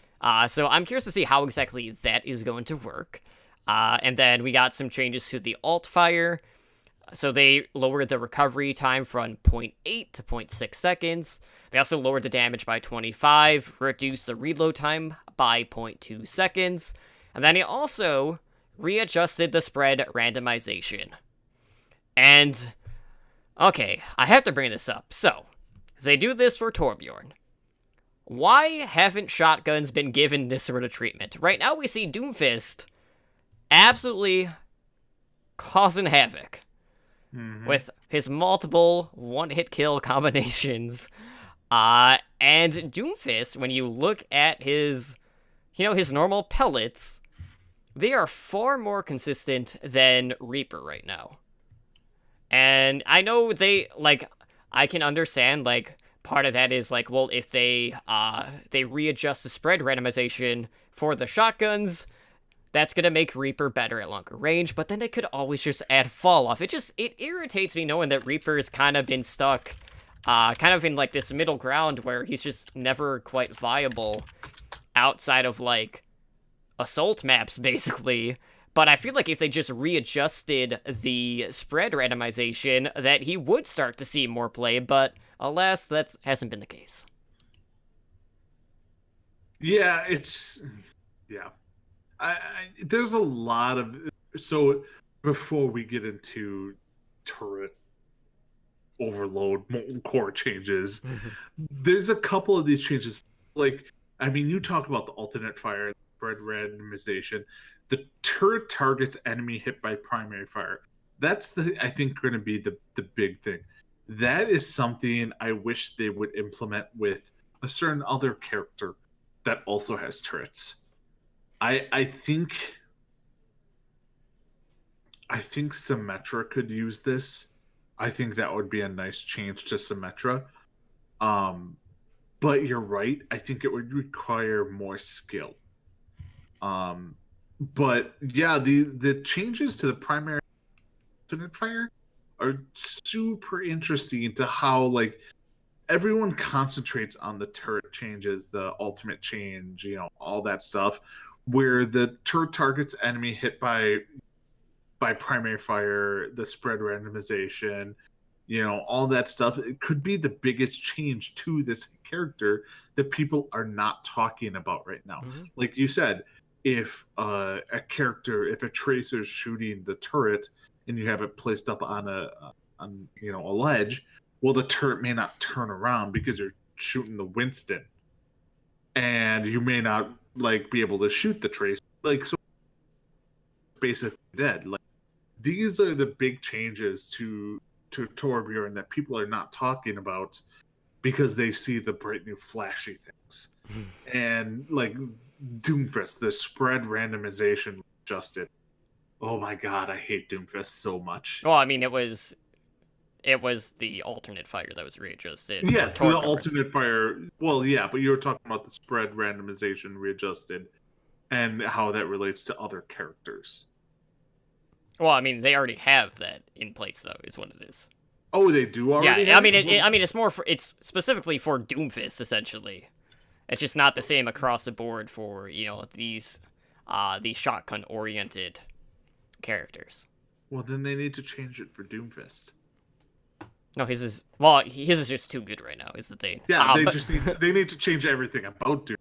So I'm curious to see how exactly that is going to work. And then we got some changes to the alt fire. So they lowered the recovery time from 0.8 to 0.6 seconds. They also lowered the damage by 25, reduced the reload time by 0.2 seconds. And then he also readjusted the spread randomization. And, okay, I have to bring this up. So, they do this for Torbjorn. Why haven't shotguns been given this sort of treatment? Right now we see Doomfist absolutely causing havoc with his multiple one-hit kill combinations. And Doomfist, when you look at his, his normal pellets, they are far more consistent than Reaper right now. And I know I can understand, part of that is, well, if they readjust the spread randomization for the shotguns, that's gonna make Reaper better at longer range, but then they could always just add fall off. It irritates me knowing that Reaper's kind of been stuck, kind of in, this middle ground where he's just never quite viable outside of, assault maps, basically. But I feel like if they just readjusted the spread randomization, that he would start to see more play, but alas, that hasn't been the case. Yeah, there's a lot of... So, before we get into turret overload, molten core changes, there's a couple of these changes. You talk about the alternate fire, spread randomization. The turret targets enemy hit by primary fire. That's I think going to be the big thing. That is something I wish they would implement with a certain other character that also has turrets. I think Symmetra could use this. I think that would be a nice change to Symmetra. But you're right. I think it would require more skill. But yeah, the changes to the primary alternate fire are super interesting to how everyone concentrates on the turret changes, the ultimate change, all that stuff, where the turret targets enemy hit by primary fire, the spread randomization, all that stuff. It could be the biggest change to this character that people are not talking about right now. Like you said, if a tracer is shooting the turret and you have it placed up on a ledge, well, the turret may not turn around because you're shooting the Winston, and you may not be able to shoot the tracer. So basically dead. These are the big changes to Torbjorn that people are not talking about because they see the bright new flashy things. And Doomfist, the spread randomization adjusted. Oh my god, I hate Doomfist so much. Well, I mean, it was the alternate fire that was readjusted. Yes, the alternate fire. Well, yeah, but you were talking about the spread randomization readjusted and how that relates to other characters. Well, I mean, they already have that in place, though, is what it is. Oh, they do already? Yeah, it's specifically for Doomfist, essentially. It's just not the same across the board for, these shotgun-oriented characters. Well, then they need to change it for Doomfist. No, his is just too good right now, is the thing. Yeah, they need to change everything about Doom.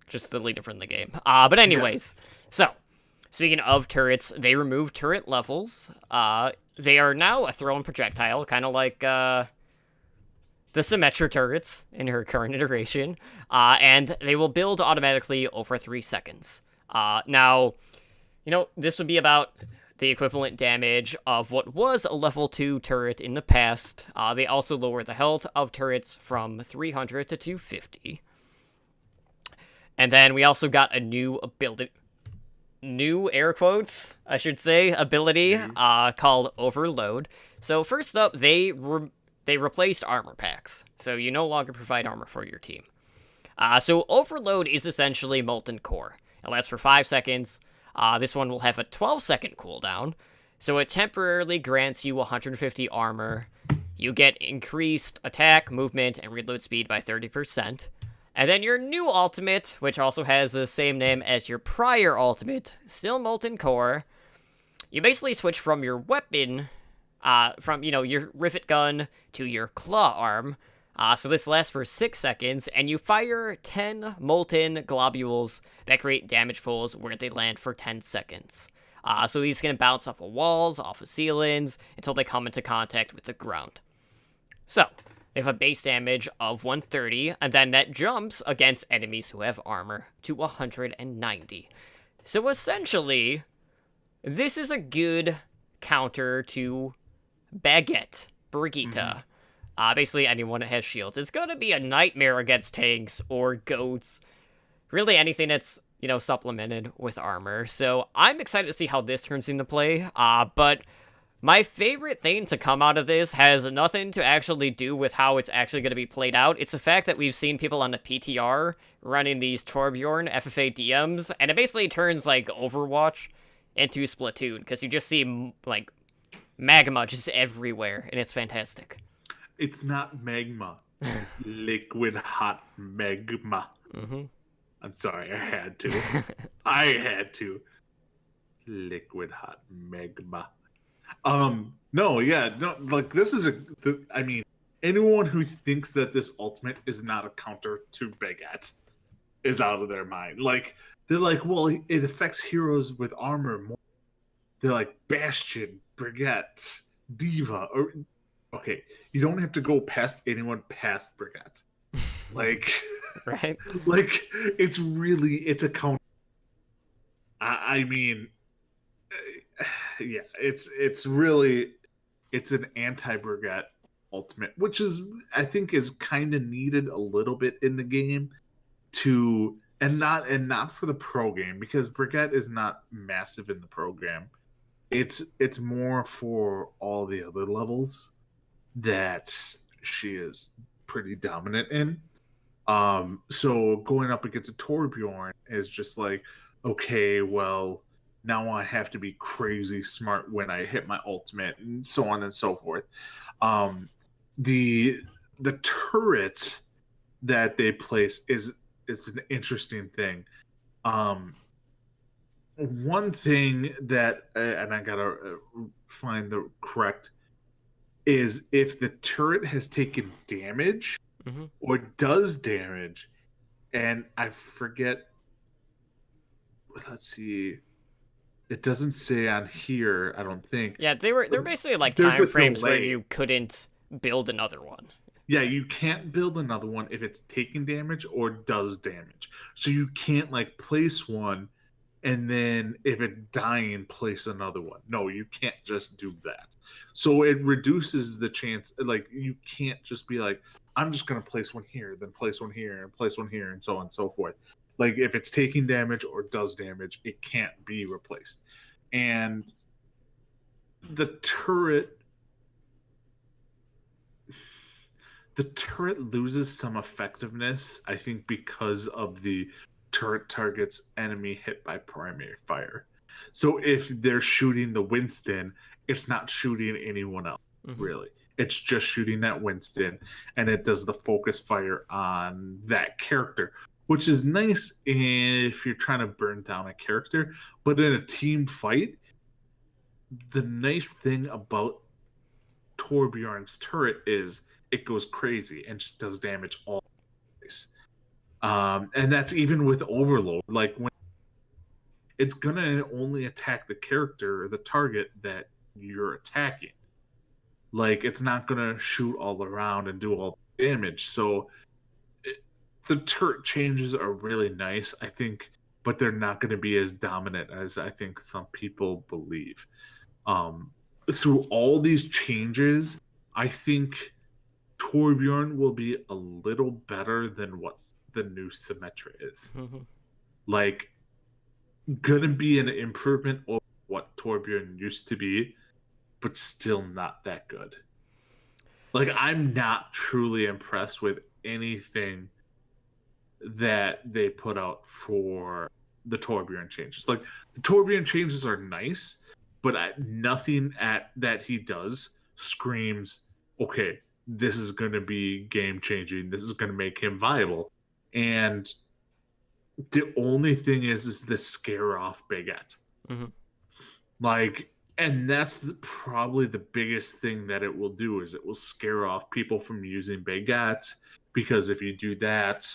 Just delete it from the game. But anyways, So, speaking of turrets, they removed turret levels. They are now a thrown projectile, kind of like, the Symmetra turrets in her current iteration, and they will build automatically over 3 seconds. Now, this would be about the equivalent damage of what was a level 2 turret in the past. They also lower the health of turrets from 300 to 250. And then we also got a new ability, new air quotes, I should say, ability, called Overload. So first up, they replaced armor packs, so you no longer provide armor for your team. So Overload is essentially Molten Core. It lasts for 5 seconds. This one will have a 12-second cooldown, so it temporarily grants you 150 armor. You get increased attack, movement, and reload speed by 30%. And then your new ultimate, which also has the same name as your prior ultimate, still Molten Core. You basically switch from your weapon, from, your rivet gun to your claw arm. So this lasts for 6 seconds, and you fire 10 molten globules that create damage pools where they land for 10 seconds. So these can bounce off of walls, off of ceilings, until they come into contact with the ground. So, they have a base damage of 130, and then that jumps against enemies who have armor to 190. So essentially, this is a good counter to Baguette, Brigitte. Basically anyone that has shields. It's gonna be a nightmare against tanks or goats. Really anything that's, supplemented with armor. So I'm excited to see how this turns into play. But my favorite thing to come out of this has nothing to actually do with how it's actually going to be played out. It's the fact that we've seen people on the PTR running these Torbjorn FFA DMs, and it basically turns, like, Overwatch into Splatoon, because you just see, like, magma just everywhere, and it's fantastic. It's not magma. Liquid hot magma. I'm sorry, I had to. Liquid hot magma. This is anyone who thinks that this ultimate is not a counter to Baguette is out of their mind. Like, they're like, well, it affects heroes with armor more. They're like Bastion, Brigitte, Diva, or okay, you don't have to go past anyone past Brigitte. Like, right? Like, it's a counter. It's an anti-Brigitte ultimate, which I think is kind of needed a little bit in the game and not for the pro game, because Brigitte is not massive in the program. It's more for all the other levels that she is pretty dominant in. So going up against a Torbjorn is just like, okay, well, now I have to be crazy smart when I hit my ultimate, and so on and so forth. The turret that they place is an interesting thing. One thing that, and I gotta find the correct, is if the turret has taken damage or does damage, and I forget. Let's see. It doesn't say on here, I don't think. Yeah, they're basically like time frames where you couldn't build another one. Yeah, you can't build another one if it's taking damage or does damage. So you can't like place one and then if it's dying, place another one. No, you can't just do that. So it reduces the chance. Like, you can't just be like, I'm just going to place one here, then place one here, and place one here, and so on and so forth. Like, if it's taking damage or does damage, it can't be replaced. And the turret loses some effectiveness, I think, because of the turret targets enemy hit by primary fire. So if they're shooting the Winston, it's not shooting anyone else, really. It's just shooting that Winston, and it does the focus fire on that character, which is nice if you're trying to burn down a character. But in a team fight, the nice thing about Torbjorn's turret is it goes crazy and just does damage all ways. And that's even with Overload. Like, when it's gonna only attack the character or the target that you're attacking. Like, it's not gonna shoot all around and do all the damage. So the turret changes are really nice, I think, but they're not going to be as dominant as I think some people believe. Through all these changes, I think Torbjorn will be a little better than what the new Symmetra is. Like, gonna be an improvement over what Torbjorn used to be, but still not that good. Like, I'm not truly impressed with anything that they put out for the Torbjorn changes. Like, the Torbjorn changes are nice, but nothing that he does screams, okay, this is going to be game changing. This is going to make him viable. And the only thing is the scare off Baguette. Mm-hmm. Like, and that's probably the biggest thing that it will do is it will scare off people from using Baguette, because if you do that,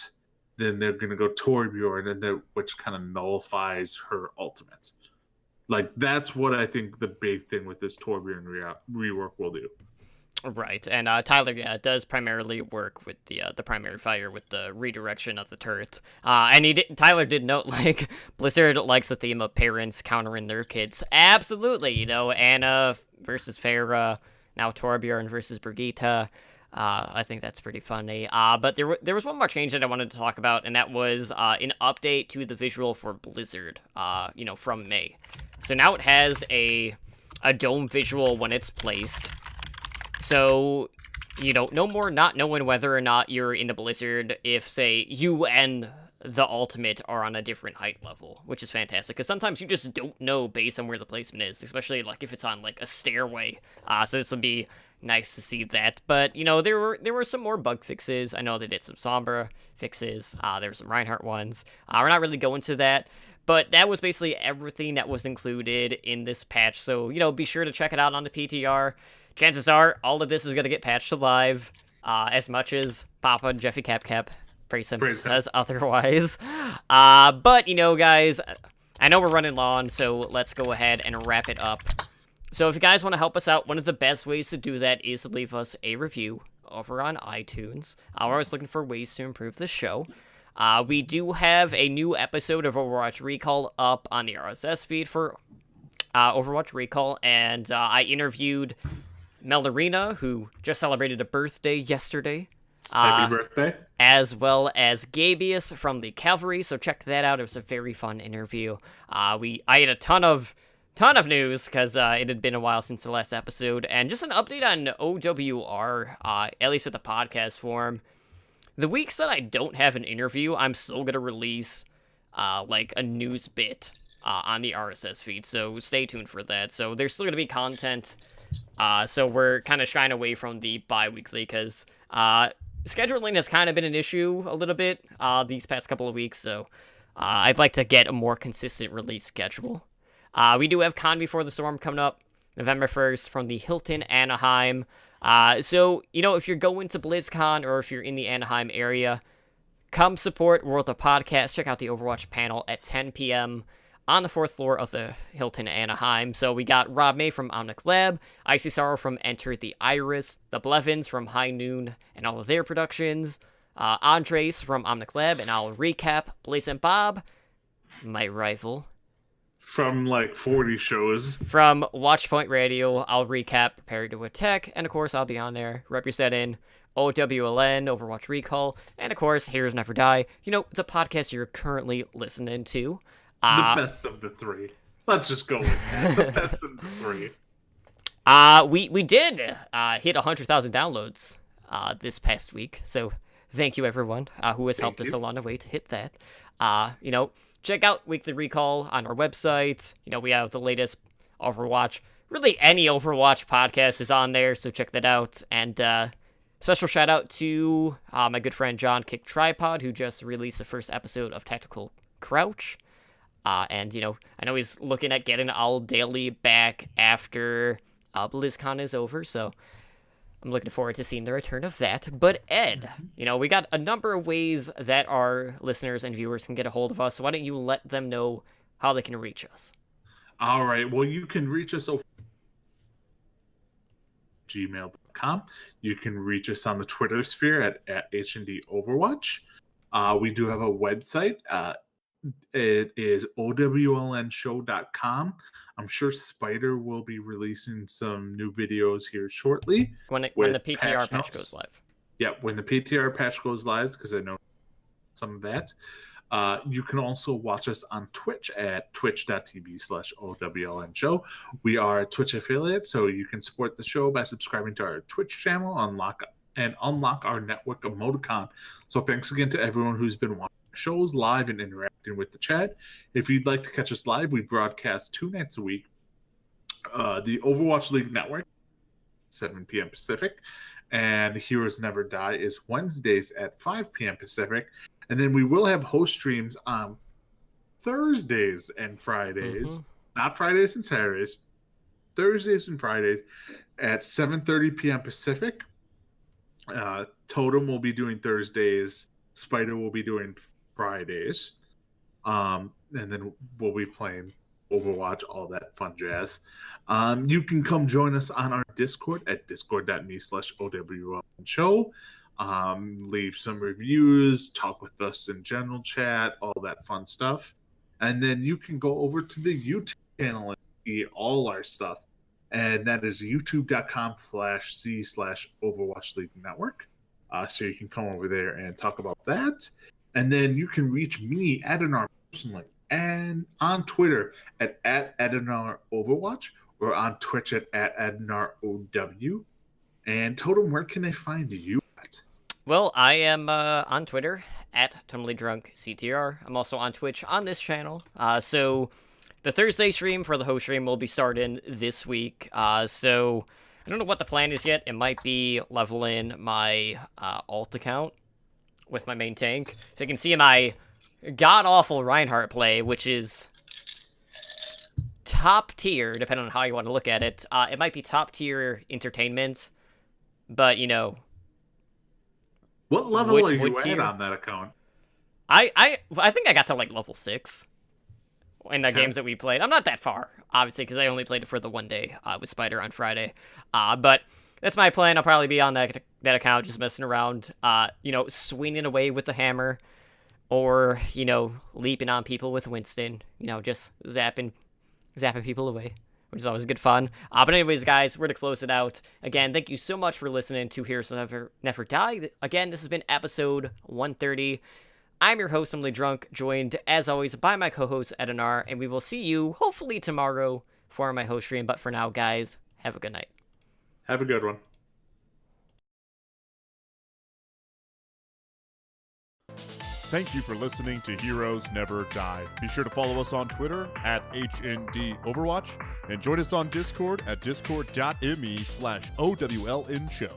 then they're going to go Torbjorn, and which kind of nullifies her ultimate. Like, that's what I think the big thing with this Torbjorn rework will do. Right, and Tyler, does primarily work with the primary fire with the redirection of the turret. And Tyler did note, like, Blizzard likes the theme of parents countering their kids. Absolutely, Anna versus Pharah, now Torbjorn versus Brigitte. I think that's pretty funny. But there was one more change that I wanted to talk about, and that was an update to the visual for Blizzard, from May. So now it has a dome visual when it's placed. So, no more not knowing whether or not you're in the Blizzard if, say, you and the ultimate are on a different height level, which is fantastic, because sometimes you just don't know based on where the placement is, especially, like, if it's on, like, a stairway. So this would be nice to see that. But, there were some more bug fixes. I know they did some Sombra fixes. There were some Reinhardt ones. We're not really going to that. But that was basically everything that was included in this patch. So, be sure to check it out on the PTR. Chances are all of this is going to get patched to live, as much as Papa and Jeffy Cap praise him says otherwise. But, guys, I know we're running long, so let's go ahead and wrap it up. So if you guys want to help us out, one of the best ways to do that is to leave us a review over on iTunes. We're always looking for ways to improve the show. We do have a new episode of Overwatch Recall up on the RSS feed for Overwatch Recall, and I interviewed Melarina, who just celebrated a birthday yesterday. Happy birthday. As well as Gabius from the Cavalry, so check that out. It was a very fun interview. I had a ton of news, because it had been a while since the last episode, and just an update on OWR, at least with the podcast form. The weeks that I don't have an interview, I'm still going to release, like, a news bit on the RSS feed, so stay tuned for that. So there's still going to be content. So we're kind of shying away from the bi-weekly, because scheduling has kind of been an issue a little bit these past couple of weeks, so I'd like to get a more consistent release schedule. We do have Con Before the Storm coming up November 1st from the Hilton Anaheim. So, if you're going to BlizzCon or if you're in the Anaheim area, come support World of Podcast. Check out the Overwatch panel at 10 p.m. on the 4th floor of the Hilton Anaheim. So we got Rob May from Omnic Lab, Icy Sorrow from Enter the Iris, the Blevins from High Noon and all of their productions, Andres from Omnic Lab, and I'll recap Blaze and Bob, my rival. From like 40 shows. From Watchpoint Radio, I'll recap Prepared to Attack, and of course I'll be on there representing OWLN, Overwatch Recall, and of course Heroes Never Die, the podcast you're currently listening to. The best of the three. Let's just go with that. The best of the three. We did hit 100,000 downloads this past week, so thank you everyone who has helped us along the way to hit that. Check out Weekly Recall on our website. We have the latest Overwatch. Really, any Overwatch podcast is on there, so check that out. And special shout out to my good friend John Kick Tripod, who just released the first episode of Tactical Crouch. And, I know he's looking at getting All Daily back after BlizzCon is over, so I'm looking forward to seeing the return of that. But Ed, we got a number of ways that our listeners and viewers can get a hold of us. So why don't you let them know how they can reach us? All right. Well, you can reach us over gmail.com. You can reach us on the Twitter sphere at HND Overwatch. We do have a website. It is owlnshow.com. I'm sure Spider will be releasing some new videos here shortly. When the PTR patch goes live. Yeah, when the PTR patch goes live, because I know some of that. You can also watch us on Twitch at twitch.tv/OWLNshow. We are a Twitch affiliate, so you can support the show by subscribing to our Twitch channel, unlock our network emoticon. So thanks again to everyone who's been watching shows live and interacting with the chat. If you'd like to catch us live, we broadcast 2 nights a week. The Overwatch League Network, 7 p.m. Pacific, and Heroes Never Die is Wednesdays at 5 p.m. Pacific. And then we will have host streams on Thursdays and Fridays, not Fridays and Saturdays, Thursdays and Fridays at 7:30 p.m. Pacific. Totem will be doing Thursdays. Spider will be doing Fridays. And then we'll be playing Overwatch, all that fun jazz. You can come join us on our Discord at discord.me/OWL show. Leave some reviews, talk with us in general chat, all that fun stuff. And then you can go over to the YouTube channel and see all our stuff. And that is youtube.com/c/Overwatch League Network. So you can come over there and talk about that. And then you can reach me, Adenar, personally, and on Twitter at Adenar Overwatch, or on Twitch at Adenar OW. And Totem, where can they find you at? Well, I am on Twitter at TotallyDrunkCTR. I'm also on Twitch on this channel. So the Thursday stream for the host stream will be starting this week. So I don't know what the plan is yet. It might be leveling my alt account with my main tank. So you can see my god-awful Reinhardt play, which is top tier, depending on how you want to look at it. It might be top tier entertainment, but, you know... What level are you at on that account? I think I got to, like, level 6 in the games that we played. I'm not that far, obviously, because I only played it for the one day with Spider on Friday. But that's my plan. I'll probably be on that account just messing around, you know, swinging away with the hammer, or, you know, leaping on people with Winston, you know, just zapping people away, which is always good fun. But anyways, guys, we're to close it out. Again, thank you so much for listening to Heroes Never Die. Again, this has been episode 130. I'm your host, Emily Drunk, joined, as always, by my co-host, Adenar, and we will see you, hopefully, tomorrow for my host stream. But for now, guys, have a good night. Have a good one. Thank you for listening to Heroes Never Die. Be sure to follow us on Twitter at HND Overwatch and join us on Discord at discord.me/OWLN show.